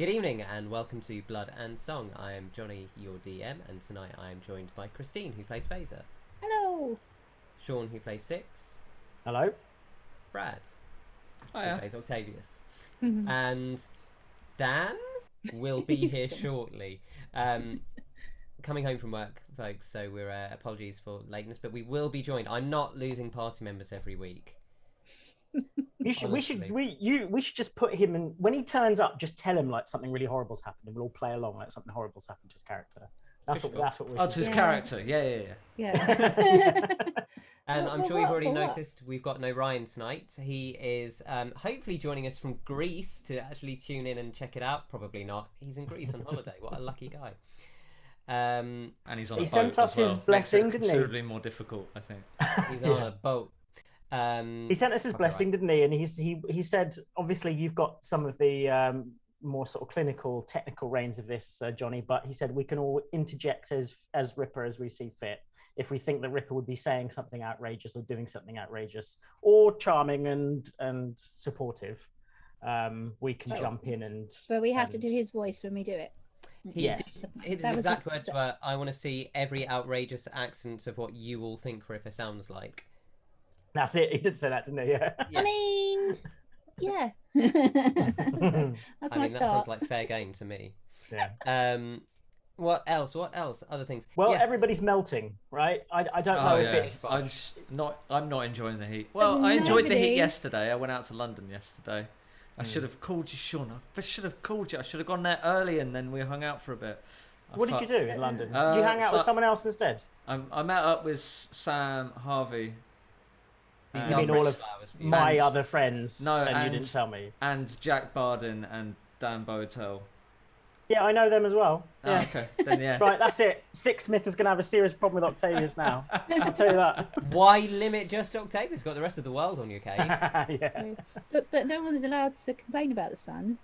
Good evening and welcome to Blood and Song. I am Johnny, your DM, and tonight I am joined by Christine, who plays Faeza. Hello. Sean, who plays Six. Hello. Brad, Hiya. who plays Octavius. And Dan will be here shortly. Coming home from work, folks, so we're apologies for lateness, but we will be joined. I'm not losing party members every week. We should just put him in when he turns up. Just tell him like something really horrible's happened, and we'll all play along like something horrible's happened to his character. That's what we're. Oh, to his character. Yeah. And I'm sure you've already noticed we've got no Ryan tonight. He is hopefully joining us from Greece to actually tune in and check it out. Probably not. He's in Greece on holiday. What a lucky guy. And he's on a boat. He sent us his blessing, didn't he? Considerably more difficult, I think. He's on a boat. He sent us his blessing, didn't he? And he said, obviously, you've got some of the more sort of clinical, technical reins of this, Johnny. But he said we can all interject as Ripper as we see fit. If we think that Ripper would be saying something outrageous or doing something outrageous or charming and supportive, we can jump in and. But we have to do his voice when we do it. His exact words were, "I want to see every outrageous accent of what you all think Ripper sounds like." That's it. He did say that, didn't he? Yeah. I mean, yeah. That sounds like fair game to me. Yeah. What else? Other things? Well, yes. Everybody's melting, right? I don't know if it's. I'm not enjoying the heat. Well, I enjoyed the heat yesterday. I went out to London yesterday. I should have called you, Sean. I should have called you. I should have gone there early and then we hung out for a bit. What did you do in London? Did you hang out with someone else instead? I met up with Sam Harvey. You mean all of my other friends? No, and you didn't tell me. And Jack Barden and Dan Botel. Yeah, I know them as well. Oh, yeah. okay, then yeah. Right, that's it. Sixsmith is going to have a serious problem with Octavius now. I'll tell you that. Why limit just Octavius? Got the rest of the world on your case. Yeah. But no one's allowed to complain about the sun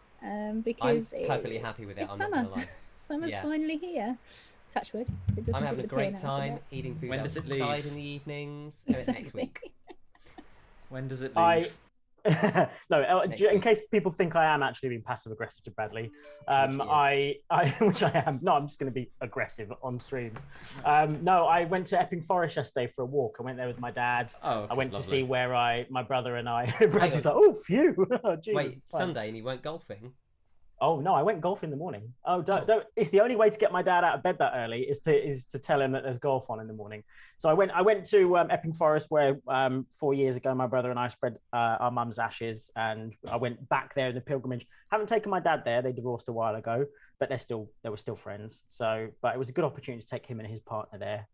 because I'm perfectly happy with it. It's I'm summer. not gonna lie. Summer's finally here. Touch wood. It doesn't I'm having a great disappear time now, eating food When does it outside leave? in the evenings. Exactly. Next week. When does it leave? No, in case people think I am actually being passive aggressive to Bradley, which I am. No, I'm just going to be aggressive on stream. No, I went to Epping Forest yesterday for a walk. I went there with my dad. Oh, okay, I went lovely. to see where my brother and I. Bradley's like, oh, phew. Oh, geez, Wait, Sunday and you went golfing? Oh no, I went golf in the morning. Oh, don't! It's the only way to get my dad out of bed that early is to tell him that there's golf on in the morning. So I went to Epping Forest where 4 years ago my brother and I spread our mum's ashes, and I went back there in the pilgrimage. Haven't taken my dad there; they divorced a while ago, but they were still friends. So, but it was a good opportunity to take him and his partner there.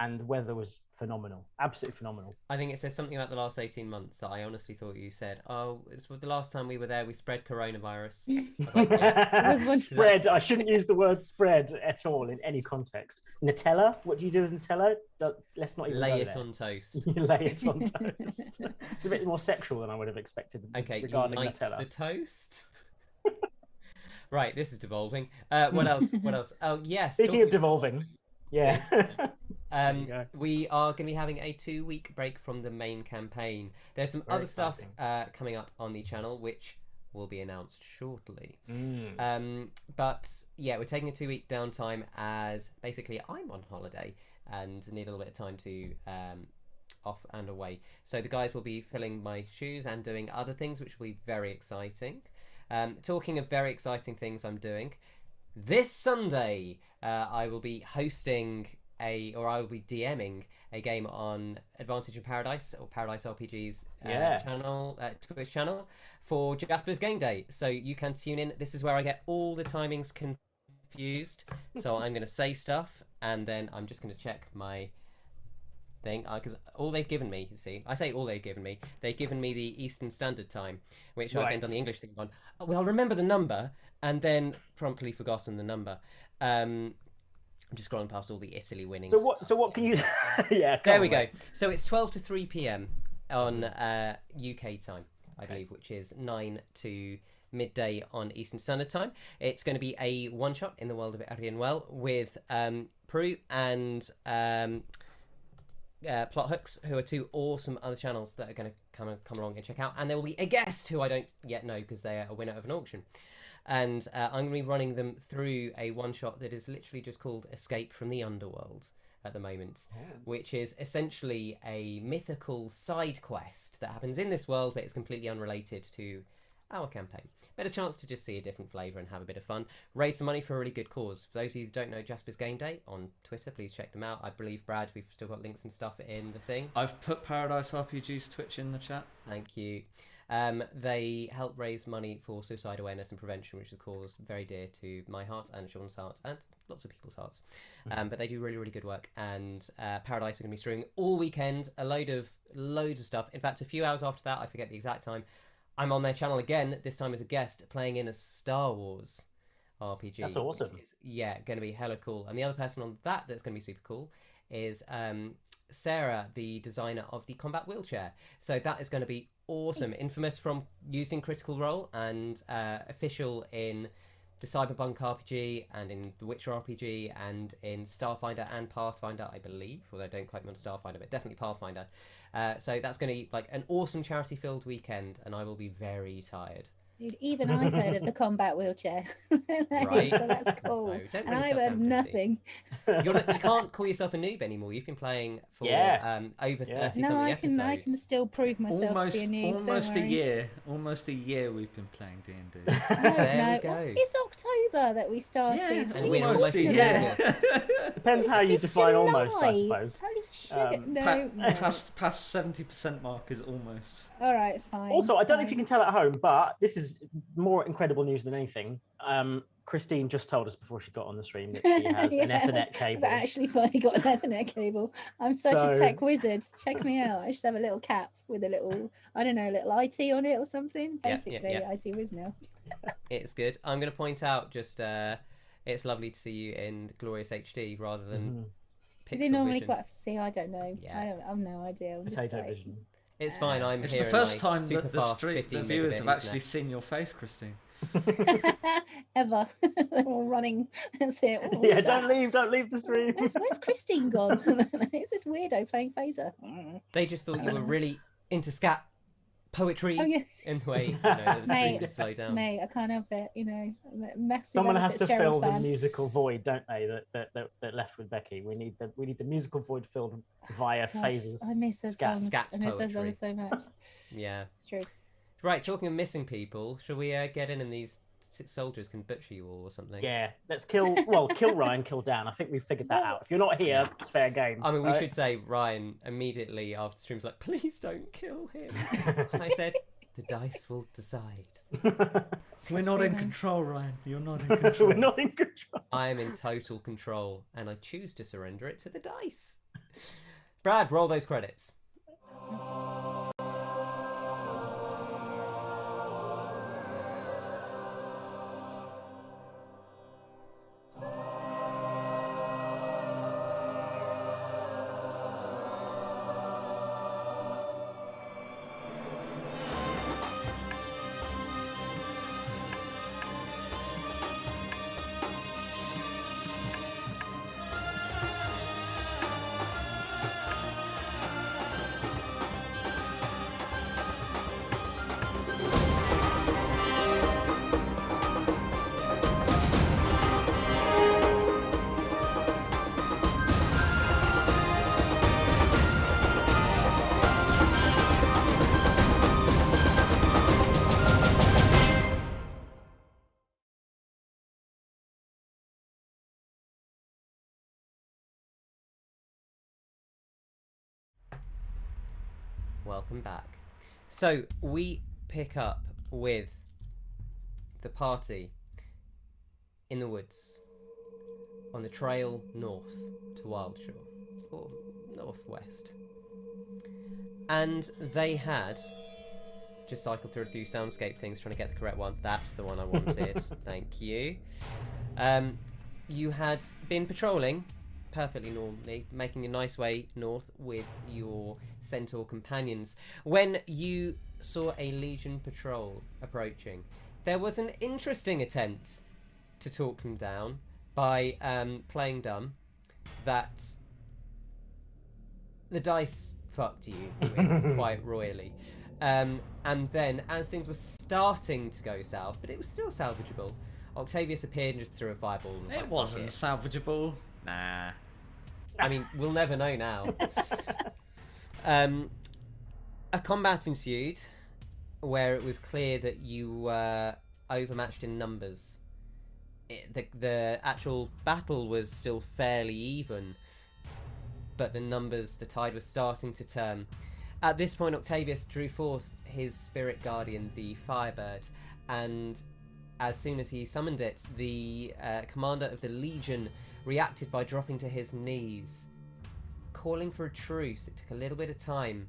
And the weather was phenomenal, absolutely phenomenal. I think it says something about the last 18 months that I honestly thought you said, oh, it's the last time we were there, we spread coronavirus. I was like, yeah. Spread, I shouldn't use the word spread at all in any context. Nutella, what do you do with Nutella? Let's not even lay it on toast. Lay it on toast. It's a bit more sexual than I would have expected regarding Nutella. The toast? Right, this is devolving. What else? Oh, yes. Speaking of devolving. Yeah. We are going to be having a 2-week break from the main campaign. There's some other stuff coming up on the channel, which will be announced shortly. But yeah, we're taking a 2-week downtime as basically I'm on holiday and need a little bit of time to off and away. So the guys will be filling my shoes and doing other things, which will be very exciting. Talking of very exciting things I'm doing, this Sunday, I will be hosting I will be DMing a game on Advantage in Paradise or Paradise RPG's channel, Twitch channel for Jasper's Game Day. So you can tune in. This is where I get all the timings confused. So I'm going to say stuff and then I'm just going to check my thing because all they've given me, you see, I say all they've given me the Eastern Standard Time, which I've then done the English thing on. Well, I'll remember the number and then promptly forgotten the number. I'm just scrolling past all the Italy winnings. So what can you? Yeah. There we go. So it's 12 to 3 p.m. on UK time, I believe, which is 9 to midday on Eastern Standard Time. It's going to be a one-shot in the world of Erionwel with Prue and Plot Hooks, who are two awesome other channels that are going to come along and check out. And there will be a guest who I don't yet know because they are a winner of an auction. And I'm going to be running them through a one-shot that is literally just called Escape from the Underworld at the moment, which is essentially a mythical side quest that happens in this world, but it's completely unrelated to our campaign. Better chance to just see a different flavour and have a bit of fun. Raise some money for a really good cause. For those of you who don't know Jasper's Game Day on Twitter, please check them out. I believe, Brad, we've still got links and stuff in the thing. I've put Paradise RPG's Twitch in the chat. Thank you. They help raise money for suicide awareness and prevention, which is a cause very dear to my heart and Sean's heart and lots of people's hearts. But they do really, really good work. And Paradise are going to be streaming all weekend, loads of stuff. In fact, a few hours after that, I forget the exact time, I'm on their channel again, this time as a guest, playing in a Star Wars RPG. That's awesome. Yeah, going to be hella cool. And the other person on that's going to be super cool is Sarah, the designer of the combat wheelchair. So that is going to be awesome. Thanks. Infamous from using Critical Role and official in the Cyberpunk RPG and in the Witcher RPG and in Starfinder and Pathfinder, I believe. Although don't quote me on Starfinder, but definitely Pathfinder. So that's going to be like an awesome charity-filled weekend, and I will be very tired. Dude, even I've heard of the combat wheelchair. Right. So that's cool. No, don't and I've heard nothing. You can't call yourself a noob anymore. You've been playing for over 30 something episodes. I can still prove myself to be a noob. Almost a year we've been playing D&D. It's October that we started. Yeah, and we're almost a year. Depends how you define almost, I suppose. Holy shit. No. Past 70% mark is almost. All right, fine. Also, I don't know if you can tell at home, but this is more incredible news than anything. Christine just told us before she got on the stream that she has an Ethernet cable. I've actually finally got an Ethernet cable. I'm such a tech wizard. Check me out. I should have a little cap with a little, I don't know, little IT on it or something. Basically, IT whiz now. It's good. I'm going to point out just, it's lovely to see you in glorious HD rather than pixel Is it normally vision. quite? See, I don't know. I have no idea. Potato vision. It's fine. It's the first time that the viewers have actually seen your face, Christine. Ever. They're all running. That's it. Don't leave the stream. Where's Christine gone? It's this weirdo playing Faeza. They just thought you were really into scat poetry in the way the stream just slow down. Mate, I can't help it. Someone has to fill the musical void, don't they? That left with Becki. We need the musical void filled via Faeza's. I miss her songs. Scat I miss her songs so much. Yeah, it's true. Right, talking of missing people, shall we get in and these soldiers can butcher you all or something? Yeah, let's kill Ryan, kill Dan. I think we've figured that out. If you're not here, it's fair game. I mean, we should say Ryan immediately after the stream's like, please don't kill him. I said, the dice will decide. We're not in control, Ryan. You're not in control. We're not in control. I am in total control, and I choose to surrender it to the dice. Brad, roll those credits. Welcome back. So we pick up with the party in the woods on the trail north to Wildshore, or northwest. And they had just cycled through a few soundscape things trying to get the correct one. That's the one I wanted. Thank you. You had been patrolling perfectly normally, making a nice way north with your centaur companions, when you saw a Legion patrol approaching. There was an interesting attempt to talk them down by playing dumb that the dice fucked you with quite royally. And then, as things were starting to go south, but it was still salvageable, Octavius appeared and just threw a fireball. And it wasn't salvageable. Nah. I mean, we'll never know now. A combat ensued where it was clear that you were overmatched in numbers. The actual battle was still fairly even, but the tide was starting to turn. At this point, Octavius drew forth his spirit guardian, the Firebird, and as soon as he summoned it, the commander of the Legion reacted by dropping to his knees, calling for a truce. It took a little bit of time,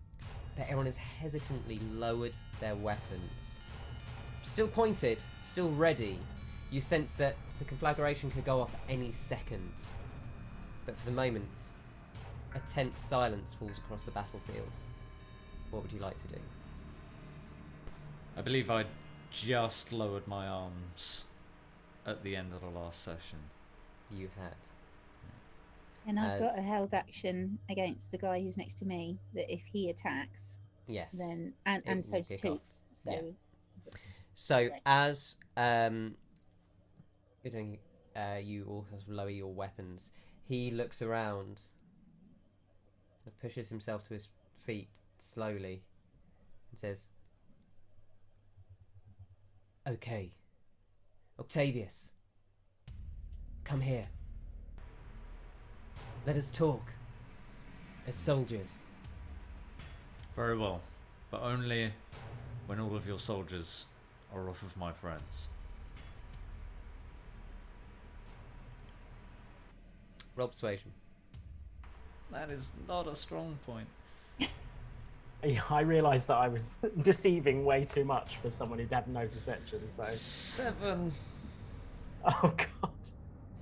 but everyone has hesitantly lowered their weapons. Still pointed, still ready. You sense that the conflagration could go off any second. But for the moment, a tense silence falls across the battlefield. What would you like to do? I believe I just lowered my arms at the end of the last session. You had. And I've got a held action against the guy who's next to me, that if he attacks, yes, then and so does Toots. So, yeah. So as you're doing, you all have to lower your weapons. He looks around, and pushes himself to his feet slowly, and says, "Okay, Octavius, come here. Let us talk as soldiers." Very well, but only when all of your soldiers are off of my friends. Roll persuasion. That is not a strong point. I realised that I was deceiving way too much for someone who'd had no deception. So 7. Oh God.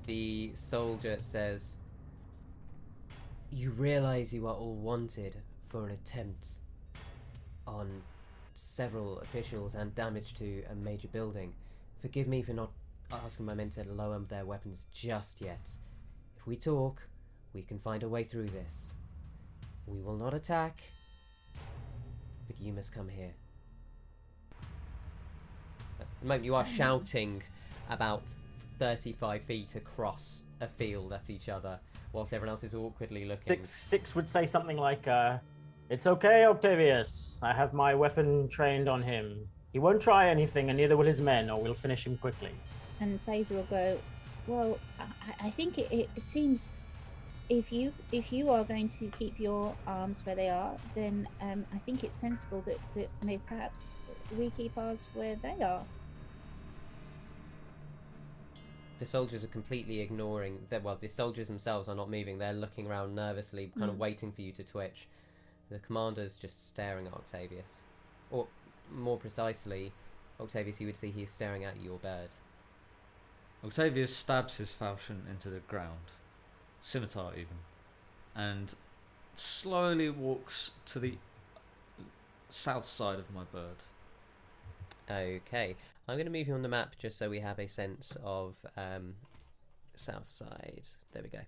The soldier says, "You realise you are all wanted for an attempt on several officials and damage to a major building. Forgive me for not asking my men to lower their weapons just yet. If we talk, we can find a way through this. We will not attack, but you must come here." At the moment you are shouting about 35 feet across a field at each other, whilst everyone else is awkwardly looking. Six would say something like, "It's okay, Octavius. I have my weapon trained on him. He won't try anything, and neither will his men, or we'll finish him quickly." And Faeza will go, "Well, I think it seems if you are going to keep your arms where they are, then I think it's sensible that maybe perhaps we keep ours where they are." The soldiers are completely ignoring that. Well, the soldiers themselves are not moving. They're looking around nervously, kind of waiting for you to twitch. The commander's just staring at Octavius. Or, more precisely, Octavius, you would see he's staring at your bird. Octavius stabs his falchion into the ground, scimitar even, and slowly walks to the south side of my bird. Okay, I'm going to move you on the map just so we have a sense of south side. There we go.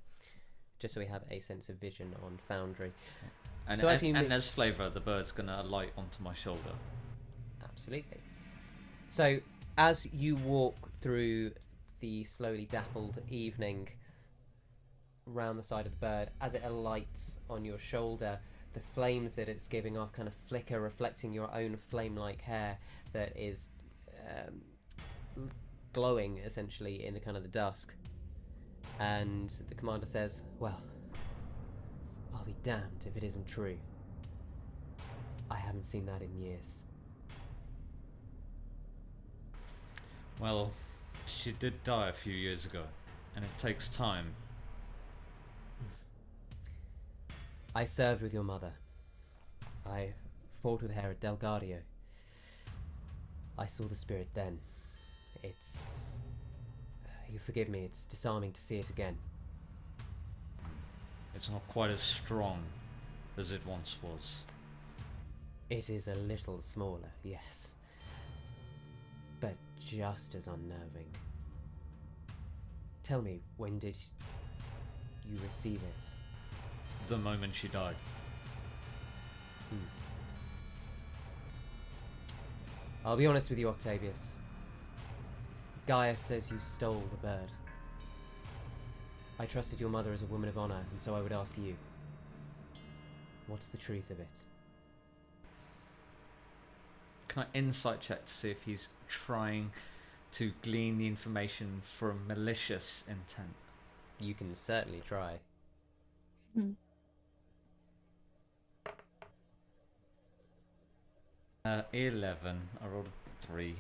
Just so we have a sense of vision on Foundry. And, so and as flavour, the bird's going to alight onto my shoulder. Absolutely. So as you walk through the slowly dappled evening round the side of the bird, as it alights on your shoulder, the flames that it's giving off kind of flicker, reflecting your own flame-like hair that is glowing essentially in the kind of the dusk. And the commander says, "Well, I'll be damned if it isn't true. I haven't seen that in years." Well, she did die a few years ago, and it takes time. I served with your mother. I fought with her at Del Gardio. I saw the spirit then. It's... You forgive me, it's disarming to see it again. It's not quite as strong as it once was. It is a little smaller, yes. But just as unnerving. Tell me, when did you receive it? The moment she died. I'll be honest with you, Octavius. Gaia says you stole the bird. I trusted your mother as a woman of honor, and so I would ask you, what's the truth of it? Can I insight check to see if he's trying to glean the information from malicious intent? You can certainly try. 11. I rolled a 3.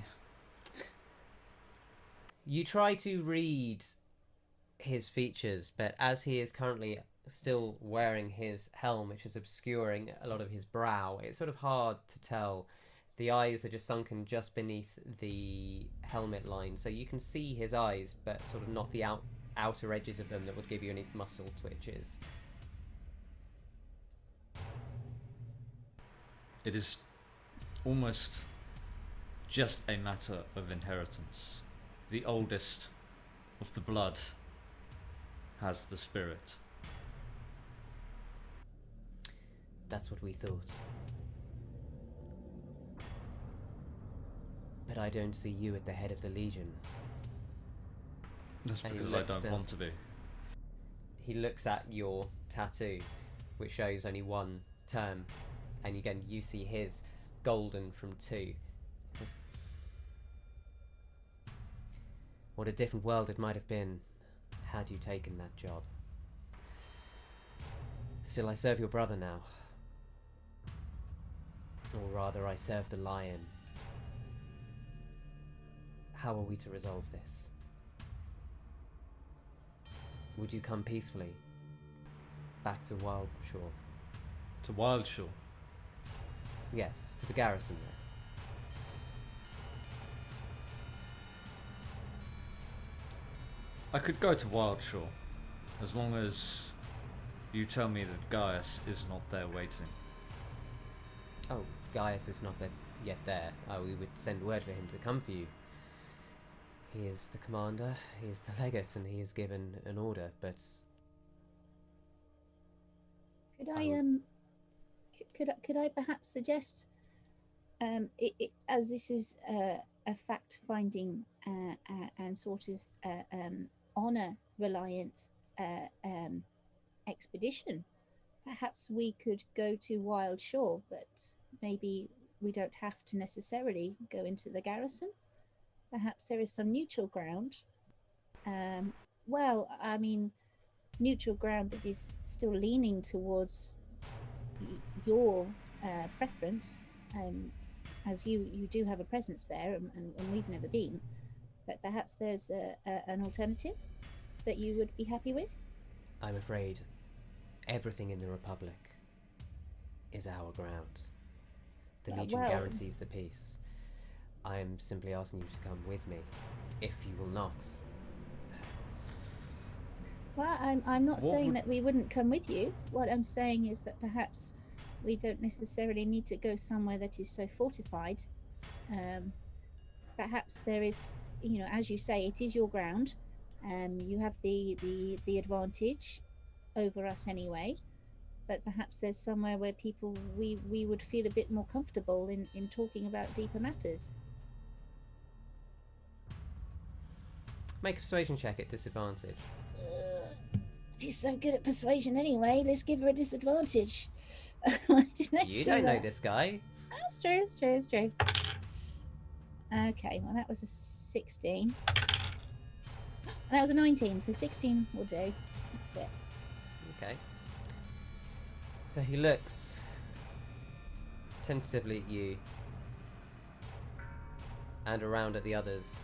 You try to read his features, but as he is currently still wearing his helm, which is obscuring a lot of his brow, it's sort of hard to tell. The eyes are just sunken just beneath the helmet line, so you can see his eyes, but sort of not the outer edges of them that would give you any muscle twitches. It is almost just a matter of inheritance. The oldest of the blood has the spirit. That's what we thought. But I don't see you at the head of the Legion. That's because I don't want to be. He looks at your tattoo, which shows only one term, and again you see his golden from 2. What a different world it might have been had you taken that job. Still, I serve your brother now. Or rather, I serve the Lion. How are we to resolve this? Would you come peacefully back to Wildshore? To Wildshore? Yes, to the garrison there. I could go to Wildshore, as long as you tell me that Gaius is not there waiting. Oh, Gaius is not yet there. We would send word for him to come for you. He is the commander, he is the legate, and he is given an order, but... Could I perhaps suggest, as this is a fact-finding and sort of honor-reliant expedition, perhaps we could go to Wild Shore, but maybe we don't have to necessarily go into the garrison. Perhaps there is some neutral ground. Well, I mean, neutral ground that is still leaning towards your preference, as you do have a presence there, and we've never been. But perhaps there's an alternative that you would be happy with? I'm afraid everything in the Republic is our ground. The Legion guarantees the peace. I am simply asking you to come with me, if you will not. Well, I'm not saying that we wouldn't come with you. What I'm saying is that perhaps we don't necessarily need to go somewhere that is so fortified. Perhaps there is, as you say, it is your ground. You have the advantage over us anyway. But perhaps there's somewhere where we would feel a bit more comfortable in talking about deeper matters. Make a persuasion check at disadvantage. She's so good at persuasion anyway. Let's give her a disadvantage. You don't know this guy. That's true. It's true. Okay, well that was a 16. And that was a 19, so 16 will do. That's it. Okay. So he looks tentatively at you and around at the others.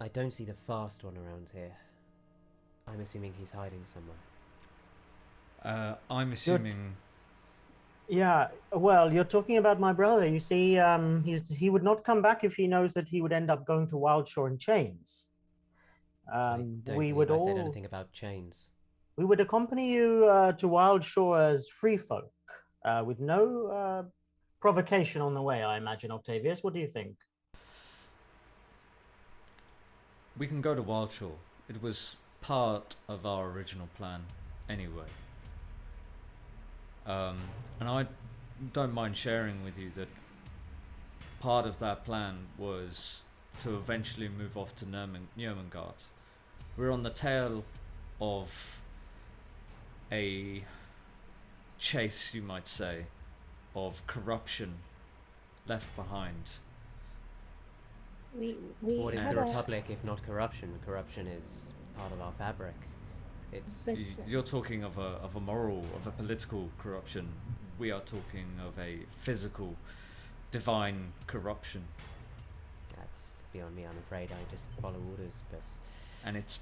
I don't see the fast one around here. I'm assuming he's hiding somewhere. I'm assuming... Yeah, well, you're talking about my brother. You see, he would not come back if he knows that he would end up going to Wildshore in chains. I don't believe I said anything about chains. We would accompany you to Wildshore as free folk, with no provocation on the way, I imagine, Octavius. What do you think? We can go to Wildshore. It was part of our original plan anyway. And I don't mind sharing with you that part of that plan was to eventually move off to Nurmengard. We're on the tail of a chase, you might say, of corruption left behind. What is the Republic if not corruption? Corruption is part of our fabric. It's you're talking of a moral, of a political corruption. We are talking of a physical, divine corruption. That's beyond me, I'm afraid. I just follow orders, but... And it's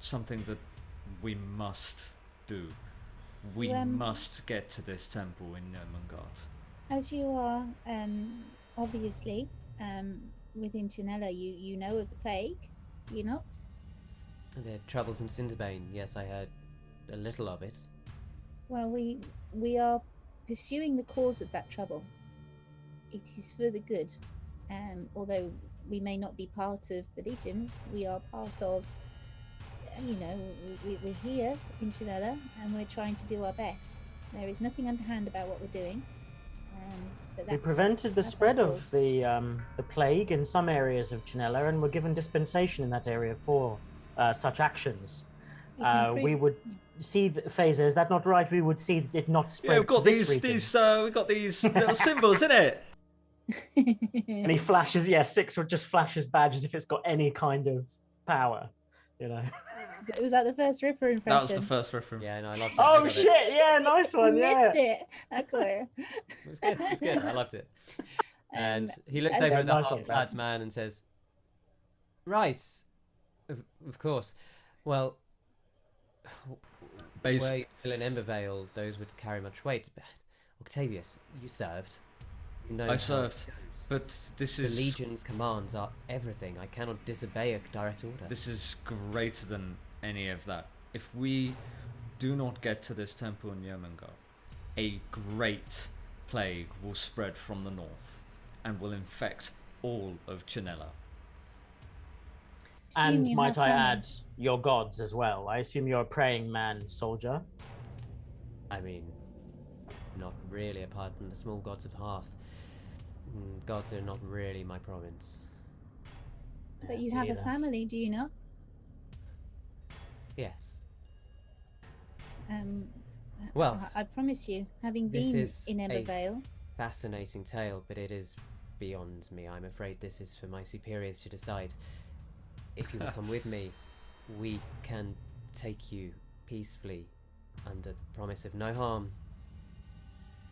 something that we must do. We must get to this temple in Nurmengard. As you are, obviously, within Chinella, you know of the plague, you not? The troubles in Cinderbane, yes, I heard a little of it. Well, we are pursuing the cause of that trouble. It is for the good. Although we may not be part of the Legion, we are part of, we're here in Chinella and we're trying to do our best. There is nothing underhand about what we're doing. But we prevented the spread of the plague in some areas of Chinella and were given dispensation in that area for such actions. We would see Faeza, is that not right? We would see that it not spread. Yeah, we've got these we've got these little symbols, isn't it? And he flashes, Six would just flash his badge as if it's got any kind of power, Was that the first Ripper impression? That was the first Ripper. Yeah, no, I loved it. Oh shit! Yeah, nice one. Missed it. Aquila. It was good. I loved it. And he looks over at the half-lads man and says, "Right, of course. Well, were you still in Embervale, those would carry much weight. Octavius, you served. I served, but this is... The Legion's commands are everything. I cannot disobey a direct order. This is greater than any of that. If we do not get to this temple in Nurmengard, a great plague will spread from the north and will infect all of Chinella. And might I add, your gods as well. I assume you're a praying man, soldier. I mean, not really, apart from the small gods of Hearth. Gods are not really my province. But you have a family, do you not? Yes. Well, I promise you, having been in Embervale... fascinating tale, but it is beyond me. I'm afraid this is for my superiors to decide. If you will come with me, we can take you peacefully under the promise of no harm.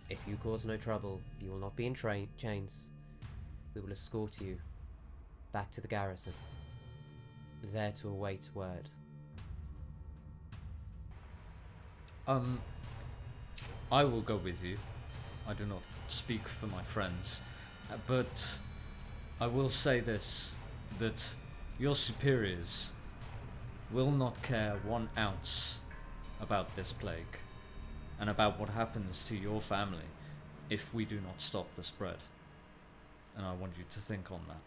If you cause no trouble, you will not be in chains. We will escort you back to the garrison, there to await word. I will go with you. I do not speak for my friends, but I will say this, that your superiors will not care 1 ounce about this plague and about what happens to your family if we do not stop the spread. And I want you to think on that.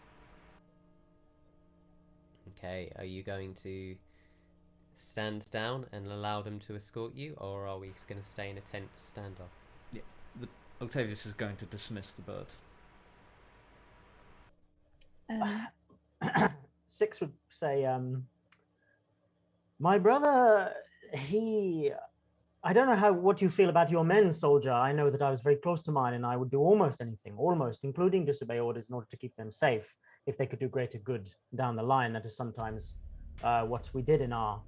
Okay, are you going to stand down and allow them to escort you, or are we going to stay in a tense standoff? Yeah, Octavius is going to dismiss the bird. Six would say, my brother, I don't know what you feel about your men, soldier. I know that I was very close to mine and I would do almost anything, including disobey orders in order to keep them safe, if they could do greater good down the line. That is sometimes what we did in our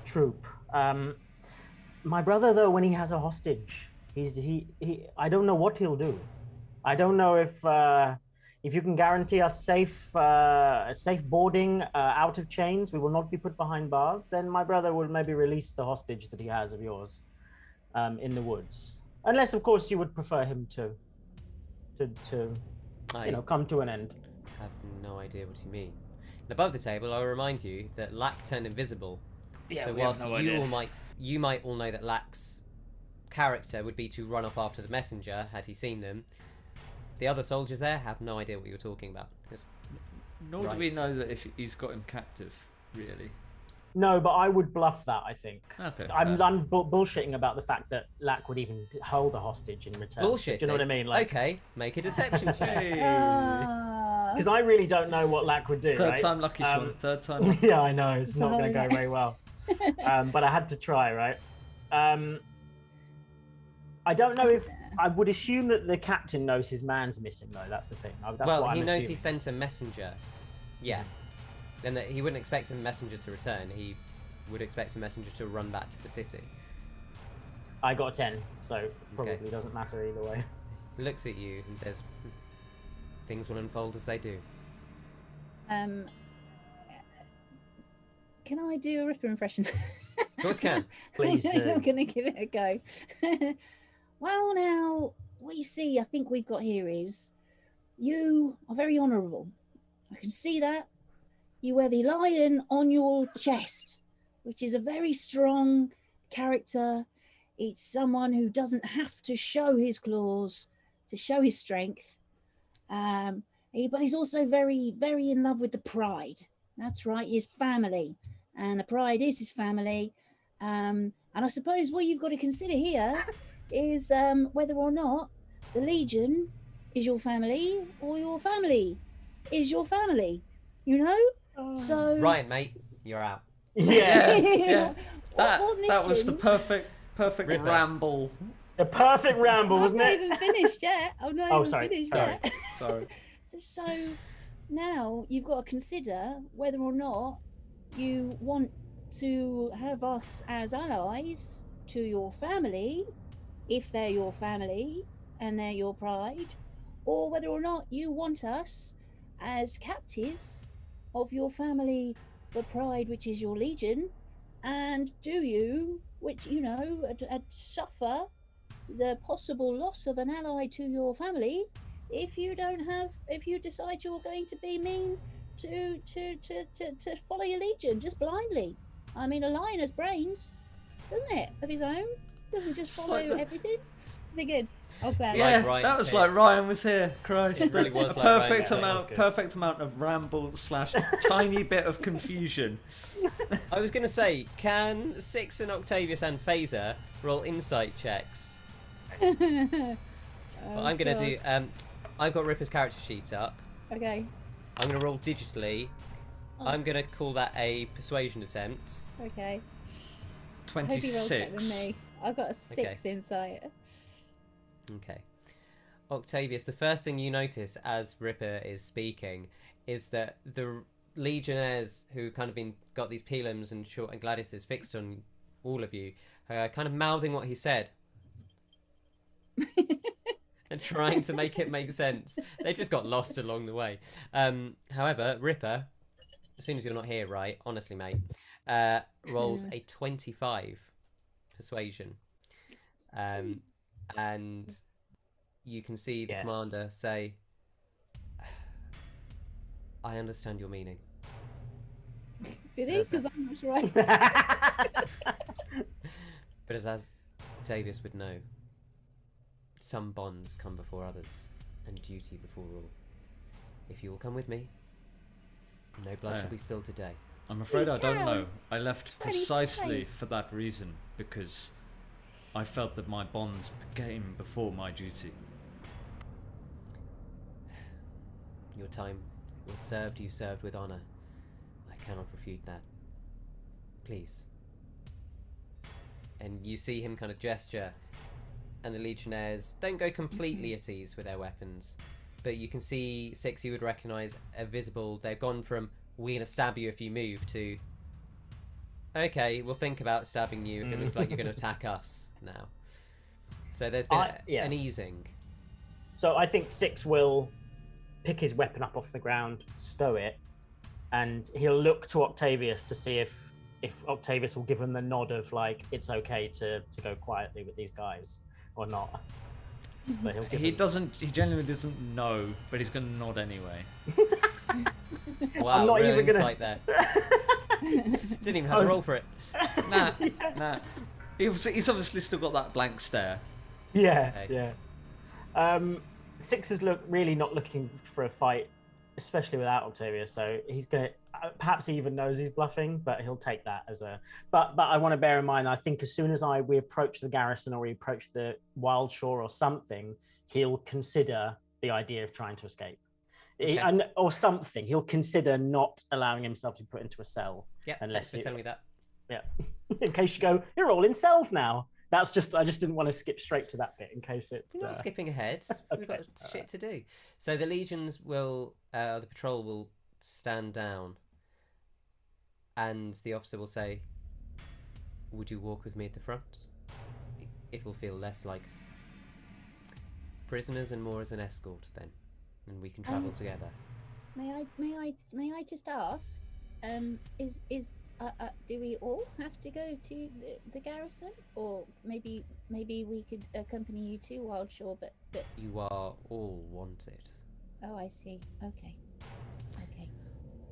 troop. My brother, though, when he has a hostage, I don't know what he'll do. I don't know if you can guarantee us safe boarding out of chains, we will not be put behind bars, then my brother will maybe release the hostage that he has of yours in the woods. Unless, of course, you would prefer him to come to an end. I have no idea what you mean. And above the table, I'll remind you that Lack turned invisible. Yeah, so whilst you might all know that Lack's character would be to run off after the messenger had he seen them, the other soldiers there have no idea what you're talking about. Nor do we know that if he's got him captive, really. No, but I would bluff that, I think. Okay. I'm bullshitting about the fact that Lack would even hold a hostage in return. Bullshit. Do you know what I mean? Like, okay, make a deception check. because I really don't know what Lack would do. Third time lucky, Sean. Third time lucky. Yeah, I know. It's not going to go very well. But I had to try, right? I don't know if... I would assume that the captain knows his man's missing, though. That's the thing. That's well, what he I'm knows assuming. he sent a messenger. Yeah. Then he wouldn't expect a messenger to return. He would expect a messenger to run back to the city. I got a 10, so probably doesn't matter either way. He looks at you and says, things will unfold as they do. Can I do a Ripper impression? Of course can. Please do. I'm going to give it a go. Well, now, what you see, I think we've got here is you are very honourable. I can see that. You wear the lion on your chest, which is a very strong character. It's someone who doesn't have to show his claws to show his strength. But he's also very, very in love with the pride. That's right, his family. And the pride is his family. And I suppose what you've got to consider here is whether or not the Legion is your family or your family is your family. You know? So Ryan, mate, you're out. Yeah. What That was the mission- perfect Ripper. ramble. A perfect ramble, I've wasn't not it? even finished yet. I've not even finished yet. Sorry. So now you've got to consider whether or not you want to have us as allies to your family, if they're your family and they're your pride, or whether or not you want us as captives of your family, the pride, which is your legion, and do you, which, you know, suffer the possible loss of an ally to your family if you decide you're going to be mean to follow your legion just blindly. I mean, a lion has brains, doesn't it, of his own? Doesn't just follow everything. Is it good? Oh, glad. Yeah, Like Ryan that was said. like Ryan was here. Christ, It really was a like Ryan perfect said. amount, perfect amount of ramble / tiny bit of confusion. I was going to say, can Six and Octavius and Faeza roll insight checks? Oh, Well, I'm going to do... I've got Ripper's character sheet up. Okay. I'm going to roll digitally. I'm going to call that a persuasion attempt. Okay. I hope he rolls better than 26. me. I've got a 6 insight. Okay. Octavius, the first thing you notice as Ripper is speaking is that the legionnaires who kind of got these pilums and short and gladiuses fixed on all of you are kind of mouthing what he said and trying to make it make sense. They've just got lost along the way. However, Ripper, as soon as you're not here, right, honestly, mate, rolls a 25 persuasion. And you can see the commander say, I understand your meaning. Did he? Because I'm not sure. But as Octavius would know, some bonds come before others, and duty before all. If you will come with me, no blood shall be spilled today. I'm afraid I don't can. know. I left precisely for that reason, because I felt that my bonds came before my duty. Your time was served, you served with honour. I cannot refute that. Please. And you see him kind of gesture, and the legionnaires don't go completely at ease with their weapons, but you can see Six you would recognise are visible. They've gone from, we're going to stab you if you move, to, okay, we'll think about stabbing you if it looks like you're going to attack us now. So there's been an easing. So I think Six will pick his weapon up off the ground, stow it, and he'll look to Octavius to see if Octavius will give him the nod of, like, it's okay to go quietly with these guys or not. So he'll give He genuinely doesn't know, but he's going to nod anyway. Wow, I'm not real even gonna- insight there. Didn't even have to roll for it. Nah. He's obviously still got that blank stare. Yeah, Okay. yeah. Six is really not looking for a fight especially without Octavius. So he's going to, perhaps he even knows he's bluffing, but he'll take that as a. But I want to bear in mind, I think as soon as we approach the garrison or we approach the Wild Shore or something, he'll consider the idea of trying to escape. Okay. Or something. He'll consider not allowing himself to be put into a cell. Yeah, thanks for telling me that. Yeah. In case you go, you're all in cells now. That's just, I just didn't want to skip straight to that bit in case it's. You're not skipping ahead. We've got shit to do. So the legions will, the patrol will stand down, and the officer will say, "Would you walk with me at the front? It will feel less like prisoners and more as an escort then, and we can travel together." May I just ask? Do we all have to go to the garrison, or maybe we could accompany you to Wild Shore? But you are all wanted. Oh, I see. Okay.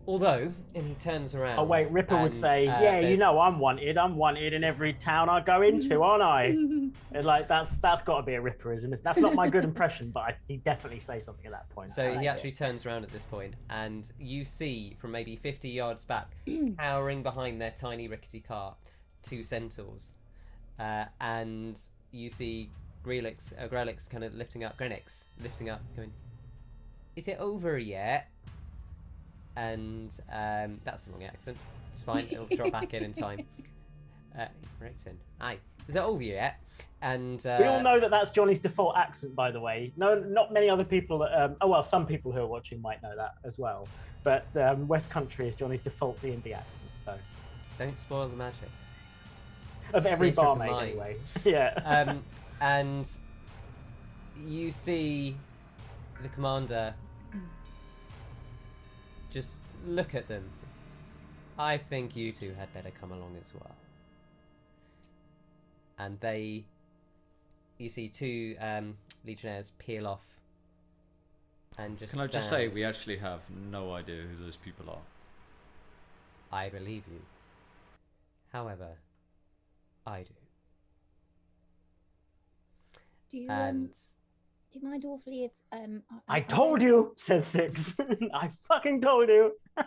Although, and he turns around. Oh wait, Ripper would say, "Yeah, you know, I'm wanted. I'm wanted in every town I go into, aren't I?" And like that's got to be a Ripperism. That's not my good impression, but he definitely say something at that point. So he actually turns around at this point, and you see from maybe 50 yards back, cowering behind their tiny rickety cart, 2 centaurs, and you see Grelix kind of lifting up, going, "Is it over yet?" And that's the wrong accent. It's fine. It'll drop back in time. Rickson, aye. Is that over yet? And we all know that that's Johnny's default accent, by the way. No, not many other people. Some people who are watching might know that as well. But West Country is Johnny's default D&D accent. So don't spoil the magic of every barmaid, anyway. Yeah. And you see the commander. Just look at them. I think you two had better come along as well. And you see 2 legionnaires peel off and just. Can I just say, we actually have no idea who those people are. I believe you. However, I do. Do you mind awfully if I told you, says Six. I fucking told you. I've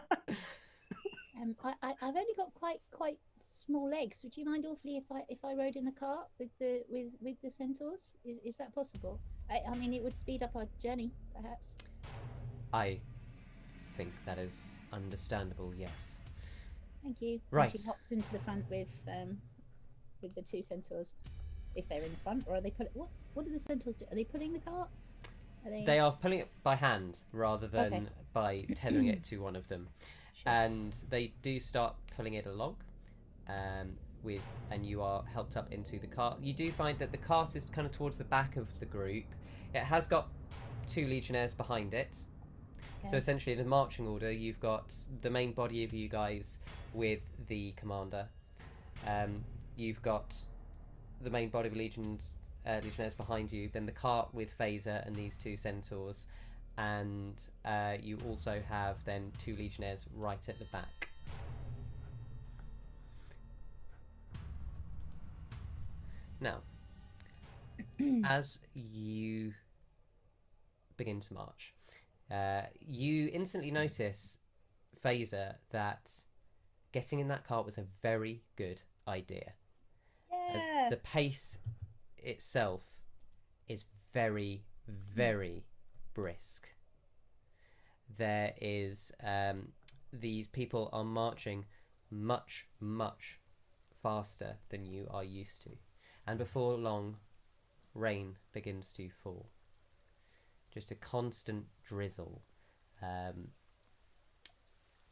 only got quite small legs. Would you mind awfully if I rode in the cart with the centaurs? Is that possible? I mean, it would speed up our journey, perhaps. I think that is understandable. Yes. Thank you. Right. And she hops into the front with the 2 centaurs. If they're in the front, or are they what do the centaurs do? Are they pulling the cart? They are pulling it by hand rather than by tethering it to one of them. Sure. And they do start pulling it along, and you are helped up into the cart. You do find that the cart is kind of towards the back of the group. It has got 2 legionnaires behind it. Okay. So essentially, in the marching order, you've got the main body of you guys with the commander. You've got the main body of legionnaires behind you, then the cart with Faeza and these 2 centaurs, and you also have then 2 legionnaires right at the back. Now, as you begin to march, you instantly notice, Faeza, that getting in that cart was a very good idea. As the pace itself is very, very brisk. There is these people are marching much, much faster than you are used to, and before long, rain begins to fall. Just a constant drizzle.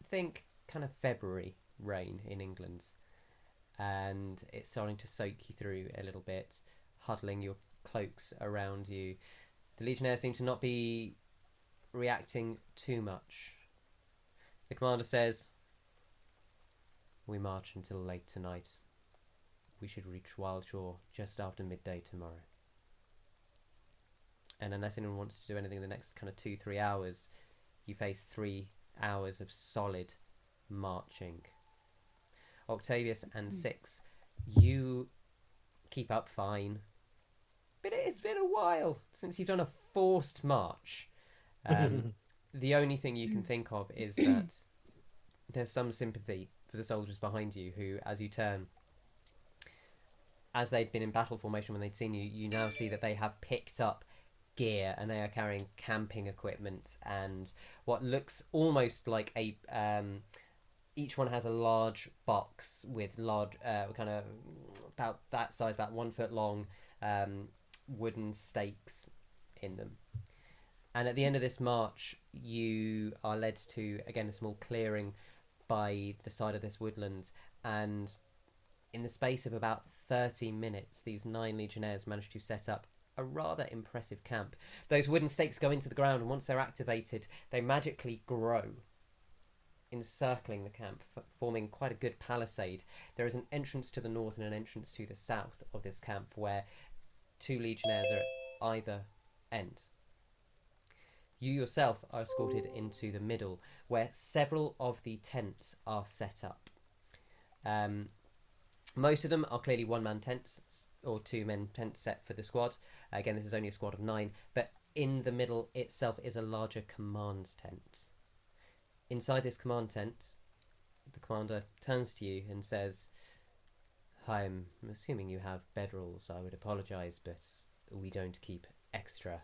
Think kind of February rain in England. And it's starting to soak you through a little bit, huddling your cloaks around you. The legionnaires seem to not be reacting too much. The commander says, "We march until late tonight. We should reach Wild Shore just after midday tomorrow. And unless anyone wants to do anything in the next kind of 2-3 hours, you face 3 hours of solid marching." Octavius and Six, you keep up fine, but it's been a while since you've done a forced march. the only thing you can think of is that there's some sympathy for the soldiers behind you who, as you turn, as they'd been in battle formation when they'd seen you, you now see that they have picked up gear and they are carrying camping equipment and what looks almost like a each one has a large box with large kind of about that size, about 1 foot long, wooden stakes in them. And at the end of this march, you are led to, again, a small clearing by the side of this woodland, and in the space of about 30 minutes, these 9 legionnaires managed to set up a rather impressive camp. Those wooden stakes go into the ground, and once they're activated, they magically grow, encircling the camp, forming quite a good palisade. There is an entrance to the north and an entrance to the south of this camp, where 2 legionnaires are at either end. You yourself are escorted into the middle, where several of the tents are set up. Most of them are clearly one-man tents, or 2-man tents set for the squad. Again, this is only a squad of 9, but in the middle itself is a larger command tent. Inside this command tent, the commander turns to you and says, I'm assuming you have bedrolls. I would apologise, but we don't keep extra.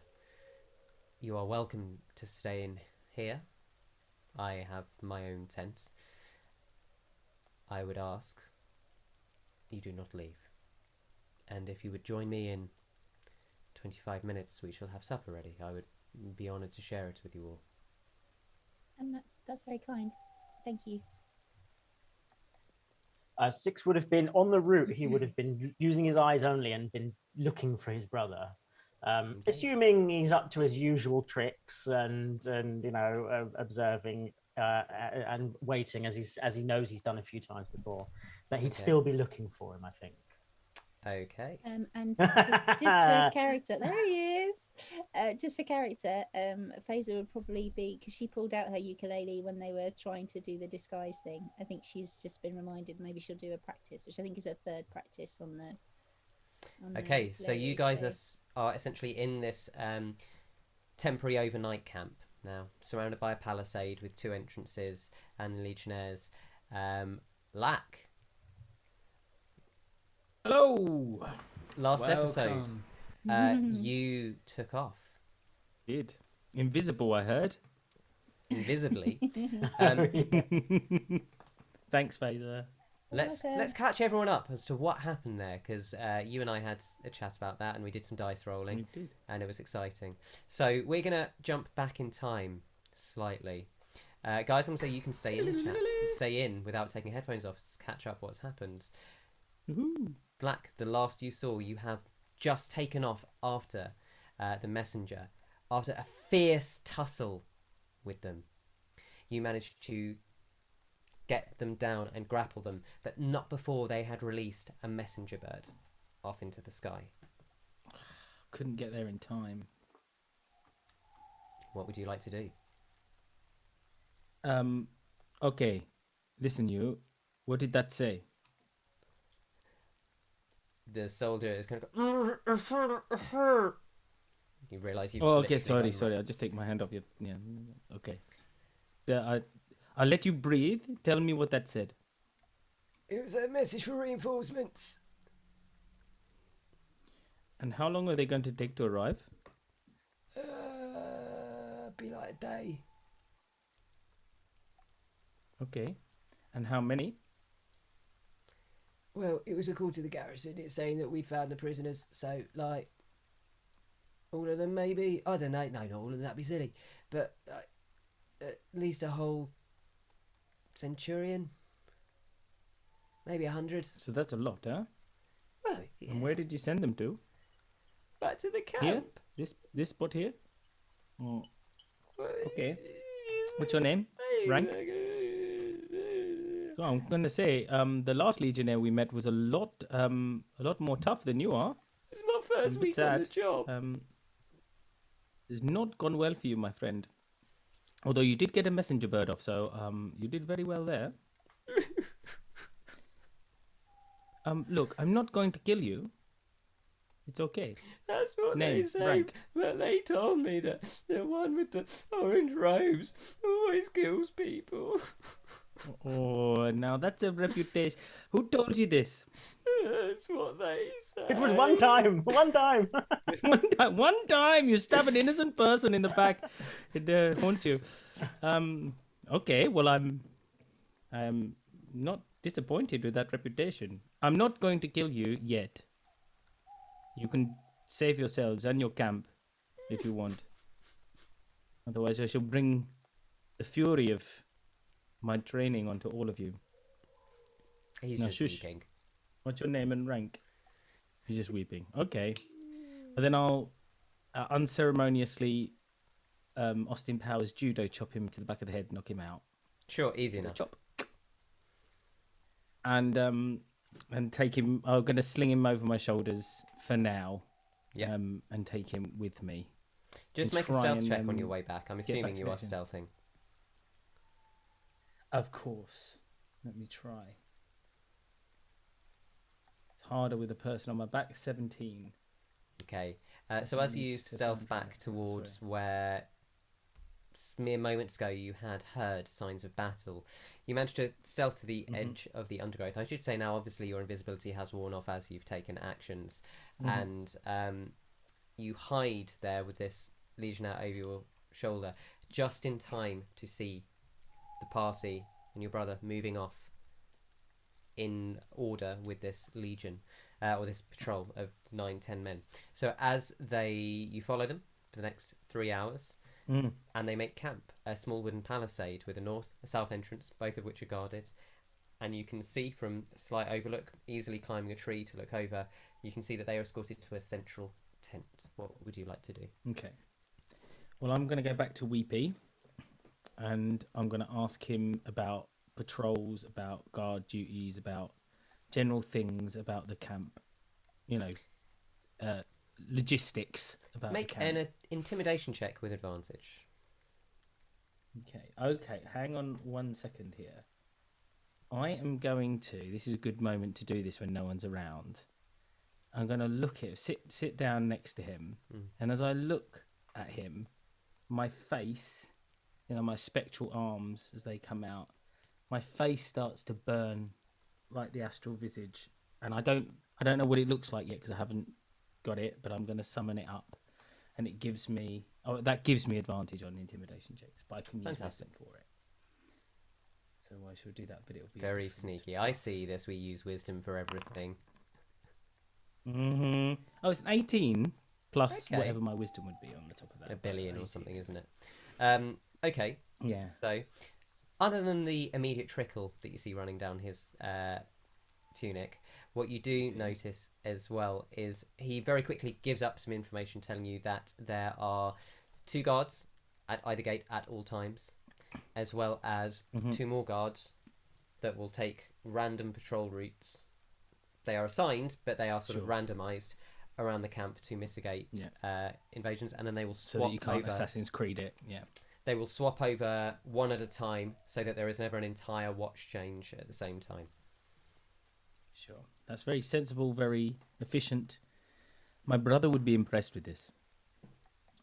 You are welcome to stay in here. I have my own tent. I would ask you do not leave. And if you would join me in 25 minutes, we shall have supper ready. I would be honoured to share it with you all. And that's very kind. Thank you. Six would have been on the route. He would have been using his eyes only and been looking for his brother. Assuming he's up to his usual tricks and observing and waiting as he knows he's done a few times before, that he'd still be looking for him, I think. Okay. And just for character, there he is. Just for character, Faeza would probably be, because she pulled out her ukulele when they were trying to do the disguise thing. I think she's just been reminded maybe she'll do a practice, which I think is her 3rd practice on the. Okay, so you guys are essentially in this temporary overnight camp now, surrounded by a palisade with 2 entrances and legionnaires. Lack. Hello. Last episode, you took off. Did. Invisible, I heard. Invisibly. Thanks, Faeza. Let's catch everyone up as to what happened there, because you and I had a chat about that, and we did some dice rolling, and it was exciting. So we're gonna jump back in time slightly, guys. I'm gonna say you can stay in the chat, stay in without taking headphones off to catch up what's happened. Woohoo. Black, the last you saw, you have just taken off after the messenger, after a fierce tussle with them. You managed to get them down and grapple them, but not before they had released a messenger bird off into the sky. Couldn't get there in time. What would you like to do? Okay. Listen, you. What did that say? The soldier is kind of. You realise you. Oh, okay. Sorry. I'll just take my hand off your. Yeah. Okay. I'll let you breathe. Tell me what that said. It was a message for reinforcements. And how long are they going to take to arrive? Be like a day. Okay. And how many? Well, it was a call to the garrison. It's saying that we found the prisoners. So, like, all of them maybe? I don't know. No, not all of them. That'd be silly. But at least a whole centurion. Maybe 100. So that's a lot, huh? Well, yeah. And where did you send them to? Back to the camp. Here? This spot here? Oh. Okay. What's your name? Rank? So I'm gonna say, the last legionnaire we met was a lot more tough than you are. It's my first week on the job. It's not gone well for you, my friend. Although you did get a messenger bird off, so you did very well there. Look, I'm not going to kill you. It's okay. That's what Name, they say. rank. But they told me that the one with the orange robes always kills people. Oh, now that's a reputation. Who told you this? That's what they say. It was one time. One time. One time you stab an innocent person in the back. It haunts you. Okay, well, I'm not disappointed with that reputation. I'm not going to kill you yet. You can save yourselves and your camp if you want. Otherwise, I shall bring the fury of my training onto all of you. He's Now, just shush. weeping. What's your name and rank? He's just weeping. Okay. But then I'll unceremoniously Austin Powers judo chop him to the back of the head, knock him out. Sure, easy enough. Chop. And take him. I'm going to sling him over my shoulders for now. Yeah. And take him with me. Just and make a try stealth and, check on your way back. I'm back assuming to you are base, stealthing. Of course. Let me try. It's harder with a person on my back. 17. Okay. So as you stealth back towards where mere moments ago you had heard signs of battle, you managed to stealth to the edge of the undergrowth. I should say now, obviously, your invisibility has worn off as you've taken actions, and you hide there with this legionnaire over your shoulder, just in time to see the party and your brother moving off in order with this legion, or this patrol of 9-10 men. So as you follow them for the next 3 hours, and they make camp, a small wooden palisade with a north, a south entrance, both of which are guarded. And you can see from a slight overlook, easily climbing a tree to look over, you can see that they are escorted to a central tent. What would you like to do? Okay. Well, I'm going to go back to Weepy, and I'm going to ask him about patrols, about guard duties, about general things about the camp. You know, logistics about Make the camp. an intimidation check with advantage. Okay. Hang on 1 second here. I am going to. This is a good moment to do this when no one's around. I'm going to look at sit down next to him, and as I look at him, my face, my spectral arms as they come out, my face starts to burn like the astral visage, and I don't know what it looks like yet because I haven't got it, but I'm going to summon it up, and it gives me advantage on intimidation checks, but I can use wisdom for it. So I shall do that, but it'll be very sneaky. I see this. We use wisdom for everything. Oh, it's an 18 plus whatever my wisdom would be on the top of that. 1 billion or something, isn't it? Okay. Yeah. So, other than the immediate trickle that you see running down his tunic, what you do notice as well is he very quickly gives up some information telling you that there are 2 guards at either gate at all times, as well as 2 more guards that will take random patrol routes. They are assigned, but they are sort of randomized around the camp to mitigate invasions, and then they will swap so that you can't over. Assassin's Creed it. Yeah. They will swap over one at a time, so that there is never an entire watch change at the same time. Sure, that's very sensible, very efficient. My brother would be impressed with this.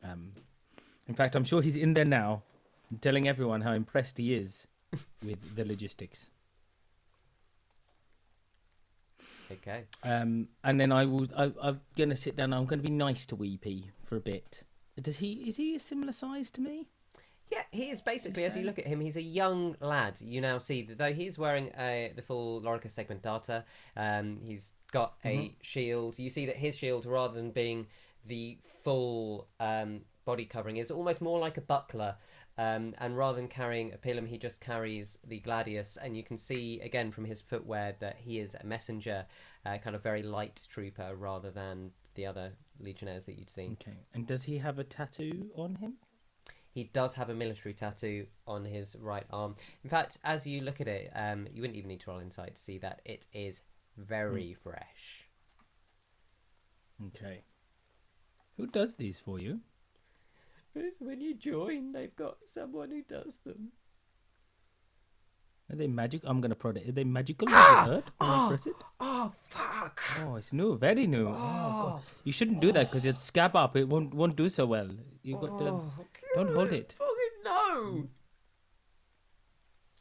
In fact, I'm sure he's in there now, telling everyone how impressed he is with the logistics. Okay. And then I'm going to sit down. I'm going to be nice to Weepy for a bit. Is he a similar size to me? Yeah, he is basically, as you look at him, he's a young lad. You now see that though he's wearing the full Lorica segmentata, he's got a shield. You see that his shield, rather than being the full body covering, is almost more like a buckler. And rather than carrying a pilum, he just carries the gladius. And you can see, again, from his footwear that he is a messenger, kind of very light trooper, rather than the other legionnaires that you'd seen. Okay. And does he have a tattoo on him? He does have a military tattoo on his right arm. In fact, as you look at it, you wouldn't even need to roll insight to see that it is very fresh. Okay. Who does these for you? It's when you join, they've got someone who does them. Are they magic? I'm gonna prod it. Are they magical? Does it hurt when I press it? Oh, fuck! Oh, it's new, very new. Oh, God. You shouldn't do that because it'd scab up. It won't do so well. You got to don't hold it. Fucking no!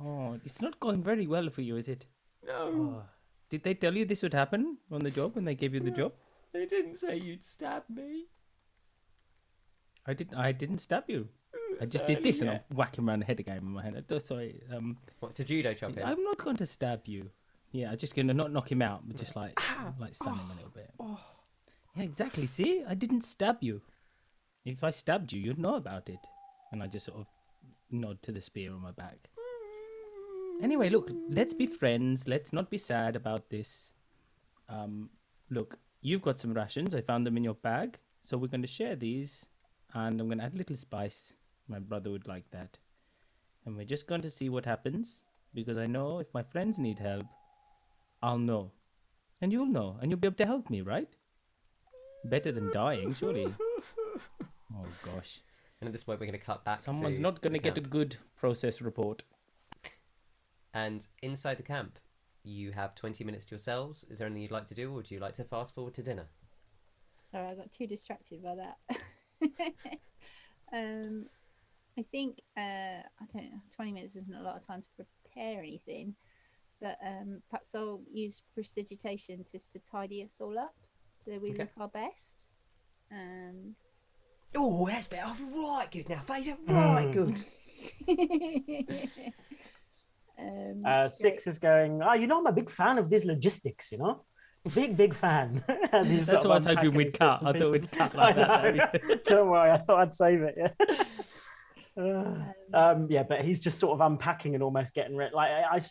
Oh, it's not going very well for you, is it? No. Oh. Did they tell you this would happen on the job when they gave you the job? They didn't say you'd stab me. I didn't stab you. I just did this and I'm whacking around the head again with my hand. Sorry. What, to judo chop him? I'm not going to stab you. Yeah, I'm just going to not knock him out, but just like stun him a little bit. Yeah, exactly. See? I didn't stab you. If I stabbed you, you'd know about it. And I just sort of nod to the spear on my back. Anyway, look, let's be friends. Let's not be sad about this. Look, you've got some rations. I found them in your bag. So we're going to share these. And I'm going to add a little spice. My brother would like that. And we're just going to see what happens. Because I know if my friends need help, I'll know. And you'll know. And you'll be able to help me, right? Better than dying, surely. Oh, gosh. And at this point, we're going to cut back. Someone's not going to get a good process report. And inside the camp, you have 20 minutes to yourselves. Is there anything you'd like to do, or do you like to fast forward to dinner? Sorry, I got too distracted by that. I think I don't know. 20 minutes isn't a lot of time to prepare anything, but perhaps I'll use prestidigitation just to tidy us all up so that we look our best. Oh, that's better. Right good now, Faeza. Right good. Six is going, I'm a big fan of these logistics, Big fan. That's what I was hoping we'd cut. I thought we'd cut like that. Don't worry, I thought I'd save it, but he's just sort of unpacking and almost getting ready. Like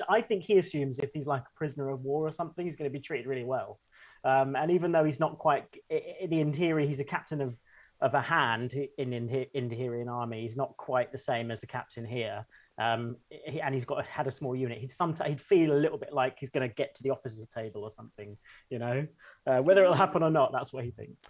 I think he assumes if he's like a prisoner of war or something, he's going to be treated really well. And even though he's not quite in the interior, he's a captain of a hand in the Indihirian army. He's not quite the same as a captain here. And he's had a small unit. He'd feel a little bit like he's going to get to the officers' table or something, whether it'll happen or not. That's what he thinks.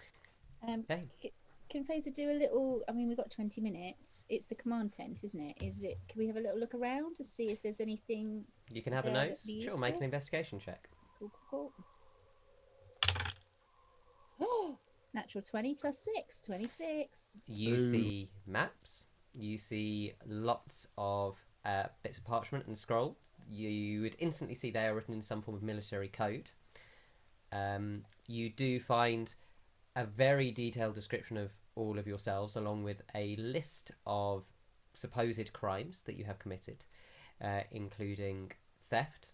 Can Faeza do a little? I mean, we've got 20 minutes. It's the command tent, isn't it? Can we have a little look around to see if there's anything? You can have a nose. Sure, make an investigation check. Cool. Oh, natural 20 plus 6, 26. You see maps. You see lots of bits of parchment and scroll. You would instantly see they are written in some form of military code. You do find a very detailed description of all of yourselves, along with a list of supposed crimes that you have committed, including theft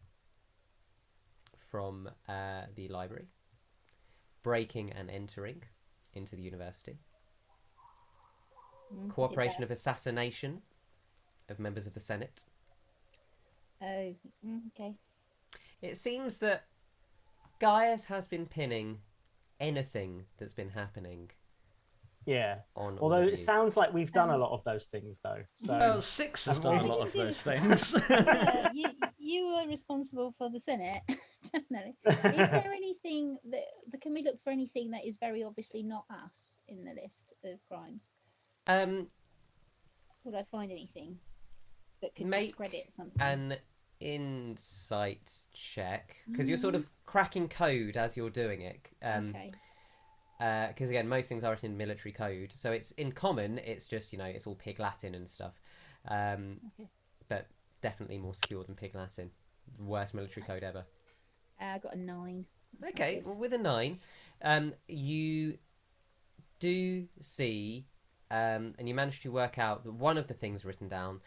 from the library, breaking and entering into the university, cooperation of assassination of members of the Senate. Oh, okay. It seems that Gaius has been pinning anything that's been happening. Yeah. Although it sounds like we've done a lot of those things, though. So well, Six has done a lot of those things. You were responsible for the Senate, definitely. Is there anything that can we look for anything that is very obviously not us in the list of crimes? Would I find anything that could discredit something? An insight check, because you're sort of cracking code as you're doing it. Okay. Because again, most things are in military code, so it's in common. It's just it's all Pig Latin and stuff, but definitely more secure than Pig Latin. Worst military code ever. I got a 9. That's okay, well, with a 9, you do see, and you manage to work out that one of the things written down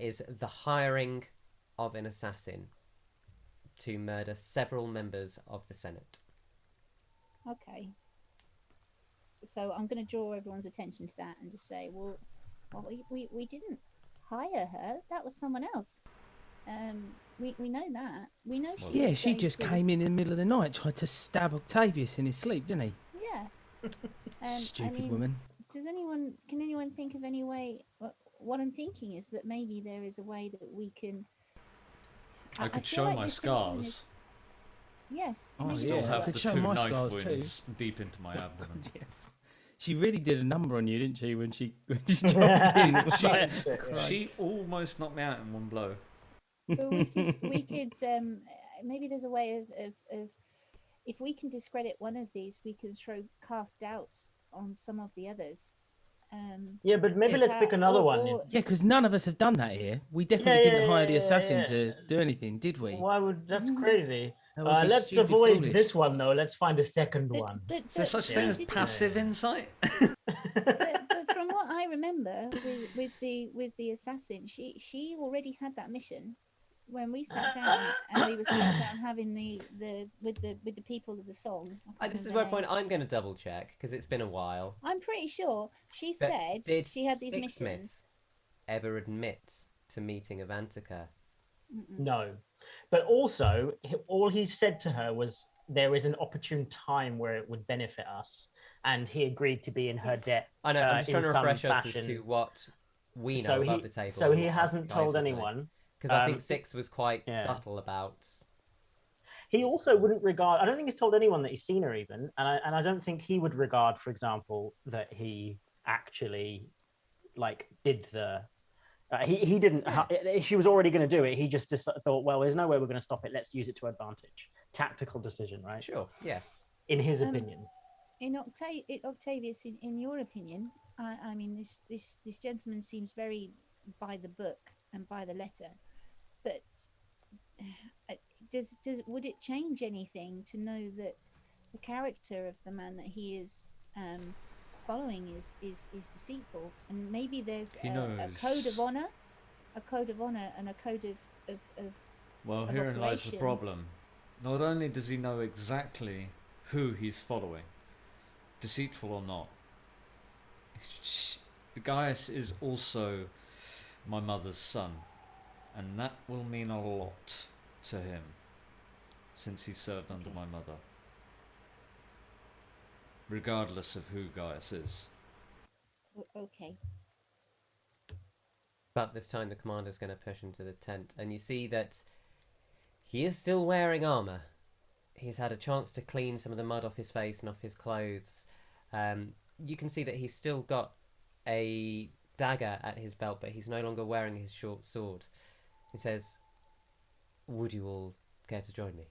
is the hiring of an assassin to murder several members of the Senate. Okay. So I'm going to draw everyone's attention to that and just say, well we didn't hire her. That was someone else. We know that. We know she. Yeah, she just came in the middle of the night, tried to stab Octavius in his sleep, didn't he? Yeah. Stupid woman. Can anyone think of any way? What I'm thinking is that maybe there is a way that we can. I could show my scars. Yes. I still have the 2 knife wounds deep into my abdomen. Yeah. She really did a number on you, didn't she? When she jumped in, she almost knocked me out in one blow. But we could maybe there's a way of if we can discredit one of these, we can cast doubt on some of the others. Yeah, but maybe let's pick another one. Yeah, because none of us have done that here. We definitely didn't hire the assassin to do anything, did we? Why would that's crazy? Let's avoid this one though. Let's find a second one. Is there such thing as passive insight? but from what I remember with the assassin, she already had that mission when we sat down and we were sat down having with the people of the song. This is where point I'm going to double check because it's been a while. I'm pretty sure she But said she had these Sixsmith missions. Ever admit to meeting Avantika? No, but also all he said to her was there is an opportune time where it would benefit us, and he agreed to be in her debt. I know. I'm just trying to refresh us as to what we know above the table. So he hasn't told anyone. Because I think Six was quite subtle about. He also wouldn't regard. I don't think he's told anyone that he's seen her even, and I don't think he would regard, for example, that he actually did the. He didn't. She was already going to do it. He just thought, well, there's no way we're going to stop it. Let's use it to advantage. Tactical decision, right? Sure. Yeah. In his opinion. In Octavius, in your opinion, I mean, this gentleman seems very by the book and by the letter. But would it change anything to know that the character of the man that he is following is deceitful, and maybe there's a code of honor, and a code of well, herein lies the problem. Not only does he know exactly who he's following, deceitful or not, Gaius is also my mother's son. And that will mean a lot to him, since he served under my mother. Regardless of who Gaius is. Okay. About this time, the commander's going to push into the tent, and you see that he is still wearing armour. He's had a chance to clean some of the mud off his face and off his clothes. You can see that he's still got a dagger at his belt, but he's no longer wearing his short sword. He says, would you all care to join me?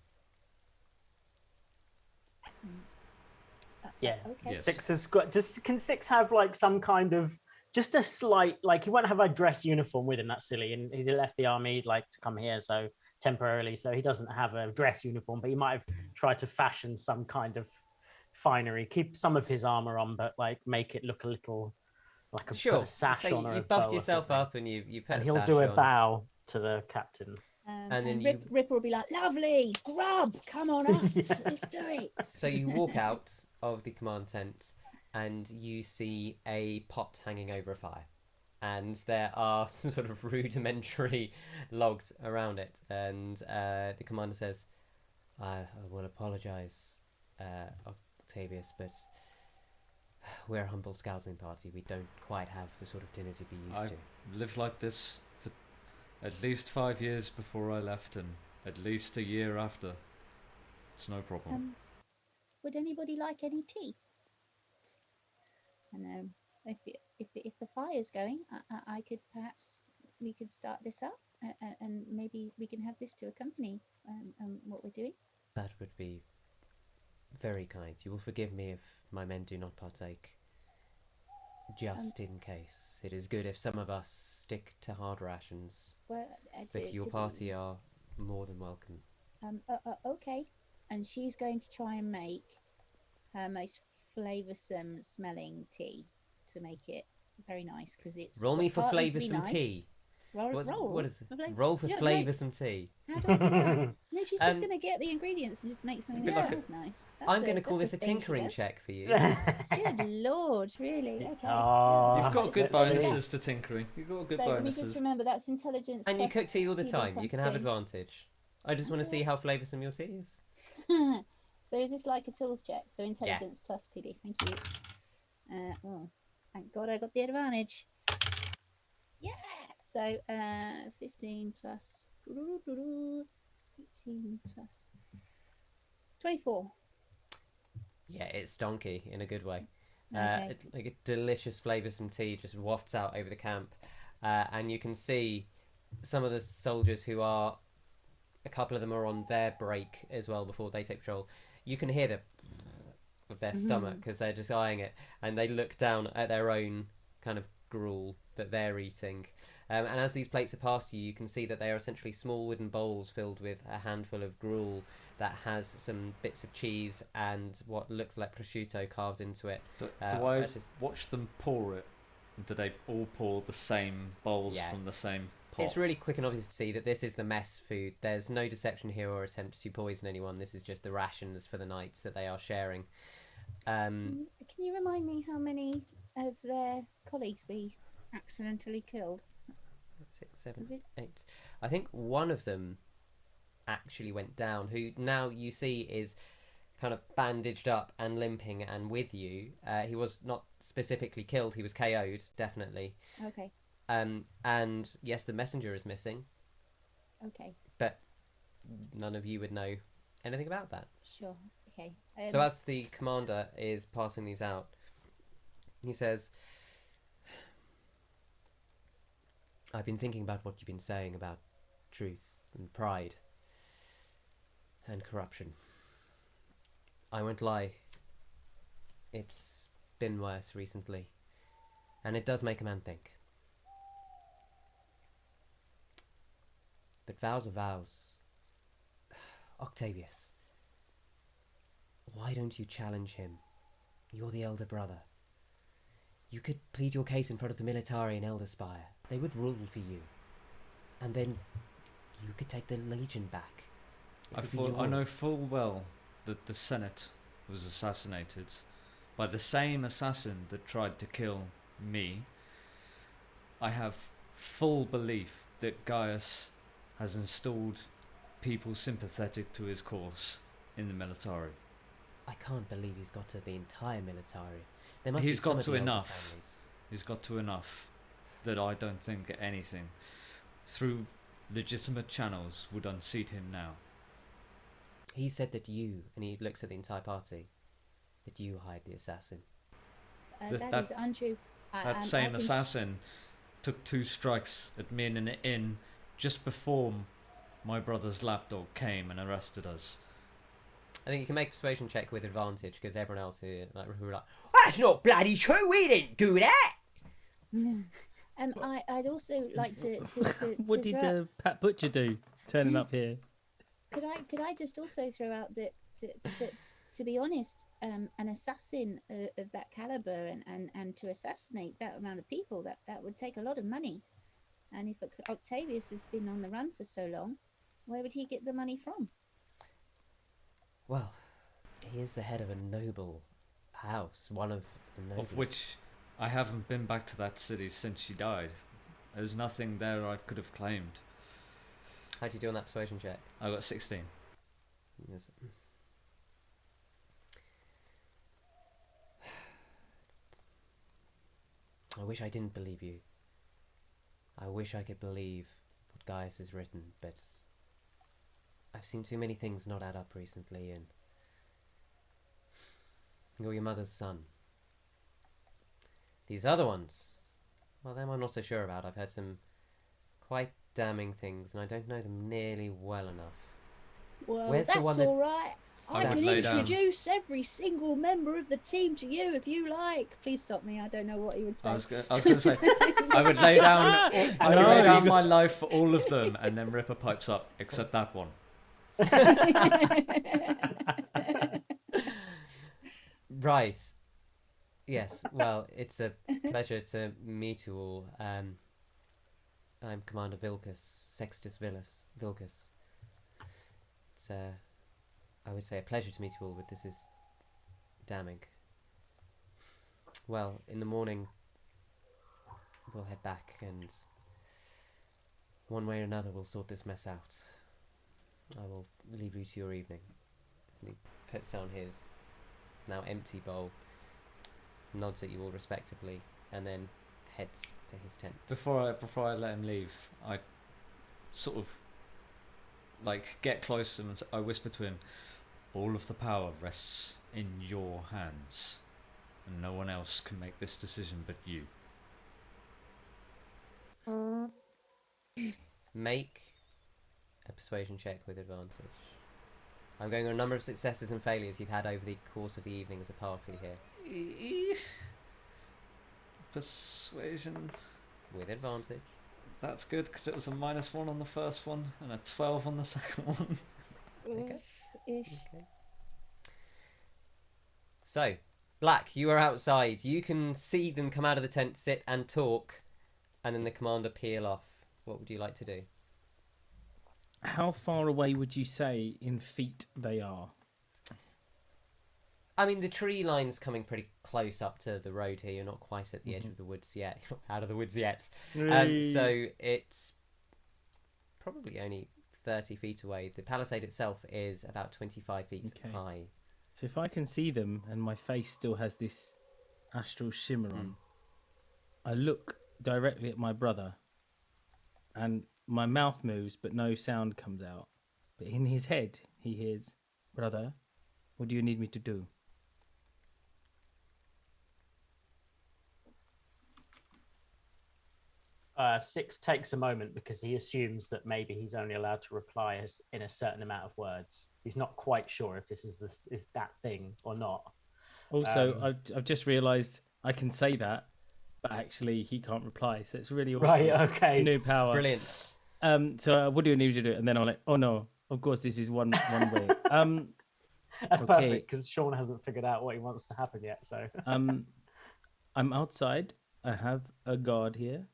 Yeah. Okay. Yes. Six has got. Can Six have some kind of just a slight he won't have a dress uniform with him? That's silly. And he left the army to come here so temporarily, so he doesn't have a dress uniform. But he might have tried to fashion some kind of finery, keep some of his armor on, but make it look a little like a, sure. Put a sash so on. You buffed yourself up and you put and a he'll sash do a on. bow to the captain. And then Ripper will be like, lovely, grub, come on up, let's do it. So you walk out of the command tent and you see a pot hanging over a fire. And there are some sort of rudimentary logs around it. And the commander says, I will apologise, Octavius, but we're a humble scouting party. We don't quite have the sort of dinners you'd be used to. I've lived like this for at least 5 years before I left, and at least a year after. It's no problem. Would anybody like any tea? And if the fire's going, I could we could start this up, and maybe we can have this to accompany what we're doing. That would be very kind. You will forgive me if my men do not partake. Just in case. It is good if some of us stick to hard rations. Well, but your party are more than welcome. Okay. And she's going to try and make her most flavoursome smelling tea to make it very nice, because it's... Roll me for flavoursome tea. What is it? Roll for flavoursome tea. How do I do that? No, she's just going to get the ingredients and just make something that smells nice. I'm going to call this a tinkering check for you. Good lord, really? Okay. Oh, you've got good bonuses to tinkering. You've got good bonuses. Let me just remember, that's intelligence. And you cook tea all the time. You can have advantage. I just want to see how flavoursome your tea is. So is this like a tools check? So intelligence plus PB. Thank you. Oh, thank God I got the advantage. Yeah. So 15 plus 18 plus 24. Yeah, it's donkey in a good way. Okay. Like a delicious flavoursome tea just wafts out over the camp, and you can see some of the soldiers who are, a couple of them are on their break as well before they take patrol. You can hear the of their stomach because they're just eyeing it, and they look down at their own kind of gruel that they're eating. And as these plates are passed you, you can see that they are essentially small wooden bowls filled with a handful of gruel that has some bits of cheese and what looks like prosciutto carved into it. Do I watch them pour it? Do they all pour the same bowls from the same pot? It's really quick and obvious to see that this is the mess food. There's no deception here or attempt to poison anyone. This is just the rations for the night that they are sharing. Can you remind me how many of their colleagues we accidentally killed? 6, 7, 8. I think one of them actually went down, who now you see is kind of bandaged up and limping and with you. He was not specifically killed, he was KO'd, definitely. Okay. And yes, the messenger is missing. Okay. But none of you would know anything about that. Sure. Okay. So as the commander is passing these out, he says, I've been thinking about what you've been saying about truth and pride and corruption. I won't lie. It's been worse recently. And it does make a man think. But vows are vows. Octavius, why don't you challenge him? You're the elder brother. You could plead your case in front of the military in Elderspire. They would rule for you. And then you could take the Legion back. I know full well that the Senate was assassinated by the same assassin that tried to kill me. I have full belief that Gaius has installed people sympathetic to his cause in the military. I can't believe he's got to the entire military. There must He's be some got of to the older enough. families. He's got to enough that I don't think anything through legitimate channels would unseat him now. He said that you, and he looks at the entire party, that you hired the assassin. That is untrue. That same assassin took 2 strikes at me in an inn just before my brother's lapdog came and arrested us. I think you can make a persuasion check with advantage because everyone else here, who are like, that's not bloody true. We didn't do that. I'd also like to what did Pat Butcher do turning up here? Could I just also throw out that to be honest, an assassin of that caliber and to assassinate that amount of people, that would take a lot of money. And if Octavius has been on the run for so long, where would he get the money from? Well, he is the head of a noble house, one of the nobles. Of which I haven't been back to that city since she died. There's nothing there I could have claimed. How'd you do on that persuasion check? I got 16. Yes. I wish I didn't believe you. I wish I could believe what Gaius has written, but I've seen too many things not add up recently, and you're your mother's son. These other ones, well, them I'm not so sure about. I've heard some quite damning things, and I don't know them nearly well enough. Well, Where's the that's one that all right. I can lay down. introduce every single member of the team to you if you like. Please stop me. I don't know what he would say. I was going to say, I would lay down, lay down my life for all of them, and then Ripper pipes up, except that one. Right. Yes, well, it's a pleasure to meet you all. I'm Commander Vilcus, Sextus Vilcus. It's, I would say, a pleasure to meet you all, but this is damning. Well, in the morning, we'll head back, and one way or another, we'll sort this mess out. I will leave you to your evening. And he puts down his now empty bowl, nods at you all respectively, and then heads to his tent. Before I let him leave, I sort of get close to him and I whisper to him, all of the power rests in your hands, and no one else can make this decision but you. Make a persuasion check with advantage. I'm going on a number of successes and failures you've had over the course of the evening as a party here. Persuasion. With advantage. That's good, because it was a -1 on the first one and a 12 on the second one. Okay. Ish. Okay. So, Black, you are outside. You can see them come out of the tent, sit and talk, and then the commander peel off. What would you like to do? How far away would you say in feet they are? I mean, the tree line's coming pretty close up to the road here. You're not quite at the edge of the woods yet. You're not out of the woods yet. So it's probably only 30 feet away. The palisade itself is about 25 feet high. So if I can see them and my face still has this astral shimmer on, I look directly at my brother and my mouth moves but no sound comes out. But in his head he hears, "Brother, what do you need me to do?" Six takes a moment because he assumes that maybe he's only allowed to reply in a certain amount of words. He's not quite sure if this is that thing or not. Also, I've just realised I can say that, but actually he can't reply. So it's really right. Okay. New power. Brilliant. So what do you need to do? And then I'm like, oh no, of course this is one way. That's perfect because Sean hasn't figured out what he wants to happen yet. So I'm outside. I have a guard here.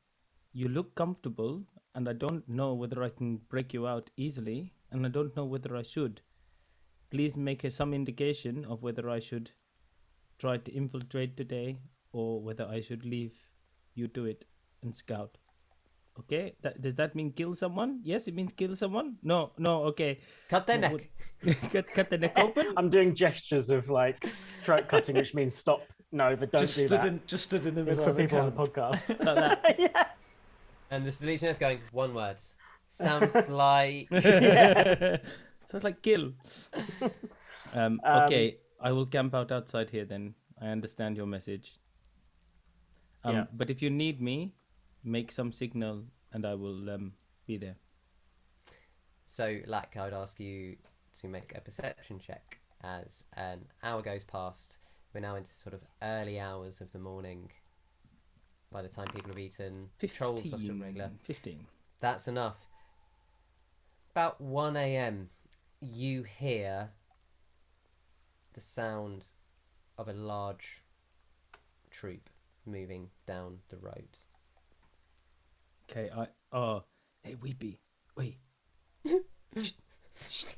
You look comfortable, and I don't know whether I can break you out easily, and I don't know whether I should. Please make some indication of whether I should try to infiltrate today, or whether I should leave you to it and scout. Okay? Does that mean kill someone? Yes, it means kill someone? No, okay. Cut their neck. Cut the neck open? I'm doing gestures of like throat cutting, which means stop. No, but don't do that. Just stood in the middle for of the people on camp. the podcast. Like that. Yeah. And the Legionnaires going, one word. Sounds like... Sounds like kill. Okay, I will camp outside here then. I understand your message. But if you need me, make some signal and I will be there. So, Lack, I would ask you to make a perception check as an hour goes past. We're now into sort of early hours of the morning. By the time people have eaten, 15, trolls are still regular. 15. That's enough. About 1 a.m, you hear the sound of a large troop moving down the road. Okay, hey, Weepy, wait. Shh.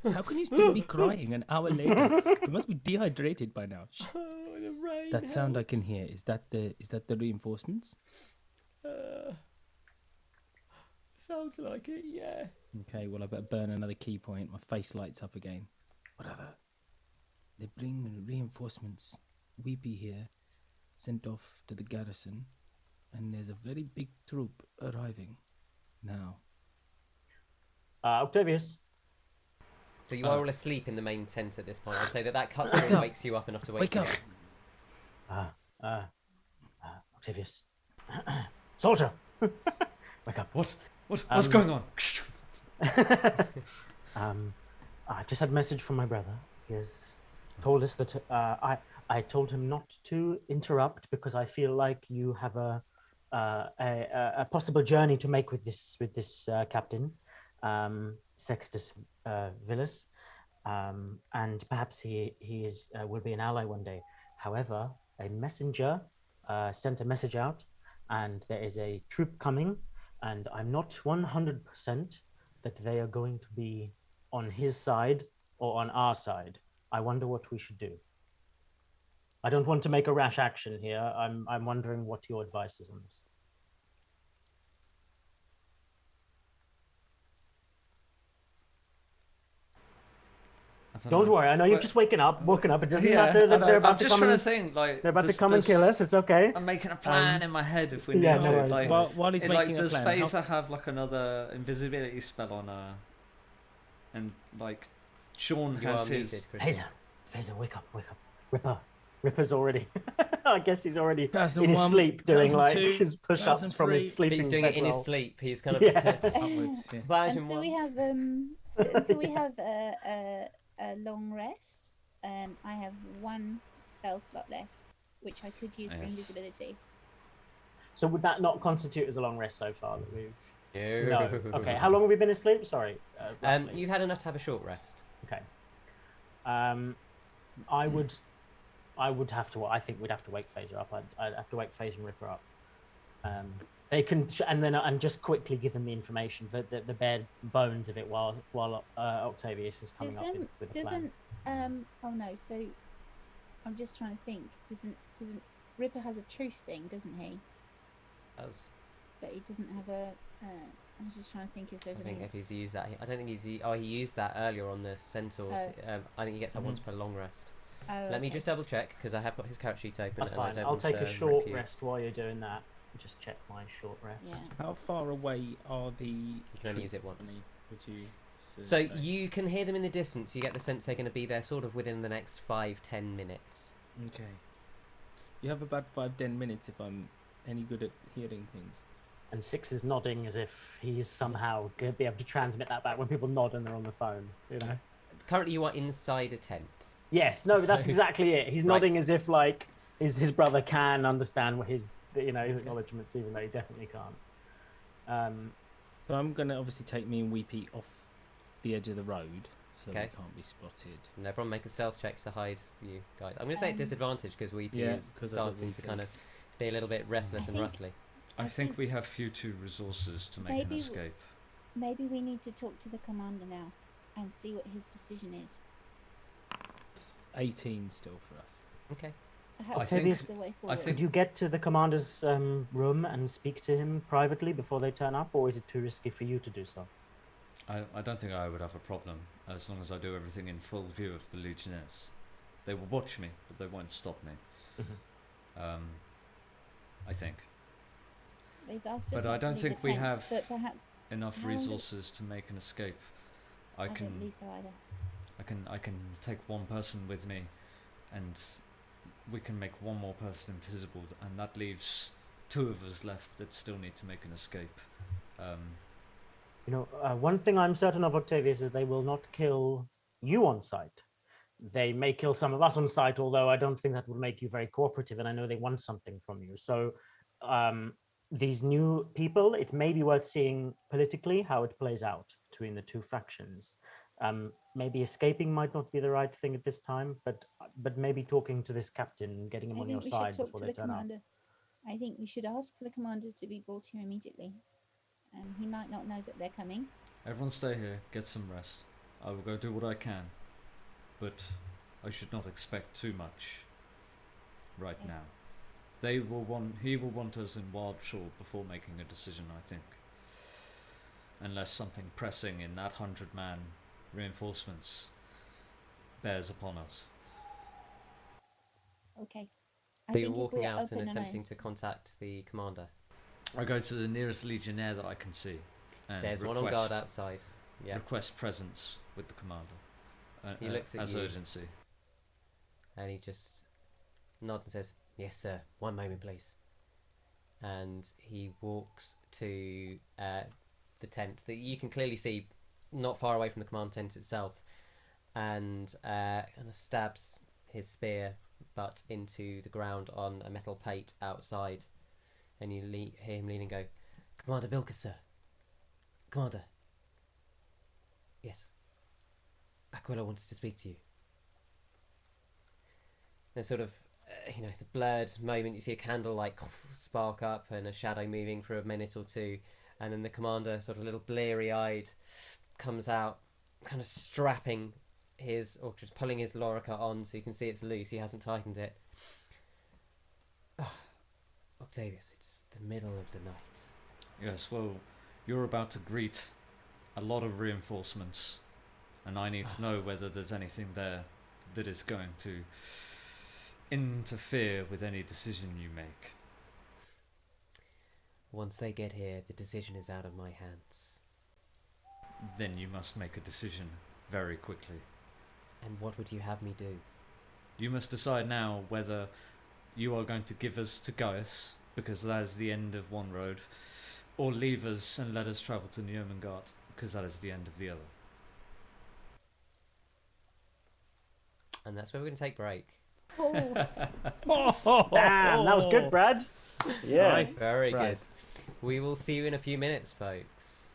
How can you still be crying an hour later? You must be dehydrated by now. Shh. That sound I can hear, is that the reinforcements? Sounds like it, yeah. Okay, well I better burn another key point. My face lights up again. Whatever. They bring reinforcements. Weepy here, sent off to the garrison, and there's a very big troop arriving now. Octavius. So you are all asleep in the main tent at this point. I'd say that cutscene wakes you up enough to wake you up. Octavius. Soldier! Wake up. What's going on? I've just had a message from my brother. He has told us that I told him not to interrupt because I feel like you have a possible journey to make with this captain, Sextus Villas, and perhaps he will be an ally one day. However, a messenger sent a message out, and there is a troop coming, and I'm not 100% that they are going to be on his side or on our side. I wonder what we should do. I don't want to make a rash action here. I'm wondering what your advice is on this. Don't worry. I know you've just woken up. It doesn't matter that they're about to come. I'm just trying to think, like, they're about to come and kill us. It's okay. I'm making a plan in my head if we need no to. worries, like, while he's making does a plan, Faeza have like another invisibility spell on her? And like, Sean You has are his. muted, Chris. Faeza, wake up. Ripper, Ripper's already. I guess he's already in his 1001, sleep doing like 1002, his push-ups from 1003. his sleeping. He's doing it in his bedroll. sleep. He's kind of Upwards, yeah. version Until one. we have until we have a long rest. I have one spell slot left, which I could use for Yes. invisibility. So would that not constitute as a long rest so far that we've? No. Okay. How long have we been asleep? Sorry. Roughly. You've had enough to have a short rest. Okay. I would have to. I think we'd have to wake Faeza up. I'd have to wake Faeza and Ripper up. They can, and just quickly give them the information, the bare bones of it, while Octavius is coming up with the plan. Oh no. So I'm just trying to think. Doesn't Ripper has a truth thing, doesn't he? Does. But he doesn't have a. I'm just trying to think if there's I think any. if he's used that, I don't think he's. Oh, he used that earlier on the centaurs. I think he gets that once per long rest. Oh, Let me okay. just double check because I have got his character sheet open. That's and I fine. don't I'll want take to a short rip you. rest while you're doing that. Just check my short rest. Yeah. How far away are the? You can only use it once. Would you? So say? you can hear them in the distance. You get the sense they're going to be there sort of within the next 5-10 minutes. Okay. You have about 5-10 minutes if I'm any good at hearing things. And Six is nodding as if he's somehow going to be able to transmit that back when people nod and they're on the phone. You know. Currently, you are inside a tent. Yes. No. That's So- exactly it. He's Right. nodding as if like his brother can understand what his his acknowledgements, even though he definitely can't. So I'm gonna obviously take me and Weepy off the edge of the road so Okay. they can't be spotted. No problem. Make a stealth check to hide you guys. I'm going to say at disadvantage because we Yeah, is 'cause of the starting to weak kind of be a little bit restless and think- rustly. I think we have few too resources to make an Maybe escape. Maybe we need to talk to the commander now and see what his decision is. It's 18 still for us. Okay. Perhaps think- that's the way forward. Did you get to the commander's room and speak to him privately before they turn up, or is it too risky for you to do so? I don't think I would have a problem as long as I do everything in full view of the Legionnaires. They will watch me, but they won't stop me. I think. They've asked us But I not to don't leave think the we tent, have but perhaps enough How long does- resources to make an escape. I don't can believe so either. I can take one person with me, and we can make one more person invisible, and that leaves 2 of us left that still need to make an escape. One thing I'm certain of, Octavius, is they will not kill you on sight. They may kill some of us on sight, although I don't think that would make you very cooperative, and I know they want something from you. So these new people, it may be worth seeing politically how it plays out between the two factions. Maybe escaping might not be the right thing at this time, but maybe talking to this captain and getting him I on your think we should side talk before to they the turn up. commander. I think we should ask for the commander to be brought here immediately. He might not know that they're coming. Everyone stay here, get some rest. I will go do what I can, but I should not expect too much right Yeah. now. He will want us in Wildshore before making a decision, I think. Unless something pressing in that 100-man reinforcements bears upon us. Okay. So you're walking out and attempting to contact the commander. I go to the nearest legionnaire that I can see. And There's one on guard outside. Yeah. Request presence with the commander. He looks at as you. urgency. And he just nods and says, "Yes, sir. One moment, please." And he walks to the tent that you can clearly see not far away from the command tent itself, and kind of stabs his spear butt into the ground on a metal plate outside. And you hear him lean and go, "Commander Vilkas, sir. Commander." "Yes." "Aquila wants to speak to you." There's sort of, the blurred moment. You see a candle like spark up and a shadow moving for a minute or two, and then the commander, sort of a little bleary-eyed, comes out, kind of strapping or just pulling his lorica on so you can see it's loose. He hasn't tightened it. "Octavius, it's the middle of the night." Yes, well, you're about to greet a lot of reinforcements, and I need to know whether there's anything there that is going to interfere with any decision you make. "Once they get here, the decision is out of my hands." Then you must make a decision very quickly. "And what would you have me do?" You must decide now whether you are going to give us to Gaius, because that is the end of one road, or leave us and let us travel to Nurmengard, because that is the end of the other. And that's where we're going to take break. Damn, that was good, Brad. Yeah, Nice, Very Brad. good. We will see you in a few minutes, folks.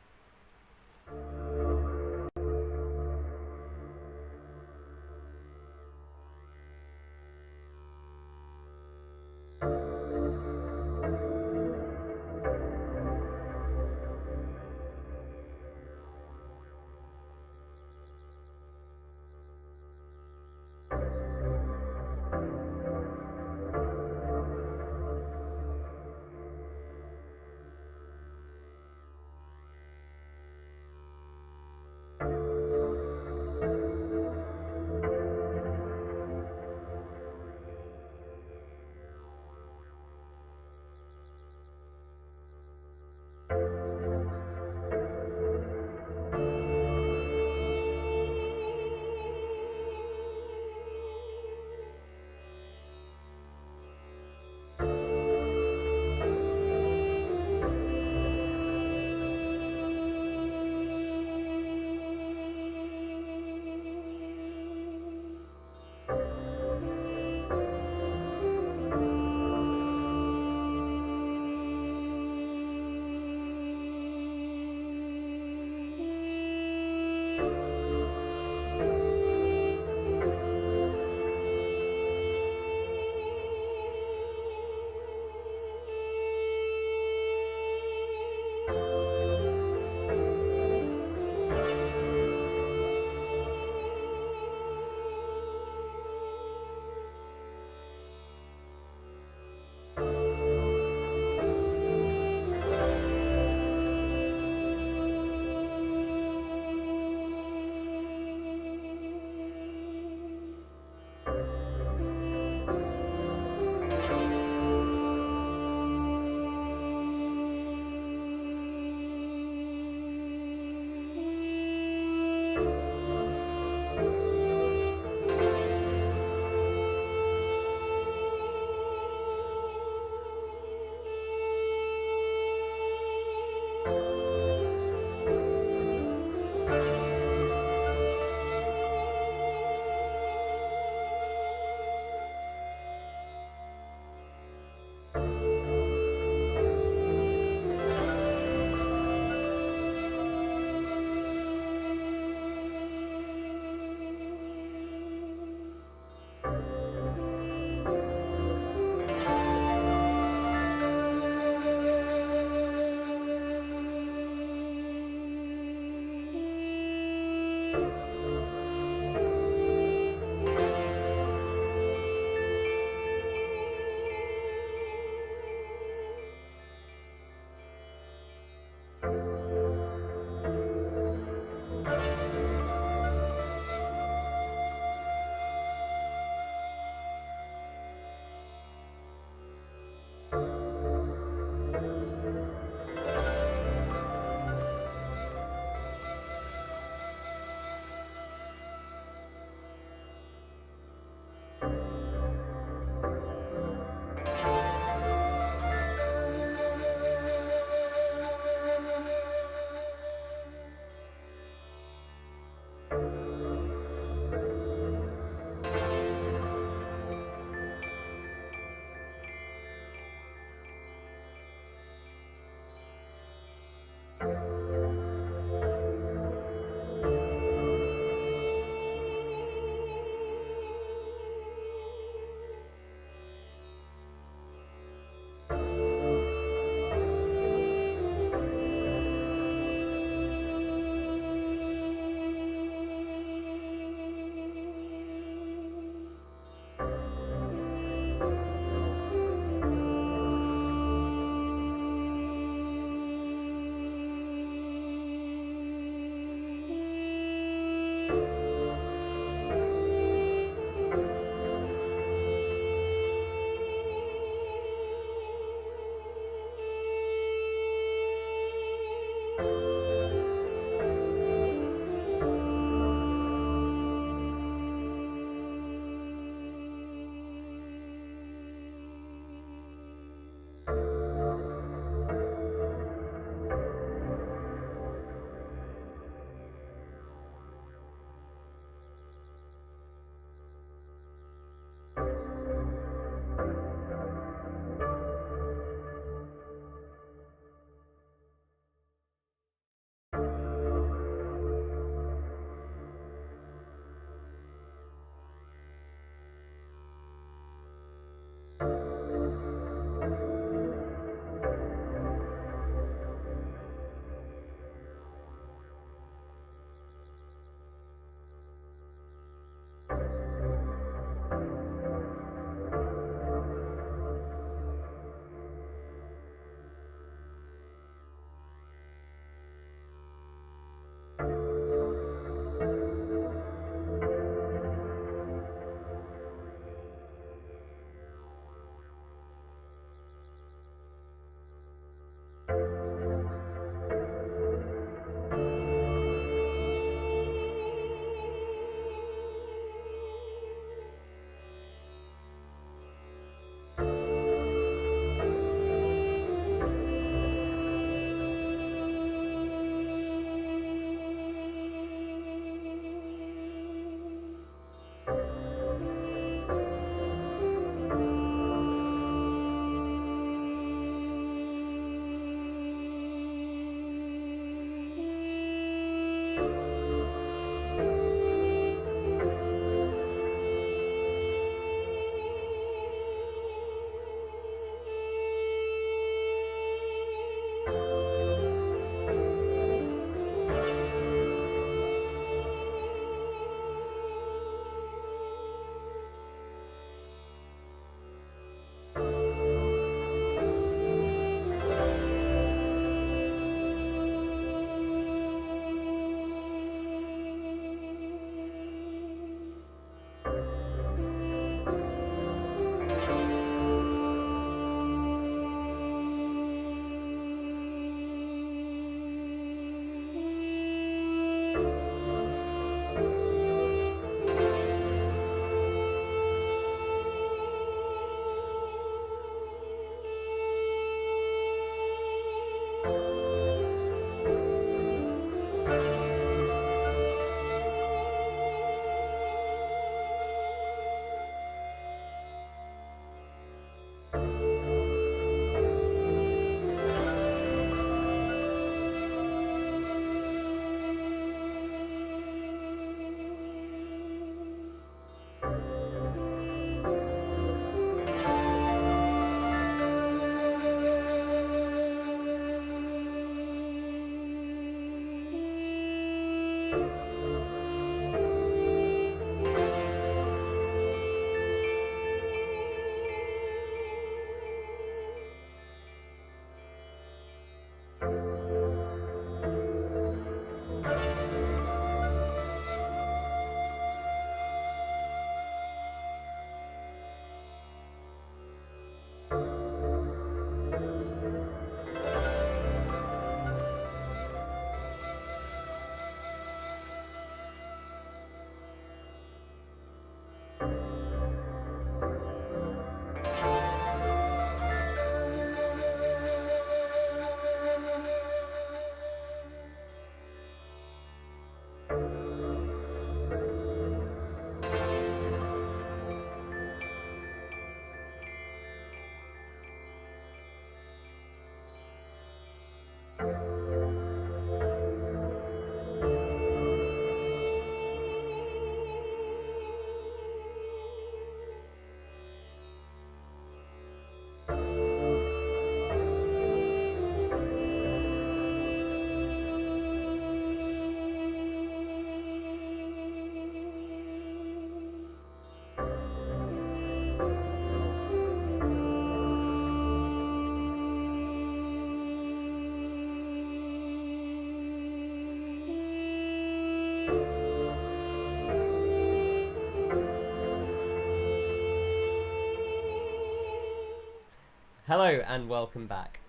Hello and welcome back.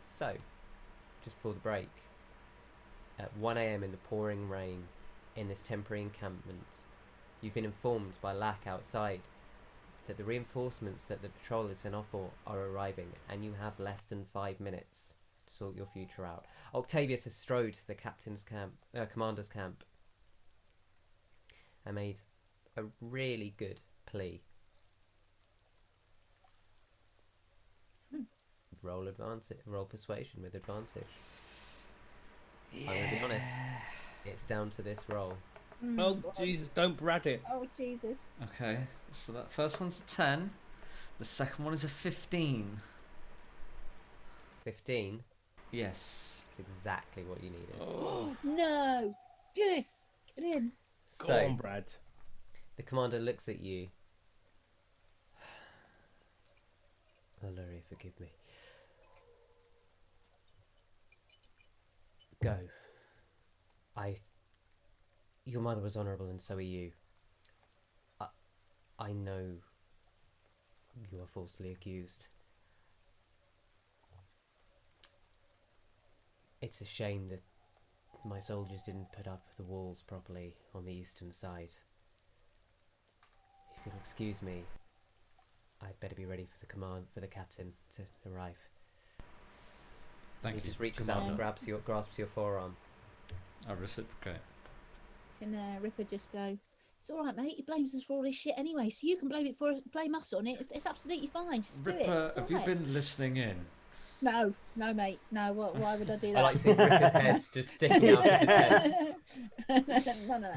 So, just before the break, at 1 a.m. in the pouring rain, in this temporary encampment, you've been informed by Lack outside that the reinforcements that the patrol had sent off for are arriving, and you have less than 5 minutes to sort your future out. Octavius has strode to the captain's camp, commander's camp, and made a really good plea. Roll advantage. Roll persuasion with advantage. Yeah. I'm gonna be honest. It's down to this roll. Oh Jesus! Don't brag it. Oh Jesus. Okay, so that first one's a 10. The second one is a 15. 15. Yes. That's exactly what you needed. Oh no! Yes, get in. Go on, Brad. The commander looks at you. Larry, forgive me. Go. Your mother was honourable, and so are you. I know you are falsely accused. It's a shame that my soldiers didn't put up the walls properly on the eastern side. If you'll excuse me, I'd better be ready for the captain to arrive. Thank you. He just reaches out and grasps your forearm. I reciprocate. Can Ripper just go, it's all right, mate. He blames us for all this shit anyway, so you can blame us on it. It's absolutely fine. Just Ripper, do it. It's have all you right. been listening in? No, mate. No, why would I do that? I like seeing Ripper's heads just sticking out of the tent. None of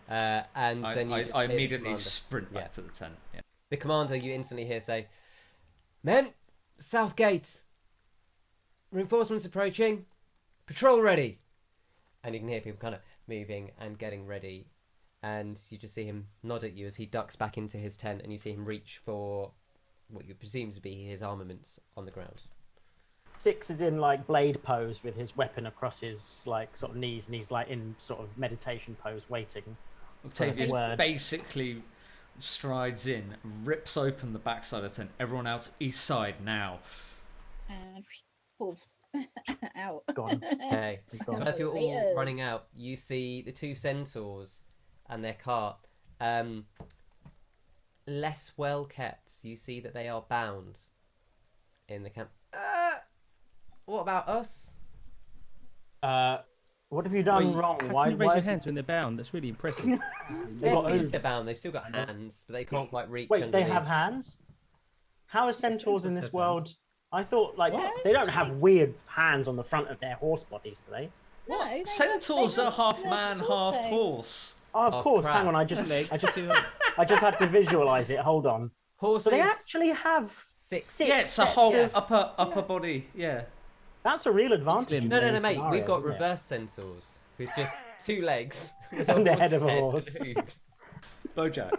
that. And then you I immediately sprint back to the tent. Yeah. The commander, you instantly hear say, "Men, south gates. Reinforcements approaching. Patrol ready." And you can hear people kind of moving and getting ready. And you just see him nod at you as he ducks back into his tent, and you see him reach for what you presume to be his armaments on the ground. Six is in like blade pose with his weapon across his like sort of knees, and he's like in sort of meditation pose, waiting. Octavius basically strides in, rips open the backside of the tent. Everyone else, east side now. And poof, out. Gone. Okay. So as you're all running out, you see the two centaurs and their cart. Less well kept. You see that they are bound in the camp. What about us? What have you done wrong? How Why can you raise your is hands when they're bound? That's really impressive. They've got Their feet hooves. are bound. They've still got hands, but they can't quite reach. Wait, underneath. they have hands? How are centaurs in centaurs this have world? hands. I thought like they don't have weird hands on the front of their horse bodies, do they? No, they Centaurs have are half legs man, also. half horse. Oh, of Oh, course. crap. Hang on, I just had to visualize it. Hold on. Horses. So they actually have Six. Yeah, it's a sets whole of- upper body. Yeah. That's a real advantage. Slim. in No, these mate. We've got scenarios, isn't it? reverse centaurs, who's just two legs And the head horse's of a and horse. hooves. Bojack.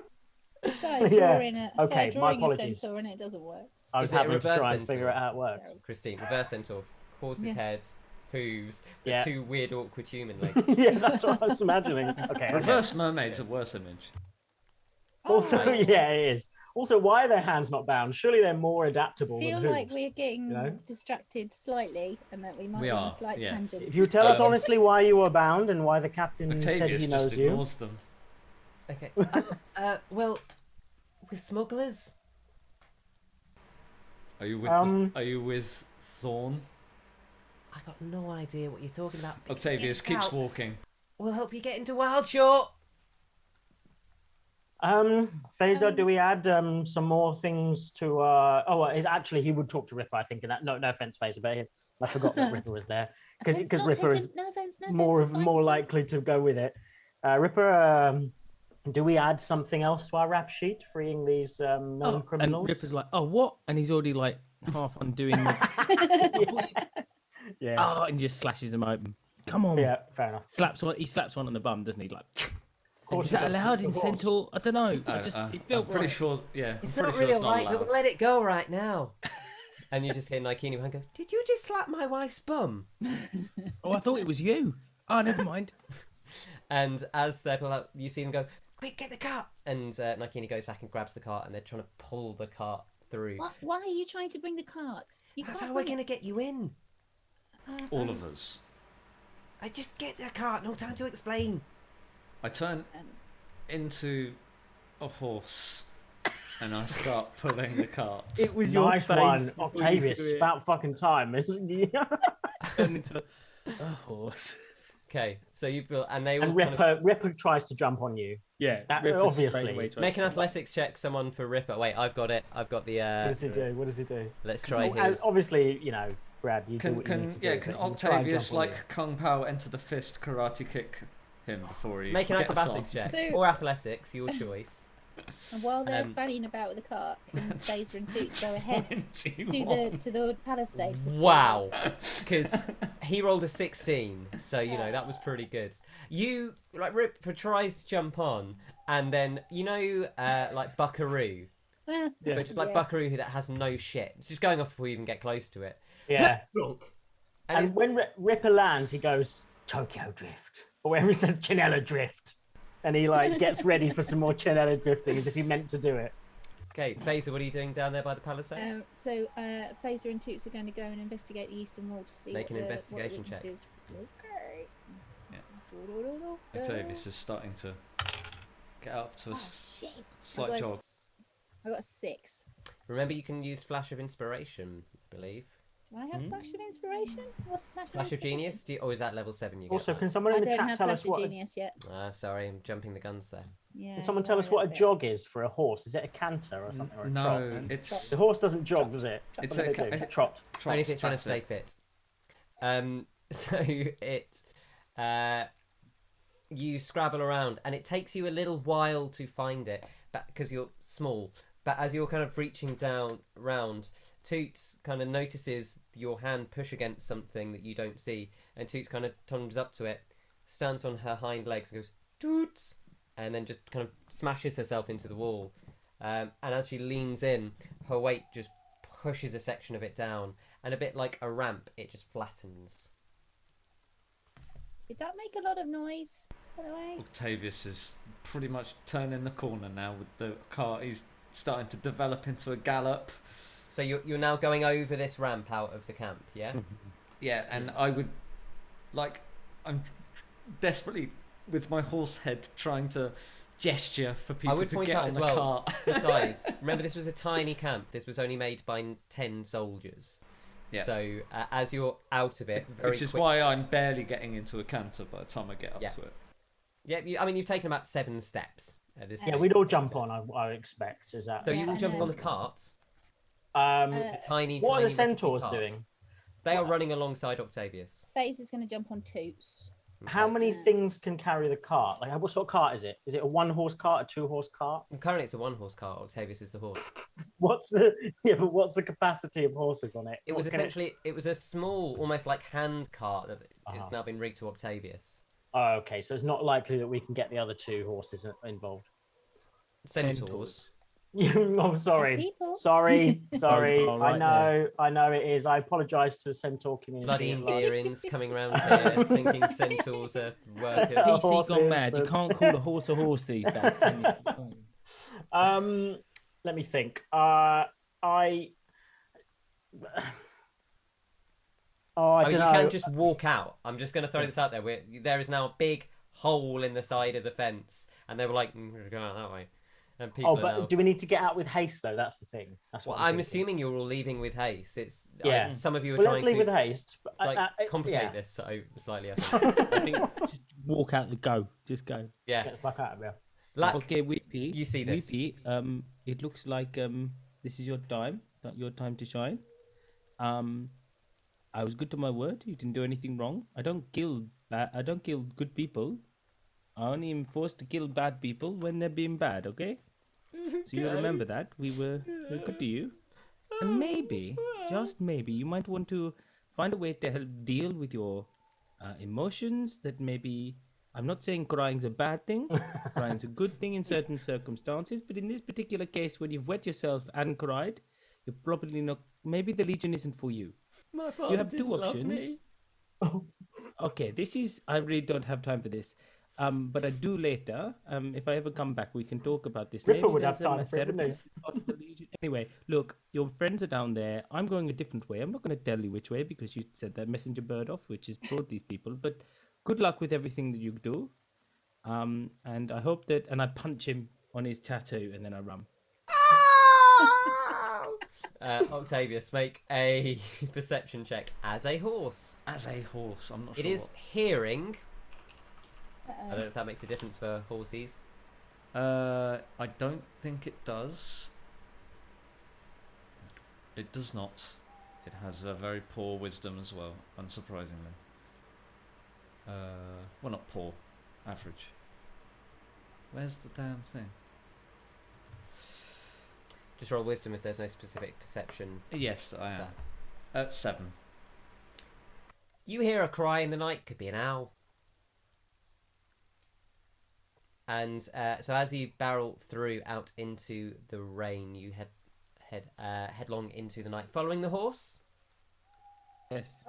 I started Yeah. drawing a, I Okay, started my drawing a apologies. centaur and it doesn't work. I was Is it a having to reverse try and figure centaur? out how it works. Christine, reverse centaur, horse's Yeah. head, hooves, the Yeah. two weird, awkward human legs. Yeah, that's what I was imagining. Okay. Reverse mermaid's a worse image. Also, Oh. yeah, it is. Also, why are their hands not bound? Surely they're more adaptable I feel than like hooves. we're getting you know? distracted slightly and that we might We be on are, a slight yeah. tangent. If you tell us honestly why you were bound and why the captain said Octavius he just knows you. ignores them. Okay. Well, with smugglers. Are you with? Are you with Thorn? I got no idea what you're talking about. Octavius Get keeps out. walking. We'll help you get into Wildshore. Faeza, do we add some more things to? Actually, he would talk to Ripper. I think. And that, no offense, Faeza, but I forgot that Ripper was there because Offense not Ripper taken. is No offense, no more offense, it's fine, more it's fine. likely to go with it. Ripper, do we add something else to our rap sheet, freeing these known criminals? And Ripper's like, oh, what? And he's already like half undoing the... Yeah. Oh, and just slashes them open. Come on. Yeah, fair enough. He slaps one on the bum, doesn't he? Like, course is he that does, allowed of in course. Centaur? I don't know. It I'm felt pretty right. sure. Yeah, It's I'm not pretty really sure it's not alright, but allowed. we'll let it go right now. And you just hear Nikini behind go, "Did you just slap my wife's bum?" Oh, I thought it was you. Oh, never mind. And as they're pulled out, you see them go, "Quick, get the cart!" And Nikini goes back and grabs the cart, and they're trying to pull the cart through. Why are you trying to bring the cart? That's how we're going to get you in. All of us. I just get the cart. No time to explain. I turn into a horse and I start pulling the cart. It was nice your one, Octavius. It's about fucking time. Turn into a horse. Okay, so you build, and they all Ripper tries to jump on you. Yeah, obviously. Make an athletics check, someone for Ripper. Wait, I've got it. I've got the. What does he do? What does he do? Let's try his. Obviously, you know, Brad. You do what you need to do. Can Octavius Kung Pao enter the fist karate kick him before he make an acrobatics check or athletics, your choice. And while they're fanning about with the cart, can Faeza and Toots go ahead to the palisade? Wow, because he rolled a 16, so you know that was pretty good. You Ripper tries to jump on, and then like Buckaroo, but like Buckaroo that has no shit. It's just going off before you even get close to it. Yeah. and when Ripper lands, he goes Tokyo Drift, or whatever he said, Chinella Drift. And he gets ready for some more Chinella drifting as if he meant to do it. Okay, Faeza, what are you doing down there by the palisade? So Faeza and Toots are going to go and investigate the eastern wall to see Make an investigation check. Okay. Yeah. Octavius is starting to get up to a slight jog. I got a 6. Remember, you can use Flash of Inspiration, I believe. Do I have Flash of Inspiration? What's Flash of Genius? Or is that level 7 you get? Also, can someone in the chat tell us what... I don't have Flash of Genius yet. Sorry, I'm jumping the guns there. Yeah, can someone tell us what a jog is for a horse? Is it a canter or something? Or a trot? It's... The horse doesn't jog, does it? It's a trot. Only if it's trying to stay fit. So you scrabble around, and it takes you a little while to find it, because you're small. But as you're kind of reaching down round, Toots kind of notices your hand push against something that you don't see, and Toots kind of tumbles up to it, stands on her hind legs and goes, Toots! And then just kind of smashes herself into the wall. And as she leans in, her weight just pushes a section of it down, and a bit like a ramp, it just flattens. Did that make a lot of noise, by the way? Octavius is pretty much turning the corner now with the cart. He's starting to develop into a gallop. So you're now going over this ramp out of the camp, yeah? Yeah, and I would, I'm desperately, with my horse head, trying to gesture for people to get on the cart. The size. Remember, this was a tiny camp. This was only made by 10 soldiers. Yeah. So as you're out of it, which is why I'm barely getting into a canter by the time I get up to it. Yeah, you've taken about 7 steps. We'd all jump on. I expect. Is that? So you're all jumping on the cart. Tiny. What are the centaurs doing? They are running alongside Octavius. Faeza is going to jump on Toots. Okay. How many things can carry the cart? What sort of cart is it? Is it a 1-horse cart, a 2-horse cart? Well, currently, it's a 1-horse cart. Octavius is the horse. What's the capacity of horses on it? It was a small, almost like hand cart that has now been rigged to Octavius. Oh, okay. So it's not likely that we can get the other 2 horses involved. Centaurs. I'm sorry. Sorry. I know it is. I apologise to the centaur community. Bloody Endearings coming around here thinking centaurs are workers. PC gone mad. You can't call a horse these days, can you? Let me think. I don't know. You can just walk out. I'm just going to throw this out there. There is now a big hole in the side of the fence, and they were like, we're going out that way. And do we need to get out with haste though? That's the thing. That's what I'm assuming you're all leaving with haste. It's some of you are trying to. Let's leave with haste. Complicate this so slightly. I think just walk out and go. Just go. Yeah. Get the fuck out of here. Okay, Whippy. You see this? Whippy, it looks like this is your time. Your time to shine. I was good to my word. You didn't do anything wrong. I don't kill good people. I only am forced to kill bad people when they're being bad. Okay. So you remember that we were good to you, and maybe, just maybe, you might want to find a way to help deal with your emotions. That maybe, I'm not saying crying's a bad thing. Crying's a good thing in certain circumstances, but in this particular case, when you've wet yourself and cried, you're probably not. Maybe the Legion isn't for you. My father you have 2 options. Love me. Okay, this is. I really don't have time for this. But I do later. If I ever come back, we can talk about this. Ripper Maybe would have there's time a for it, wouldn't he? therapist part of the Legion. Anyway, look, your friends are down there. I'm going a different way. I'm not going to tell you which way because you said that messenger bird off, which has brought these people. But good luck with everything that you do. And I hope that. And I punch him on his tattoo, and then I run. Octavius, make a perception check as a horse. As a horse, I'm not sure. It is hearing. Uh-oh. I don't know if that makes a difference for horses. I don't think it does. It does not. It has a very poor wisdom as well, unsurprisingly. Well, not poor, average. Where's the damn thing? Just roll wisdom if there's no specific perception. Yes, I am. 7. You hear a cry in the night. Could be an owl. And so as you barrel through out into the rain, you headlong into the night, following the horse. Yes.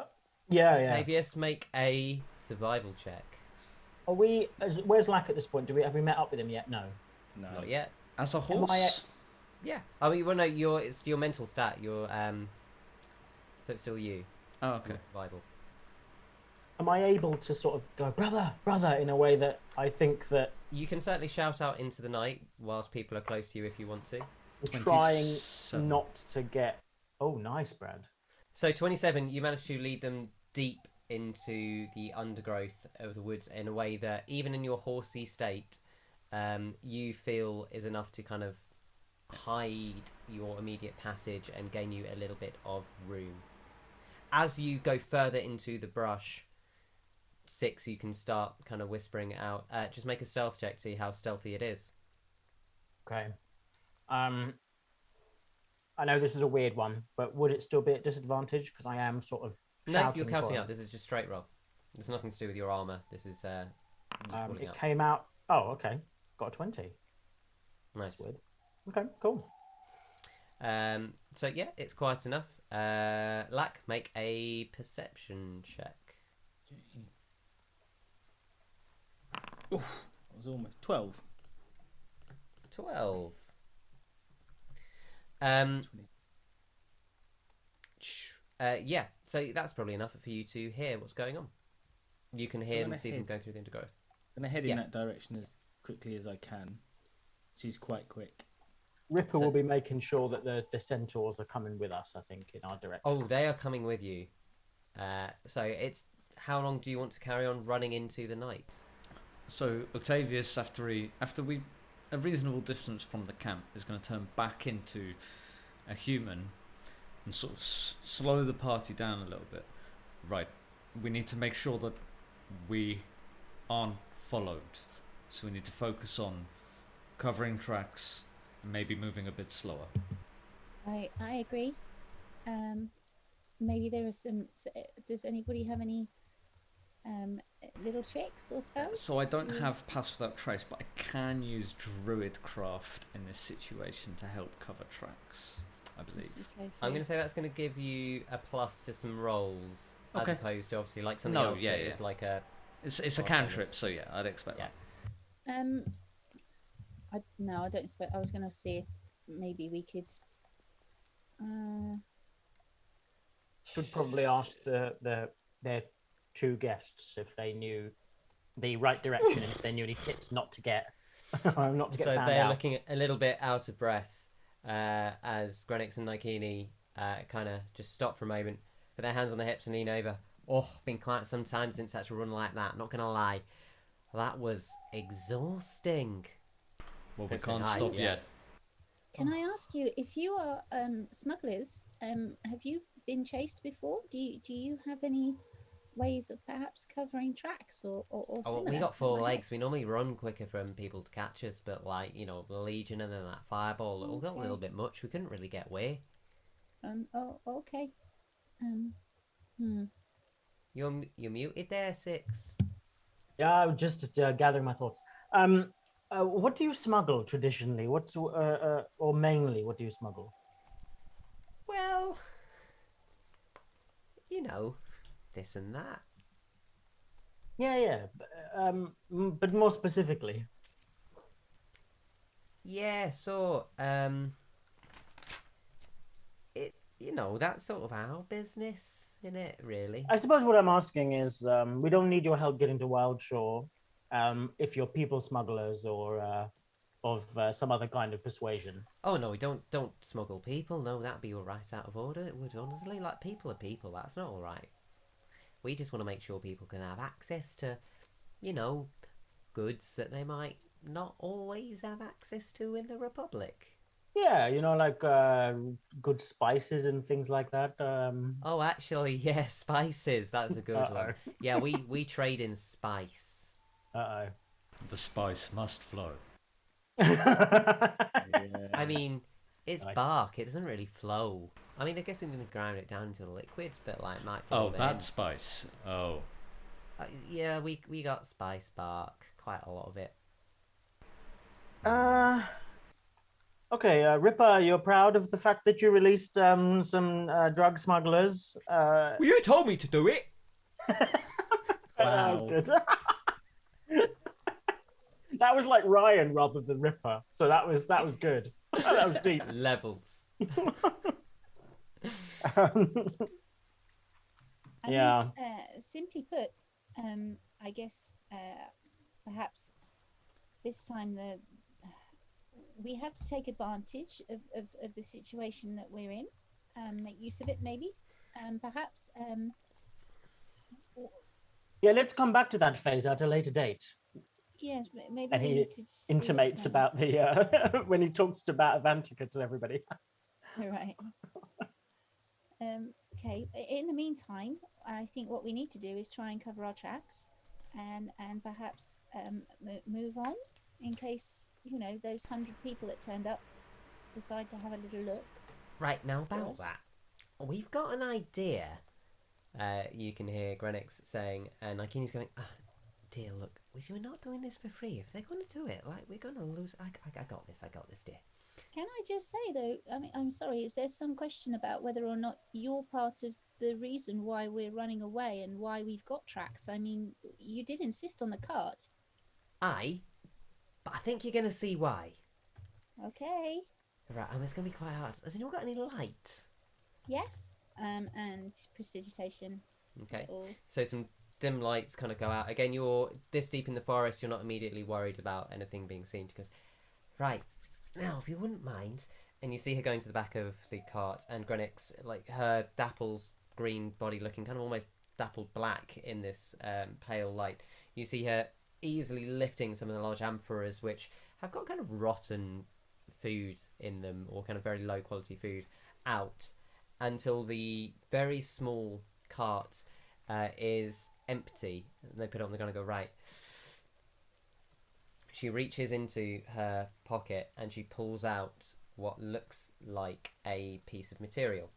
Yeah. Octavius, make a survival check. Are we? Where's Lack at this point? Have we met up with him yet? No. No. Not yet. As a horse? Yeah. I mean, well, no, it's your mental stat. So it's still you. Oh, okay. Survival. Am I able to sort of go, brother, in a way that I think that You can certainly shout out into the night whilst people are close to you if you want to. we're trying 27. not to get... Oh, nice, Brad. So 27, you managed to lead them deep into the undergrowth of the woods in a way that even in your horsey state, you feel is enough to kind of hide your immediate passage and gain you a little bit of room. As you go further into the brush, 6, you can start kind of whispering out. Just make a stealth check to see how stealthy it is. Okay. I know this is a weird one, but would it still be at disadvantage? Because I am sort of No, you're shouting counting for out. This is just straight roll. There's nothing to do with your armor. This is you calling it out. came out... Oh, okay. Got a 20. Nice. Weird. Okay, cool. So yeah, it's quite enough. Lack, make a perception check. Oof, that was almost 12. 12. Yeah, so that's probably enough for you to hear what's going on. You can hear and see them go through the undergrowth. I'm going to head in that direction as quickly as I can. She's quite quick. Ripper will be making sure that the centaurs are coming with us, I think, in our direction. Oh, they are coming with you. So it's... How long do you want to carry on running into the night? So Octavius, after a reasonable distance from the camp, is going to turn back into a human and sort of slow the party down a little bit. Right, we need to make sure that we aren't followed. So we need to focus on covering tracks and maybe moving a bit slower. I agree. Maybe there are some... does anybody have any little tricks or spells? So I don't have Pass Without Trace, but I can use Druidcraft in this situation to help cover tracks, I believe. Okay, I'm going to say that's going to give you a plus to some rolls, as Okay. opposed to obviously like something else that is like a... It's a cantrip, so yeah, I'd expect that. No, I don't expect... I was going to see if maybe we could... Should probably ask their 2 guests if they knew the right direction and if they knew any tips not to get So found they're out. looking a little bit out of breath as Grenix and Nikini kind of just stop for a moment, put their hands on their hips and lean over. Oh, been quite some time since that's a run like that, not gonna lie. That was exhausting. Well, we can't stop yet. Can I ask you, if you are smugglers, have you been chased before? Do you have any ways of perhaps covering tracks or Oh, similar? we got 4 Might legs. We normally run quicker from people to catch us, but like, you know, the Legion and then that fireball, it got a little bit much. We couldn't really get away. Oh, okay. You're muted there, Six. Yeah, I was just gathering my thoughts. What do you smuggle traditionally? Or mainly, what do you smuggle? Well, you know, this and that. Yeah. But more specifically. Yeah, so that's sort of our business, isn't it, really? I suppose what I'm asking is, we don't need your help getting to Wildshore, if you're people smugglers or of some other kind of persuasion. Oh no, we don't smuggle people. No, that'd be all right out of order. It would, honestly. Like, people are people. That's not all right. We just want to make sure people can have access to, goods that they might not always have access to in the Republic. Yeah, like good spices and things like that. Oh, actually, yeah, spices. That's a good one. Yeah, we trade in spice. Uh-oh. The spice must flow. Yeah. I mean, it's Nice. bark. It doesn't really flow. I mean, I guess I'm going to grind it down into the liquid, but like, might flow. Oh, that spice. Oh. Yeah, we got spice bark. Quite a lot of it. Okay, Ripper, you're proud of the fact that you released some drug smugglers. Well, you told me to do it. That was good. That was like Ryan rather than Ripper, so that was good. That was deep. Levels. Yeah. Simply put, I guess perhaps this time we have to take advantage of the situation that we're in, make use of it maybe, perhaps. Yeah, let's come back to that phase at a later date. Yes, maybe And we he need to see intimates what's about the when he talks about Avantika to everybody. right. Okay. In the meantime, I think what we need to do is try and cover our tracks, and perhaps move on in case those 100 people that turned up decide to have a little look. Right, now about that, we've got an idea. You can hear Grenix saying, and Ikini's going, dear, look, we're not doing this for free. If they're going to do it, like, we're going to lose. I got this, dear. Can I just say, though, I mean, I'm sorry, is there some question about whether or not you're part of the reason why we're running away and why we've got tracks? I mean, you did insist on the cart. But I think you're going to see why. Okay. Right, it's going to be quite hard. Has anyone got any light? Yes. And prestidigitation. Okay. So some dim lights kind of go out. Again, you're this deep in the forest, you're not immediately worried about anything being seen. Because, right, now, if you wouldn't mind, and you see her going to the back of the cart, and Grenix, like, her dapple's green body looking kind of almost dappled black in this pale light. You see her easily lifting some of the large amphoras, which have got kind of rotten food in them, or kind of very low quality food, out, until the very small cart is empty. And they put it on the ground and go, right. She reaches into her pocket and she pulls out what looks like a piece of material.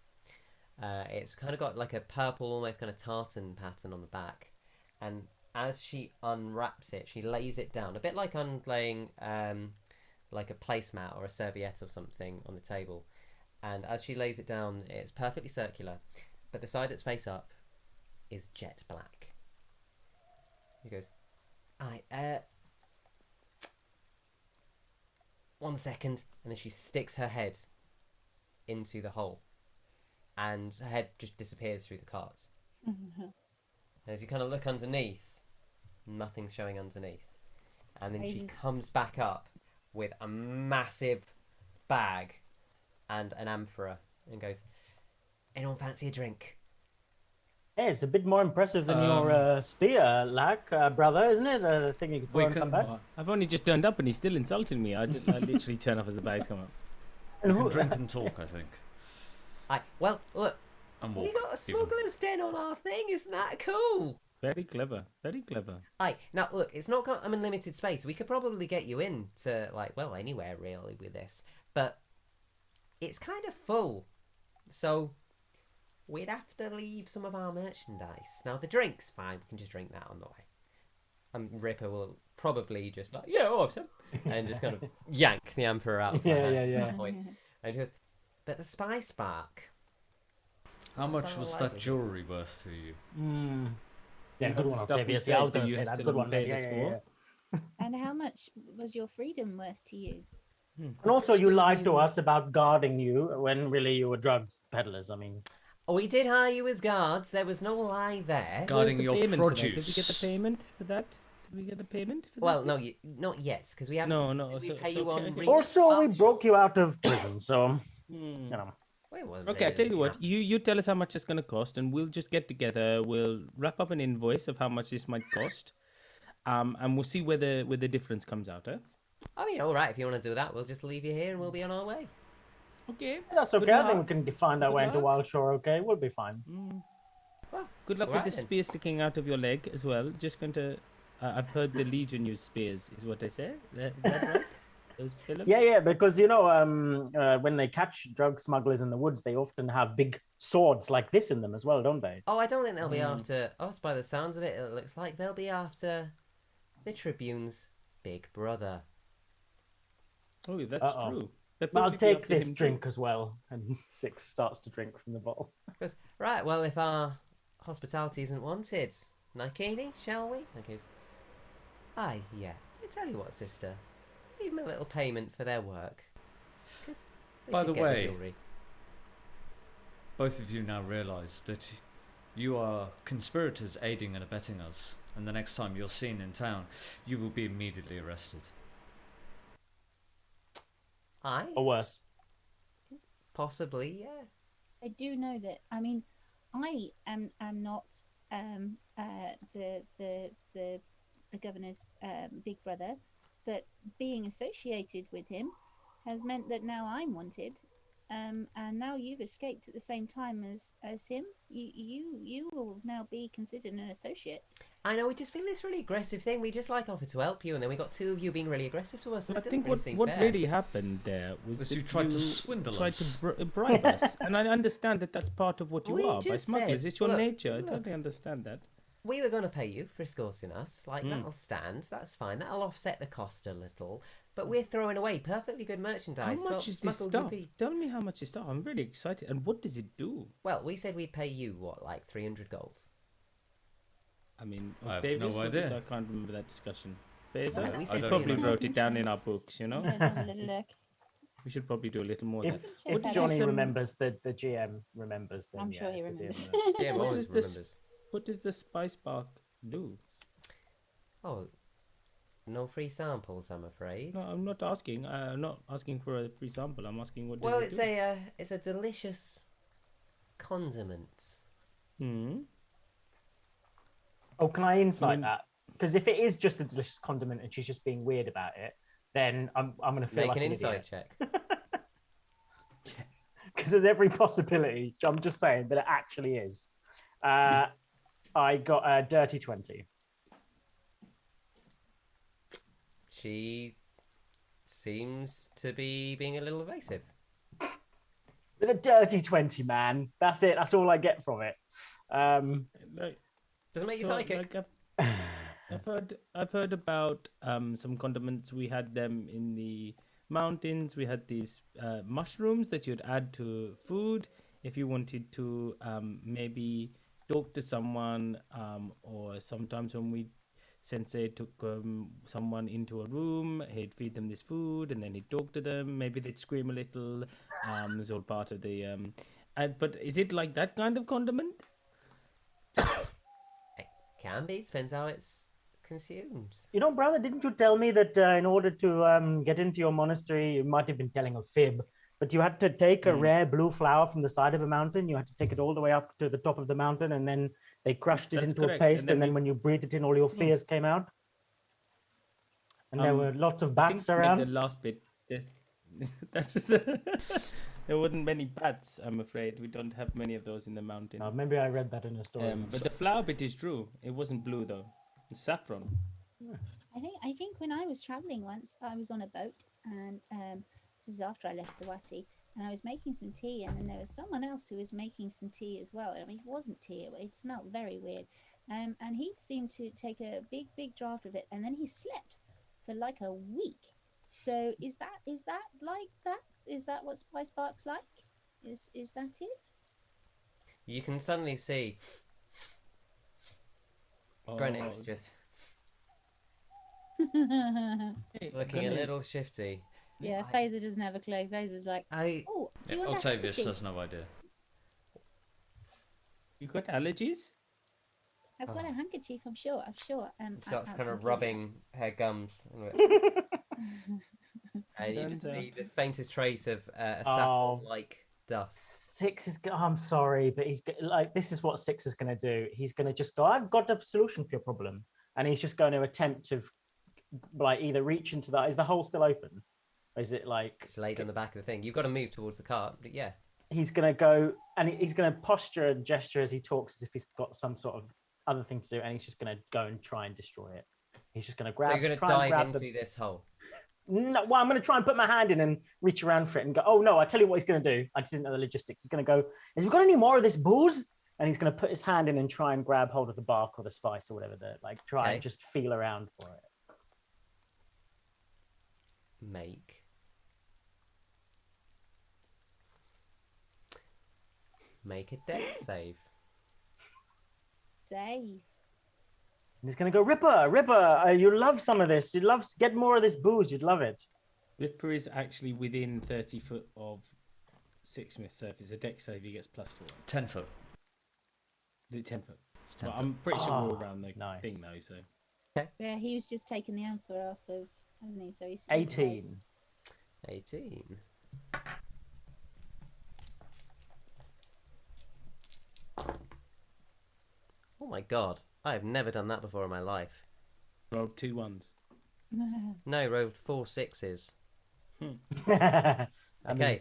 It's kind of got like a purple, almost kind of tartan pattern on the back. And as she unwraps it, she lays it down, a bit like unlaying like a placemat or a serviette or something on the table. And as she lays it down, it's perfectly circular, but the side that's face up is jet black. He goes, one second, and then she sticks her head into the hole, and her head just disappears through the cart. And as you kind of look underneath, nothing's showing underneath. And then she comes back up with a massive bag and an amphora and goes, anyone fancy a drink? Yeah, it's a bit more impressive than your spear, Lack, brother, isn't it? The thing you can throw and come back. I've only just turned up and he's still insulting me. I literally turn up as the bags come up. We can drink and talk, I think. Well, look, And walk, we got a smuggler's den on our thing. Isn't that cool? Very clever. Very clever. Now look, it's not got unlimited space. We could probably get you in to, like, well, anywhere really with this, but it's kind of full, so we'd have to leave some of our merchandise. Now the drink's fine. We can just drink that on the way. And Ripper will probably just be like, yeah, I'll have some, and just kind of yank the amphora out of her hand at that point. And he goes, but the spice bark. How much was that jewellery worth to you? Yeah, good one, Stuff we Octavius. said Yeah, I was that going to you say have that. to Good one. pay Yeah, us yeah, for. yeah. And how much was your freedom worth to you? And also, you Still lied to being- us about guarding you when really you were drug peddlers. I mean, We did hire you as guards. There was no lie there. Guarding Where's the your payment for that? produce. Did we get the payment for that? Did we get the payment for that? Well, no, not yet, because we haven't. No. We So, pay so you on. okay. reach also, we March. broke you out of prison, so Hmm. you know. Well, it wasn't Okay, I really, tell you what. You tell us how much it's going to cost, and we'll just get together. We'll wrap up an invoice of how much this might cost, and we'll see where the difference comes out. I mean, all right. If you want to do that, we'll just leave you here, and we'll be on our way. Okay. That's okay. Good I think we luck. can find our Good way into luck. Wild Shore. Okay, we'll be fine. Well, Good luck all with right the then. spear sticking out of your leg as well. Just going to. I've heard the Legion use spears, is what they say. Is that right? Those pillars? Yeah, because you know, when they catch drug smugglers in the woods, they often have big swords like this in them as well, don't they? Oh, I don't think they'll be after us. By the sounds of it, it looks like they'll be after the Tribune's big brother. Oh, that's Uh-oh. true. They'll I'll probably be take after this him too. drink as well. And Six starts to drink from the bottle. Goes, right, well, if our hospitality isn't wanted, Nikini, shall we? And goes, aye, yeah. I tell you what, sister. Leave them a little payment for their work. 'Cause they By could the get way- jewellery. Both of you now realise that you are conspirators aiding and abetting us, and the next time you're seen in town, you will be immediately arrested. Aye, Or worse. possibly, yeah. I do know that. I mean, I am not the governor's big brother, but being associated with him has meant that now I'm wanted, and now you've escaped at the same time as him. You will now be considered an associate. I know, we just feel this really aggressive thing. We just like offer to help you, and then we got two of you being really aggressive to us. And I it doesn't think really seem what fair. really happened there was That that you tried to swindle tried us. to bribe us, and I understand that that's part of what you We are by just smugglers. said, It's your look, nature. I look. totally understand that. We were going to pay you for escorting us. Like, that'll stand. That's fine. That'll offset the cost a little. But we're throwing away perfectly good merchandise. How much is this smuggled stuff? rupee. Tell me how much is stuff. I'm really excited. And what does it do? Well, we said we'd pay you, what, like 300 gold? I mean, I have Davis, no what did- idea. I can't remember that discussion. No, Faeza, we I said probably 300. wrote it down in our books, you know? I'm gonna have a little look. We should probably do a little more of If, that. Check if that out. Johnny Some- remembers, the GM remembers. Then, I'm yeah, sure he the DM remembers. Yeah, What always does this- remembers. What does the spice bark do? Oh, no free samples, I'm afraid. No, I'm not asking. Not asking for a free sample. I'm asking what does Well, it it's do? it's a delicious condiment. Oh, can I insight Mm. that? Because if it is just a delicious condiment and she's just being weird about it, then I'm going to feel Make like an an insight idiot. check. Because there's every possibility. I'm just saying that it actually is. I got a dirty 20. She seems to be being a little evasive. With a dirty 20, man. That's it. That's all I get from it. Like, Doesn't make you so, psychic. like, I've heard about some condiments. We had them in the mountains. We had these mushrooms that you'd add to food if you wanted to maybe talk to someone, or sometimes when we Sensei took someone into a room, he'd feed them this food, and then he'd talk to them. Maybe they'd scream a little. It's all part of the. But is it like that kind of condiment? It can be. Depends how it's consumed. You know, brother, didn't you tell me that in order to get into your monastery, you might have been telling a fib, but you had to take a rare blue flower from the side of a mountain. You had to take it all the way up to the top of the mountain, and then they crushed it That's into correct. a paste, And and then then when you breathed it in, all your fears came out. And there were lots of I think bats maybe around. the last bit, that was there wasn't many bats. I'm afraid we don't have many of those in the mountain. Maybe I read that in a story. But the flower bit is true. It wasn't blue though. It's saffron. I think when I was traveling once, I was on a boat, and this is after I left Sawati, and I was making some tea, and then there was someone else who was making some tea as well. I mean, it wasn't tea; it smelled very weird, and he seemed to take a big draught of it, and then he slept for like a week. So is that like that? Is that what Spice Bark's like? Is that it? You can suddenly see Grenet's just looking a little shifty. Yeah, Faeza doesn't have a clue. Faeza's like, oh, do you want Octavius a has no idea. You got allergies? I've got a handkerchief, I'm sure. Start kind of rubbing her gums. The faintest trace of a saffron-like dust. Six is. I'm sorry, but he's like, this is what Six is going to do. He's going to just go, I've got a solution for your problem, and he's just going to attempt to, like, either reach into that. Is the hole still open? Or is it like it's laid on the back of the thing? You've got to move towards the cart, but yeah. He's going to go and he's going to posture and gesture as he talks as if he's got some sort of other thing to do, and he's just going to go and try and destroy it. He's just going to grab. So you're going to dive into this hole. No, well, I'm going to try and put my hand in and reach around for it and go, oh no, I tell you what he's going to do. I just didn't know the logistics. He's going to go, have you got any more of this booze? And he's going to put his hand in and try and grab hold of the bark or the spice or whatever, and just feel around for it. Make a dex save. Save. And he's going to go, Ripper, you love some of this. You'd love to get more of this booze. You'd love it. Ripper is actually within 30 foot of Sixsmith surface. A dex save, he gets +4. 10 foot. Is it 10 foot? It's 10 well, foot. I'm pretty sure we're all around the thing though, so. Yeah, he was just taking the alpha off of, hasn't he? So he's 18. 18. Oh my god, I have never done that before in my life. Rolled 2 1s. No, rolled 4 6s. Okay. You're going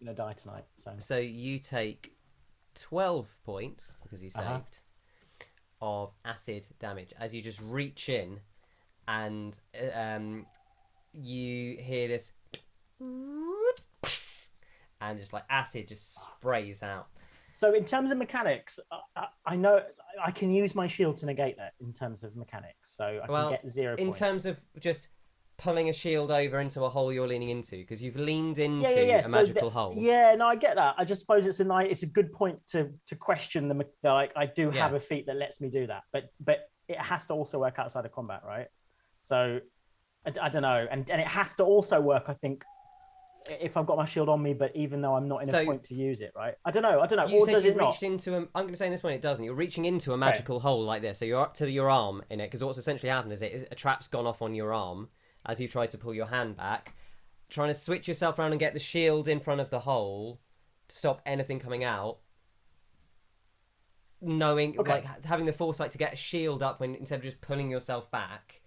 to die tonight. So you take 12 points, because you saved, of acid damage as you just reach in and you hear this and just like acid just sprays out. So in terms of mechanics, I know I can use my shield to negate that in terms of mechanics. So I can get 0 points. In terms of just pulling a shield over into a hole you're leaning into, because you've leaned into a so magical hole. Yeah, no, I get that. I just suppose it's a good point to question like I do have a feat that lets me do that, but it has to also work outside of combat, right? So I don't know, and it has to also work, I think, if I've got my shield on me, but even though I'm not in a point to use it, right? I don't know. You said you reached into I'm going to say in this one it doesn't. You're reaching into a magical hole like this, so you're up to your arm in it, because what's essentially happened is a trap's gone off on your arm as you try to pull your hand back, trying to switch yourself around and get the shield in front of the hole to stop anything coming out. Knowing, like, having the foresight to get a shield up when instead of just pulling yourself back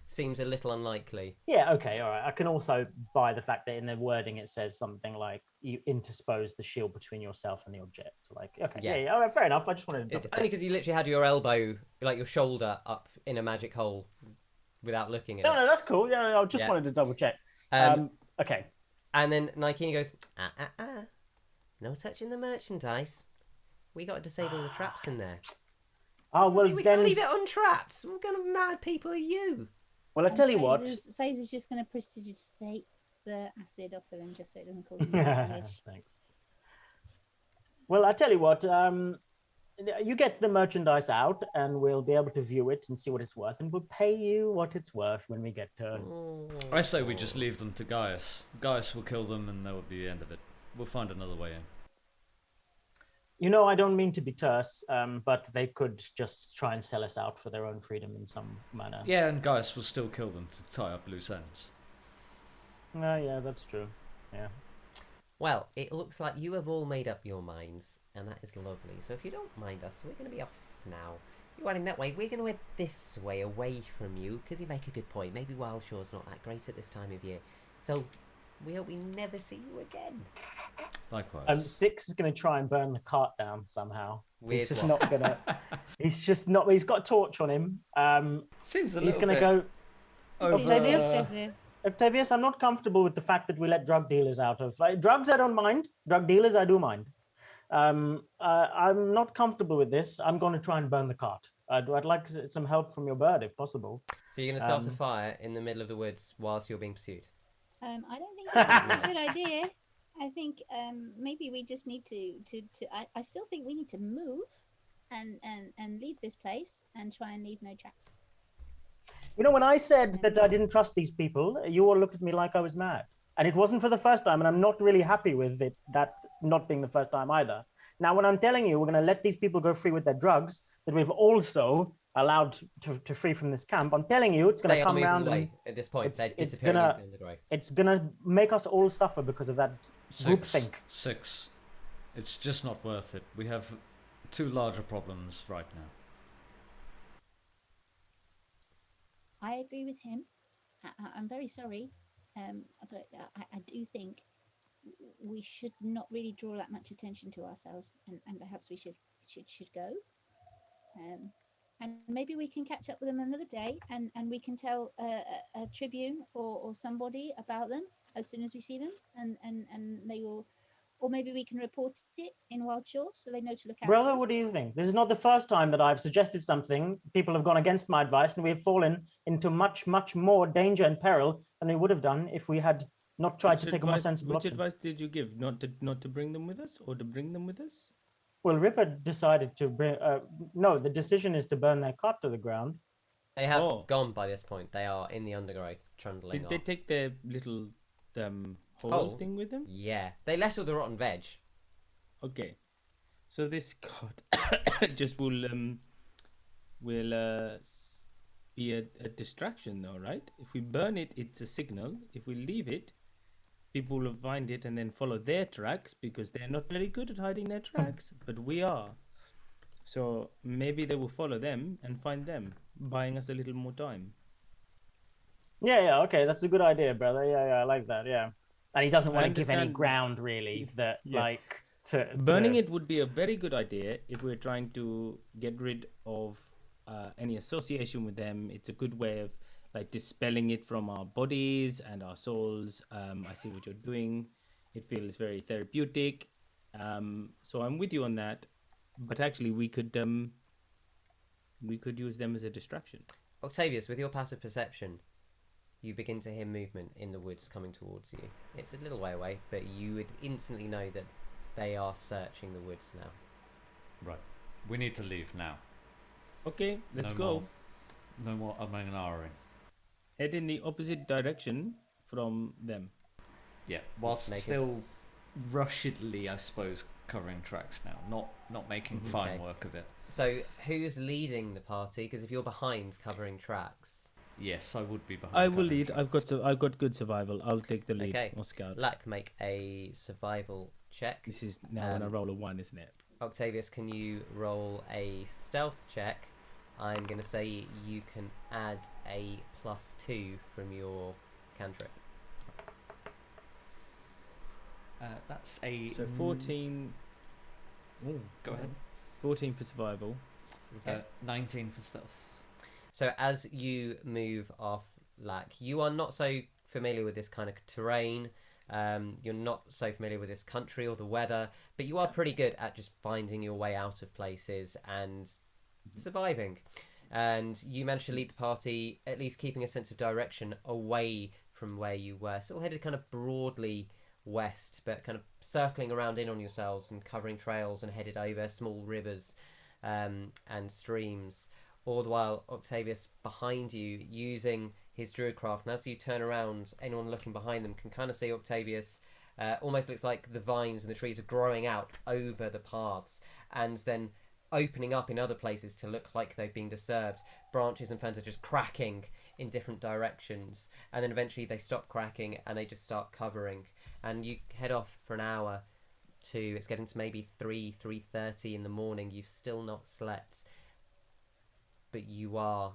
seems a little unlikely. Yeah, okay, all right. I can also buy the fact that in the wording it says something like you interpose the shield between yourself and the object. Like, okay, all right, fair enough. I just wanted to. It's only because you literally had your elbow, like your shoulder, up in a magic hole without looking at it. No, that's cool. Yeah, I just wanted to double check. Okay. And then Nike goes, no touching the merchandise. We got to disable the traps in there. Oh, well, we can leave it untrapped. What kind of mad people are you? Well, I tell you what. Faeza's just going to prestidigitate the acid off of him just so it doesn't cause him damage. Thanks. Well, I tell you what. You get the merchandise out, and we'll be able to view it and see what it's worth, and we'll pay you what it's worth when we get to. I say we just leave them to Gaius. Gaius will kill them, and that will be the end of it. We'll find another way in. You know, I don't mean to be terse, but they could just try and sell us out for their own freedom in some manner. Yeah, and Gaius will still kill them to tie up loose ends. Yeah, that's true. Yeah. Well, it looks like you have all made up your minds, and that is lovely. So if you don't mind us, we're going to be off now. You're heading that way. We're going to head this way, away from you, because you make a good point. Maybe Wildshore's not that great at this time of year. So we hope we never see you again. Likewise. Six is going to try and burn the cart down somehow. Weird he's just not going to. He's just not. He's got a torch on him. Seems a he's little going to go. Octavius, I'm not comfortable with the fact that we let drug dealers out of drugs. I don't mind. Drug dealers, I do mind. I'm not comfortable with this. I'm going to try and burn the cart. I'd like some help from your bird, if possible. So you're going to start a fire in the middle of the woods whilst you're being pursued? I don't think that's a good idea. I think maybe we just need to I still think we need to move. and leave this place and try and leave no tracks. You know, when I said that I didn't trust these people, you all looked at me like I was mad. And it wasn't for the first time, and I'm not really happy with it, that not being the first time either. Now, when I'm telling you we're going to let these people go free with their drugs, that we've also allowed to free from this camp, I'm telling you it's going to come around away at this point. They're disappearing into the undergrowth. It's going to make us all suffer because of that groupthink. Six. It's just not worth it. We have two larger problems right now. I agree with him. I'm very sorry, but I do think we should not really draw that much attention to ourselves, and perhaps we should go. And maybe we can catch up with them another day, and we can tell a tribune or somebody about them as soon as we see them, and they will. Or maybe we can report it in Wildshore so they know to look out. Brother, what do you think? This is not the first time that I've suggested something. People have gone against my advice, and we've fallen into much, much more danger and peril than we would have done if we had not tried to take a more sensible option. Which advice did you give? Not to bring them with us, or to bring them with us? Well, Ripper decided to bring. No, the decision is to burn their cart to the ground. They have gone by this point. They are in the undergrowth, trundling. Did they take their little whole thing with them? Yeah, they left all the rotten veg. Okay, so this cart just will be a distraction, though, right? If we burn it, it's a signal. If we leave it, people will find it and then follow their tracks, because they're not very good at hiding their tracks, but we are. So maybe they will follow them and find them, buying us a little more time. Yeah, okay, that's a good idea, brother. Yeah, I like that. Yeah, and he doesn't want to give any ground really that burning it would be a very good idea if we're trying to get rid of any association with them. It's a good way of like dispelling it from our bodies and our souls. I see what you're doing. It feels very therapeutic. So I'm with you on that. But actually, we could use them as a distraction. Octavius, with your passive perception, you begin to hear movement in the woods coming towards you. It's a little way away, but you would instantly know that they are searching the woods now. Right. We need to leave now. Okay, let's go. No more umming and ahhing. Head in the opposite direction from them. Yeah, whilst still rushedly, I suppose, covering tracks now. Not making fine work of it. So, who's leading the party? Because if you're behind covering tracks... Yes, I would be behind. I will lead. I've got good survival. I'll take the lead. Okay. Or scout. Lak, make a survival check. This is now when I roll a 1, isn't it? Octavius, can you roll a stealth check? I'm going to say you can add a +2 from your cantrip. That's a... So 14... Go ahead. 14 for survival. Okay. 19 for stealth. So as you move off, Lak, you are not so familiar with this kind of terrain. You're not so familiar with this country or the weather, but you are pretty good at just finding your way out of places and surviving. And you managed to lead the party, at least keeping a sense of direction away from where you were. Still headed kind of broadly west, but kind of circling around in on yourselves and covering trails and headed over small rivers and streams. All the while, Octavius behind you using his druidcraft. And as you turn around, anyone looking behind them can kind of see Octavius. Almost looks like the vines and the trees are growing out over the paths and then opening up in other places to look like they've been disturbed. Branches and ferns are just cracking in different directions. And then eventually they stop cracking and they just start covering. And you head off for an hour to... It's getting to maybe 3:30 in the morning. You've still not slept. But you are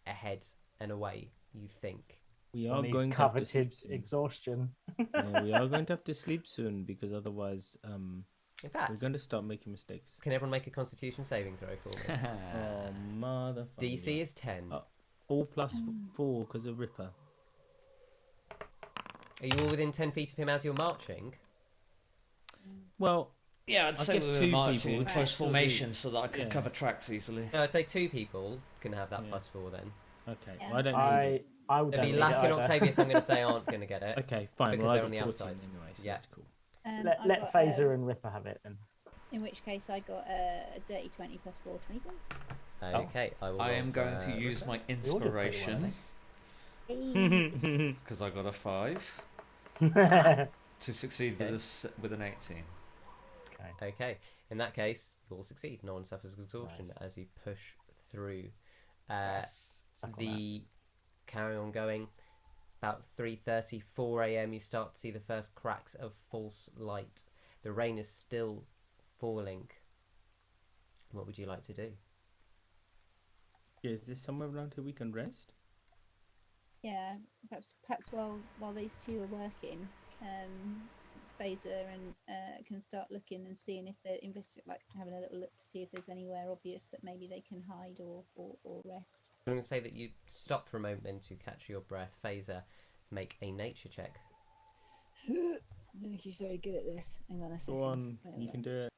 ahead and away, you think. We are going to have to sleep soon. Exhaustion. Yeah, we are going to have to sleep soon, because otherwise in fact, we're going to start making mistakes. Can everyone make a constitution saving throw for me? Oh, motherfucker. DC is 10. All +4 because of Ripper. Are you all within 10 feet of him as you're marching? Well... Yeah, I'd say guess we were 2 marching people. in close formation so that I could cover tracks easily. No, I'd say 2 people can have that +4 then. Okay, Yeah. well, I don't need it. I would It'd be Lak and Octavius, I'm going to say, aren't going to get it. Okay, fine. Because well, they're I on the got outside. 14 anyway, so Yeah. that's cool. Let Faeza and Ripper have it then. In which case, I got a dirty 20 plus 4, 24. Okay, I am going to use my inspiration because I got a 5 to succeed with an 18. Okay, in that case, you'll succeed. No one suffers exhaustion as you push through. The carry on going. About 3:30, 4 a.m. you start to see the first cracks of false light. The rain is still falling. What would you like to do? Is there somewhere around here we can rest? Yeah, perhaps while these two are working, Faeza and can start looking and seeing if they're having a little look to see if there's anywhere obvious that maybe they can hide or rest. I'm going to say that you stop for a moment then to catch your breath. Faeza, make a nature check. She's very good at this. Hang on a second. Go on, you can do it.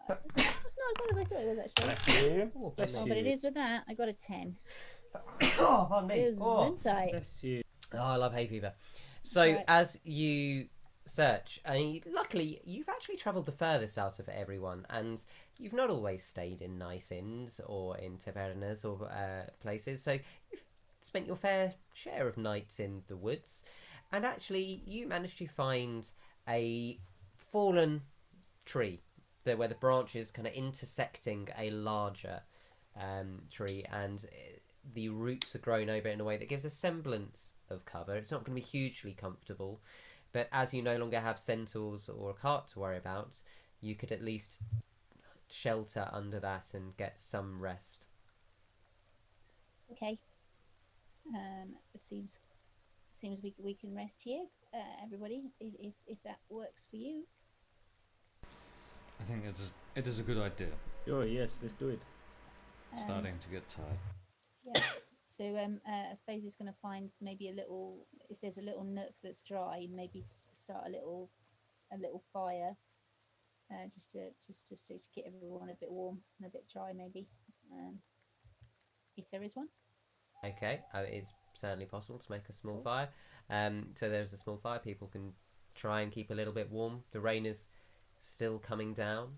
It's not as bad as I thought it was actually. Bless you. But it is with that. I got a 10. Oh, pardon me. Bless you. Oh, I love hay fever. So as you search, luckily you've actually travelled the furthest out of everyone, and you've not always stayed in nice inns or in tavernas or places. So you've spent your fair share of nights in the woods, and actually you managed to find a fallen tree where the branches kind of intersecting a larger tree, and the roots are grown over it in a way that gives a semblance of cover. It's not going to be hugely comfortable, but as you no longer have centaurs or a cart to worry about, you could at least shelter under that and get some rest. Okay. It seems we can rest here, everybody, if that works for you. I think it is a good idea. Oh yes, let's do it. Starting to get tired. Yeah. So Faze is going to find maybe if there's a little nook that's dry, maybe start a little fire, just to get everyone a bit warm and a bit dry, maybe, if there is one. Okay, it's certainly possible to make a small fire. So there's a small fire. People can try and keep a little bit warm. The rain is still coming down.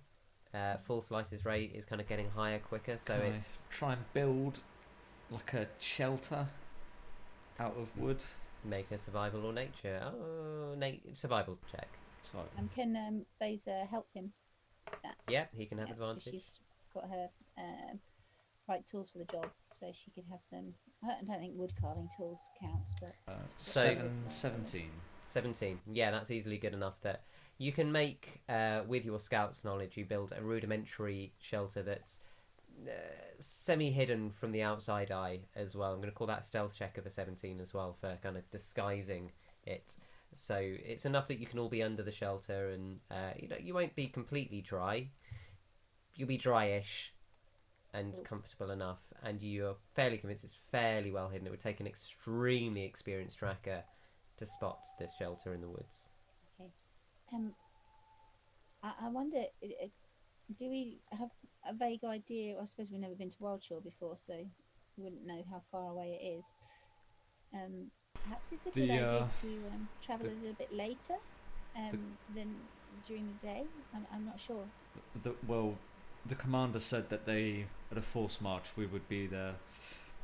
False light's rate is kind of getting higher quicker, so it's try and build like a shelter out of wood. Make a survival or nature. Survival check. Survival. Can Faza help him with that? Yeah, he can have advantage. She's got her right tools for the job, so she could have some. I don't think wood carving tools counts, but 17. 17. Yeah, that's easily good enough that you can make, with your scout's knowledge, you build a rudimentary shelter that's semi-hidden from the outside eye as well. I'm going to call that a stealth check of a 17 as well for kind of disguising it. So it's enough that you can all be under the shelter, and you won't be completely dry. You'll be dryish and comfortable enough, and you're fairly convinced it's fairly well hidden. It would take an extremely experienced tracker to spot this shelter in the woods. Okay. I wonder, do we have a vague idea? I suppose we've never been to Wildshore before, so we wouldn't know how far away it is. Perhaps it's a good idea to travel a little bit later than during the day. I'm not sure. The commander said that at a forced march, we would be there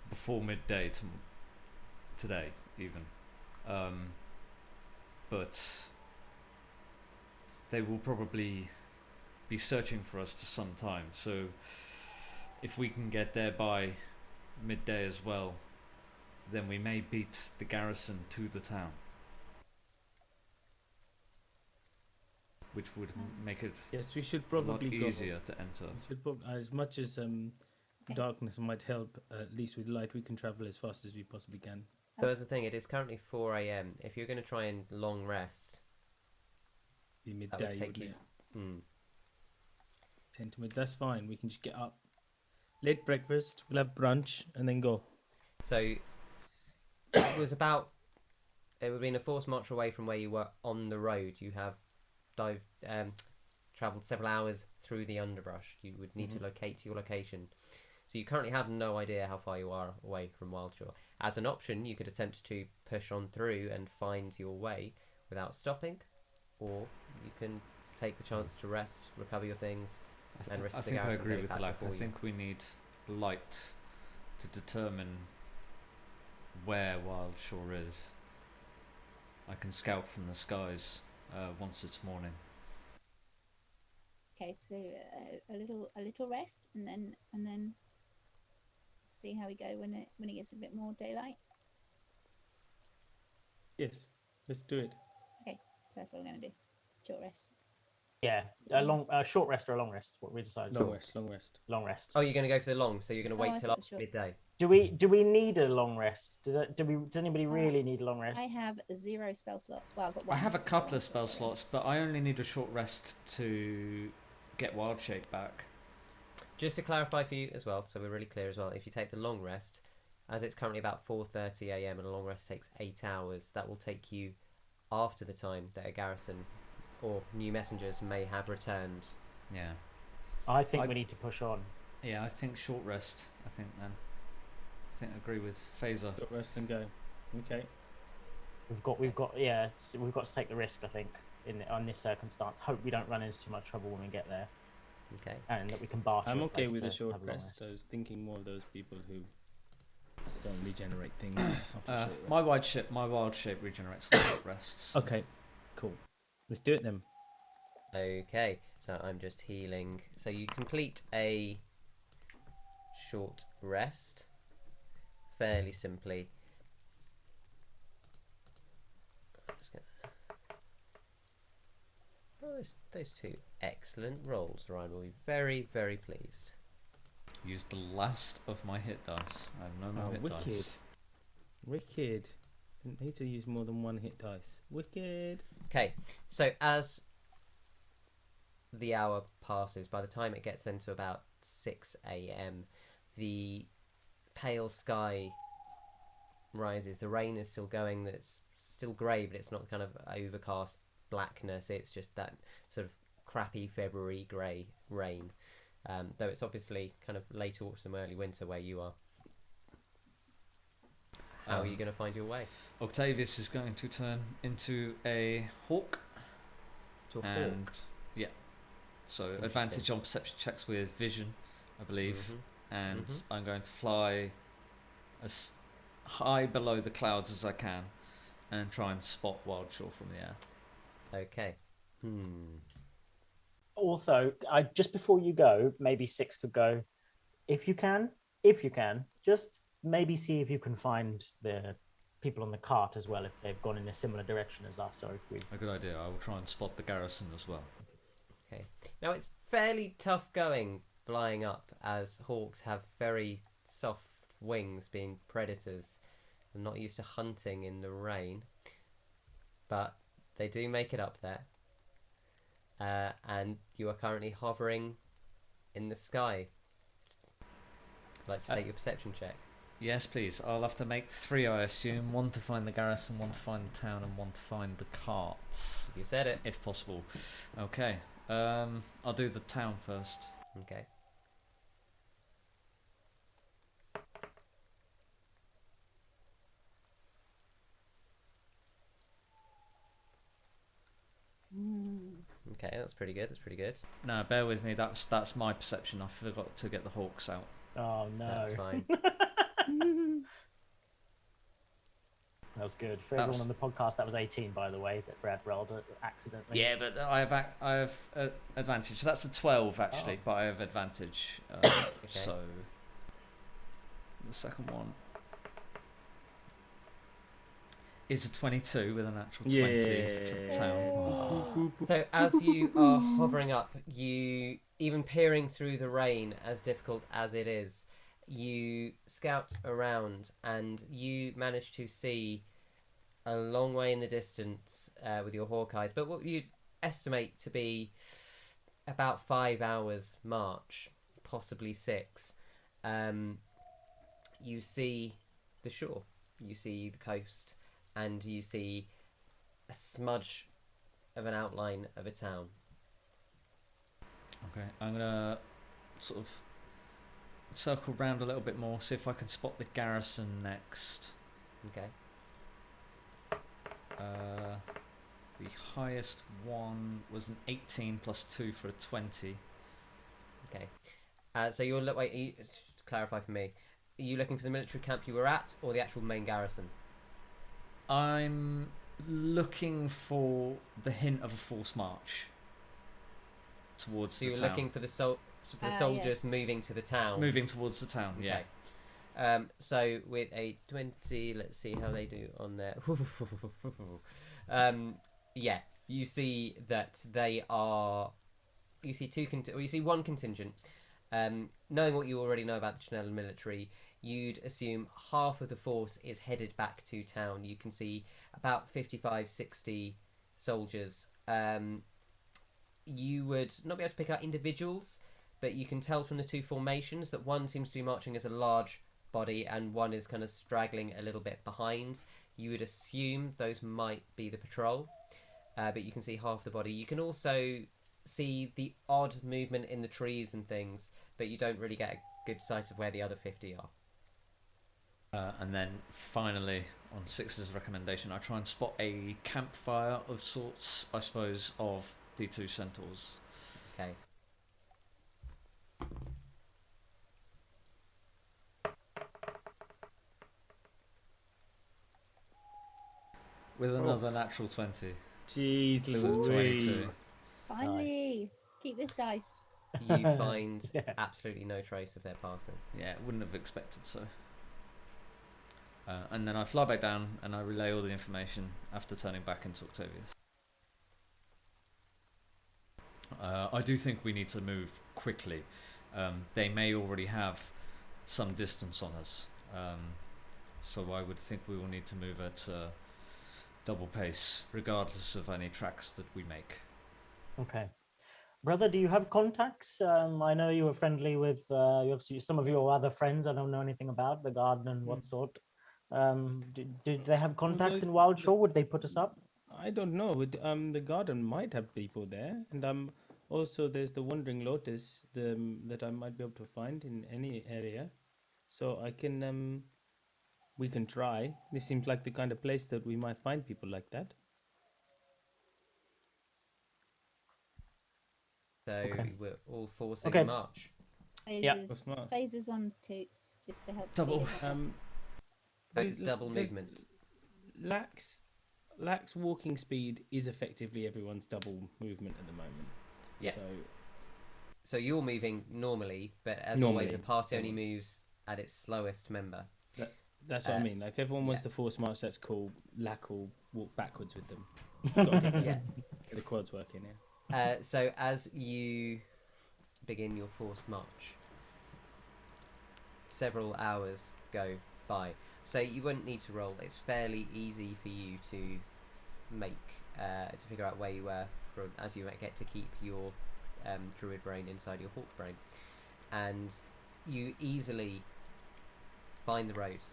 before midday today, even. But they will probably be searching for us for some time. So if we can get there by midday as well, then we may beat the garrison to the town, which would make it we should probably a lot easier to enter. As much as darkness might help, at least with light we can travel as fast as we possibly can. So that's the thing, it is currently 4 a.m. If you're going to try and long rest, be midday, that would take you. 10 to mid. That's fine. We can just get up, late breakfast. We'll have brunch and then go. So it would have been a forced march away from where you were on the road. You have travelled several hours through the underbrush. You would need to locate your location. So you currently have no idea how far you are away from Wildshore. As an option, you could attempt to push on through and find your way without stopping, or you can take the chance to rest, recover your things, and rest I the think I garrison agree go with back Lack. I before you. think we need light to determine where Wild Shore is. I can scout from the skies once it's morning. Okay, so a little rest, and then see how we go when it gets a bit more daylight. Yes, let's do it. Okay, so that's what we're gonna do. Short rest. Yeah, a short rest or a long rest. What we decided. Long rest. Long rest. Oh, you're going to go for the long, so you're going to Oh, wait I till thought it was after short. midday. Do we need a long rest? Does anybody really need a long rest? I have 0 spell slots. Well, I've got 1. I have a couple of spell slots, but I only need a short rest to get Wild Shape back. Just to clarify for you as well, so we're really clear as well, if you take the long rest, as it's currently about 4:30 a.m. and a long rest takes 8 hours, that will take you after the time that a garrison or new messengers may have returned. Yeah. I think we need to push on. Yeah, I think short rest. I think I think I agree with Faeza. Short rest and go. Okay. We've got to take the risk. I think on this circumstance. Hope we don't run into too much trouble when we get there. Okay. And that we can barter. I'm a okay place with to a short have a long rest. I was thinking more of those people who don't regenerate things. My wild shape regenerates on short rests. Okay, cool. Let's do it then. Okay, so I'm just healing. So you complete a short rest fairly simply. Oh, those two excellent rolls, Ryan will be very, very pleased. Used the last of my hit dice. I have no more hit dice. Wicked. Didn't need to use more than one hit dice. Wicked. Okay, so as the hour passes, by the time it gets then to about 6 a.m, the pale sky rises. The rain is still going. It's still grey, but it's not kind of overcast blackness. It's just that sort of crappy February grey rain. Though it's obviously kind of late autumn, early winter where you are. How are you going to find your way? Octavius is going to turn into a hawk. Hawk? Yeah. So advantage on perception checks with vision, I believe. And I'm going to fly as high below the clouds as I can and try and spot Wild Shore from the air. Okay. Also, just before you go, maybe Six could go, if you can, just maybe see if you can find the people on the cart as well, if they've gone in a similar direction as us, or if we. A good idea. I will try and spot the garrison as well. Okay. Now it's fairly tough going flying up, as hawks have very soft wings, being predators. I'm not used to hunting in the rain, but they do make it up there. And you are currently hovering in the sky. I'd like to take your perception check. Yes, please. I'll have to make 3, I assume. 1 to find the garrison, 1 to find the town, and 1 to find the carts. You said it. If possible. Okay. I'll do the town first. Okay. Okay, that's pretty good. That's pretty good. No, bear with me. That's my perception. I forgot to get the hawks out. Oh no. That's fine. That was good. For everyone on the podcast, that was 18, by the way, that Brad rolled accidentally. Yeah, but I have advantage. So that's a 12 actually, but I have advantage. Okay. So the second one is a 22 with a natural 20 for the town. So as you are hovering up, you, even peering through the rain, as difficult as it is, you scout around and you manage to see a long way in the distance with your hawk eyes, but what you'd estimate to be about 5 hours march, possibly 6. You see the shore, you see the coast, and you see a smudge of an outline of a town. Okay, I'm gonna sort of circle round a little bit more, see if I can spot the garrison next. Okay. The highest one was an 18 plus 2 for a 20. Okay. So you're to clarify for me, are you looking for the military camp you were at, or the actual main garrison? I'm looking for the hint of a forced march towards the town. So you're looking for the soldiers moving to the town. Moving towards the town, yeah. Okay. So with a 20, let's see how they do on there. Yeah, you see that they are. You see one contingent. Knowing what you already know about the Chanel military, you'd assume half of the force is headed back to town. You can see about 55, 60 soldiers. You would not be able to pick out individuals, but you can tell from the two formations that one seems to be marching as a large body and one is kind of straggling a little bit behind. You would assume those might be the patrol, but you can see half the body. You can also see the odd movement in the trees and things, but you don't really get a good sight of where the other 50 are. And then finally, on Six's recommendation, I try and spot a campfire of sorts, I suppose, of the two centaurs. Okay. With another natural 20. Jeez, So Louise. 22. Finally, keep this dice. You find absolutely no trace of their passing. Yeah, wouldn't have expected so. And then I fly back down and I relay all the information after turning back into Octavius. I do think we need to move quickly. They may already have some distance on us. So I would think we will need to move at double pace, regardless of any tracks that we make. Okay. Brother, do you have contacts? I know you were friendly with obviously some of your other friends. I don't know anything about the garden and what sort. Did they have contacts in Wildshore? Would they put us up? I don't know. The garden might have people there, and also there's the Wandering Lotus that I might be able to find in any area. So I can we can try. This seems like the kind of place that we might find people like that. So we're all forcing Okay. March. Phases on toots just to help. Double. It's double movement. Lax walking speed is effectively everyone's double movement at the moment. Yeah. So you're moving normally, but as always, a party only moves at its slowest member. That's what I mean. Like, if everyone wants to force march, that's cool. Lack will walk backwards with them. Gotta get the quads working, yeah. So as you begin your forced march, several hours go by. So you wouldn't need to roll. It's fairly easy for you to make to figure out where you were from, as you get to keep your druid brain inside your hawk brain, and you easily find the roads,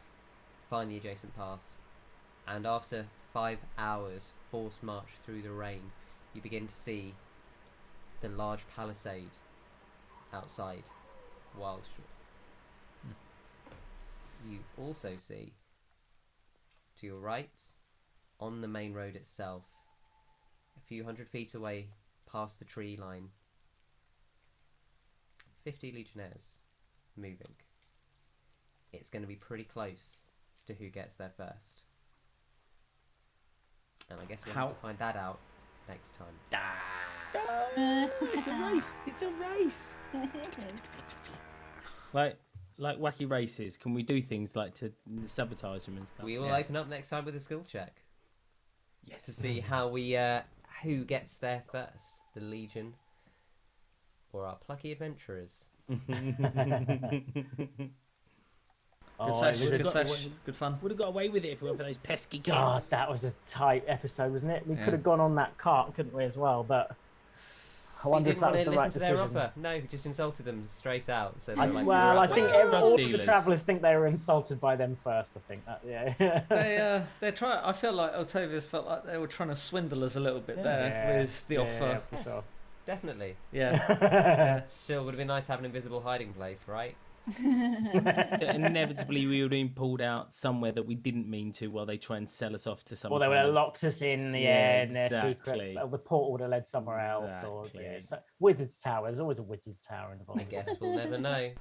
find the adjacent paths, and after 5 hours forced march through the rain, you begin to see the large palisade outside Wildshore. You also see, to your right, on the main road itself, a few hundred feet away past the tree line, 50 legionnaires moving. It's going to be pretty close as to who gets there first. And I guess we'll have to find that out next time. It's a race. It's a race. Like wacky races, can we do things like to sabotage them and stuff? We will open up next time with a skill check. Yes. To see how we who gets there first, the Legion or our plucky adventurers. Good session. Good fun. Would have got away with it if we went for those pesky kids. God, that was a tight episode, wasn't it? We could have gone on that cart, couldn't we, as well? But I wonder if that was the right decision. To their offer. No, we just insulted them straight out. So I think all of the travellers think they were insulted by them first. I think that, they try. I feel like Octavius felt like they were trying to swindle us a little bit there with the offer. Yeah, for sure. Definitely. Yeah. Still, would have been nice to have an invisible hiding place, right? Inevitably, we would have been pulled out somewhere that we didn't mean to, while they try and sell us off to some. Well, they would have locked us in the air in their exactly. secret. The portal would have led somewhere else, or Wizard's Tower. There's always a Wizard's Tower involved. I guess we'll never know.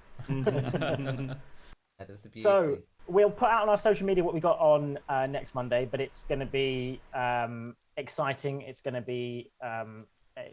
That is the beauty. So we'll put out on our social media what we got on next Monday, but it's going to be exciting. It's going to be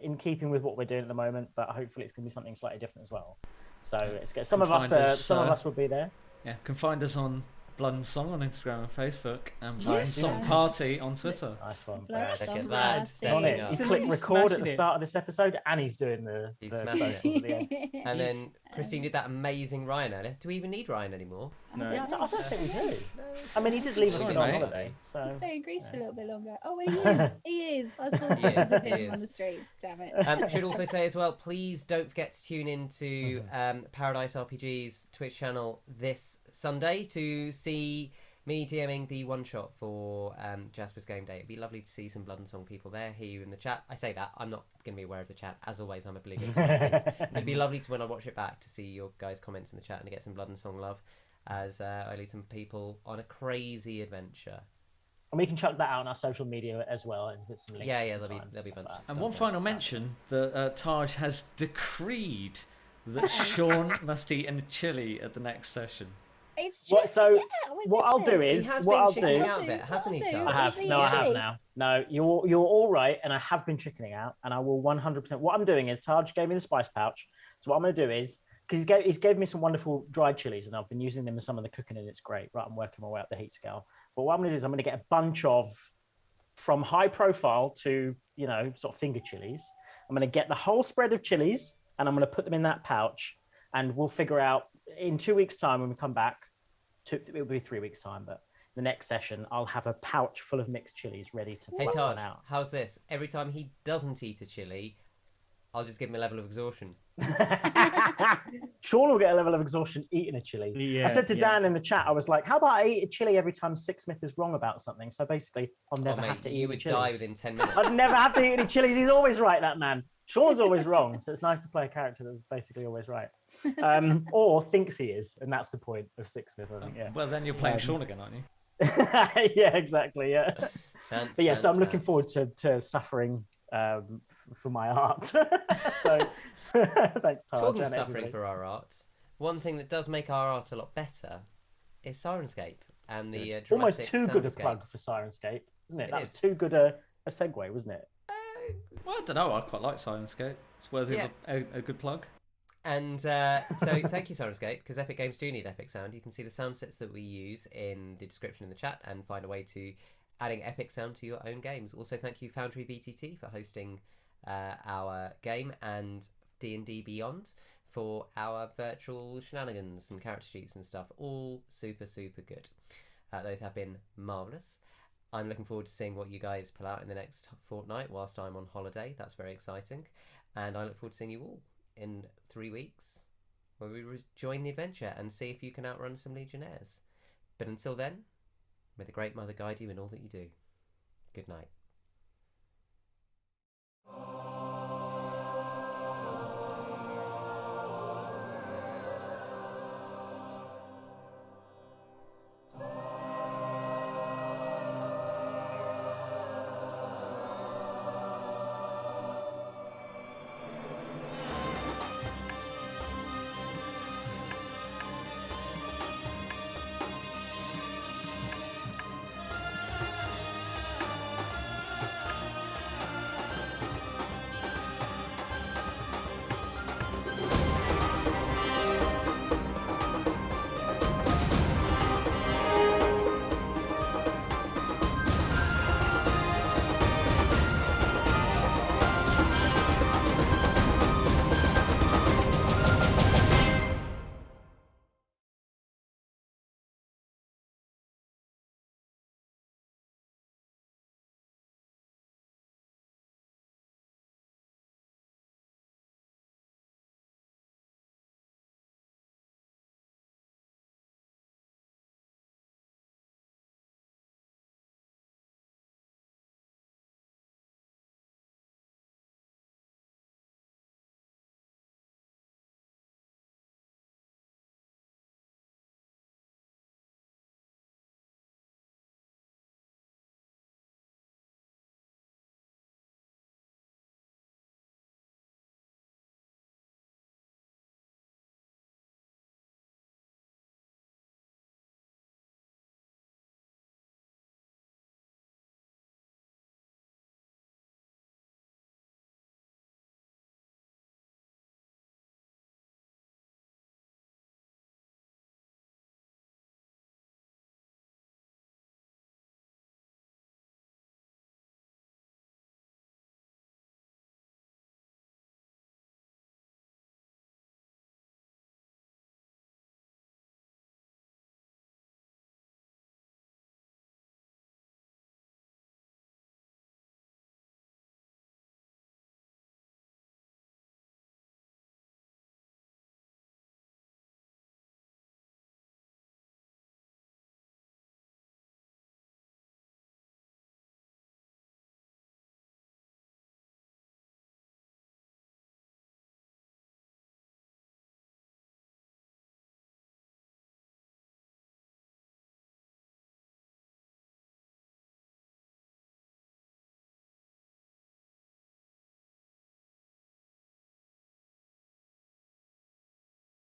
in keeping with what we're doing at the moment, but hopefully it's going to be something slightly different as well. So it's good. Some of us will be there. Yeah, can find us on Blood and Song on Instagram and Facebook, and Blood and Song Party on Twitter. Nice one. Look at that. You click record at the start of this episode, and he's doing the smashing it. And then Christine did that amazing Ryan earlier. Do we even need Ryan anymore? No, I don't think we do. I mean, he did leave us on holiday. He's staying in Greece for a little bit longer. Oh, well, he is. He is. I saw pictures of him on the streets. Damn it. Should also say as well, please don't forget to tune in to Paradise RPG's Twitch channel this Sunday to see me DMing the one shot for Jasper's Game Day. It'd be lovely to see some Blood and Song people there, hear you in the chat. I say that, I'm not going to be aware of the chat. As always, I'm oblivious to things. It'd be lovely to, when I watch it back, to see your guys' comments in the chat and to get some Blood and Song love as I lead some people on a crazy adventure. And we can chuck that out on our social media as well, and with some links. Yeah, there'll be bunches. And one final mention that Taj has decreed that Sean must eat a chili at the next session. It's true. What I'll do is, out of it, hasn't he? I have now. No, you're all right, and I have been chickening out, and I will 100%. What I'm doing is, Taj gave me the spice pouch, so what I'm going to do is, because he's gave me some wonderful dried chilies, and I've been using them in some of the cooking, and it's great. Right, I'm working my way up the heat scale. But what I'm going to do is, I'm going to get a bunch of, from high profile to sort of finger chilies. I'm going to get the whole spread of chilies, and I'm going to put them in that pouch, and we'll figure out in 2 weeks' time when we come back. It'll be 3 weeks' time, but the next session I'll have a pouch full of mixed chilies ready to Hey pluck Taj, one out. How's this? Every time he doesn't eat a chili, I'll just give him a level of exhaustion. Sean will get a level of exhaustion eating a chili. Yeah, I said to Dan in the chat, I was like, how about I eat a chili every time Sixsmith is wrong about something? So basically, I'll never have to eat You would die within 10 minutes. I'd never have to eat any chilies. He's always right, that man. Sean's always wrong, so it's nice to play a character that's basically always right. Or thinks he is, and that's the point of Sixsmith, I think, yeah. Well, then you're playing Sean again, aren't you? Yeah, exactly, yeah. But yeah, so I'm looking forward to suffering for my art. So thanks, Taj. Talking of suffering for our art, one thing that does make our art a lot better is Sirenscape and the dramatic almost too good a soundscapes. plug for Sirenscape, isn't it? That was is. too good a segue, wasn't it? Well, I don't know. I quite like Sirenscape. It's worthy of a good plug. And so thank you, Sirenscape, because Epic Games do need epic sound. You can see the sound sets that we use in the description in the chat and find a way to adding epic sound to your own games. Also, thank you, Foundry VTT, for hosting our game, and D&D Beyond for our virtual shenanigans and character sheets and stuff. All super, super good. Those have been marvellous. I'm looking forward to seeing what you guys pull out in the next fortnight whilst I'm on holiday. That's very exciting. And I look forward to seeing you all in 3 weeks where we join the adventure and see if you can outrun some Legionnaires. But until then, may the Great Mother guide you in all that you do. Good night.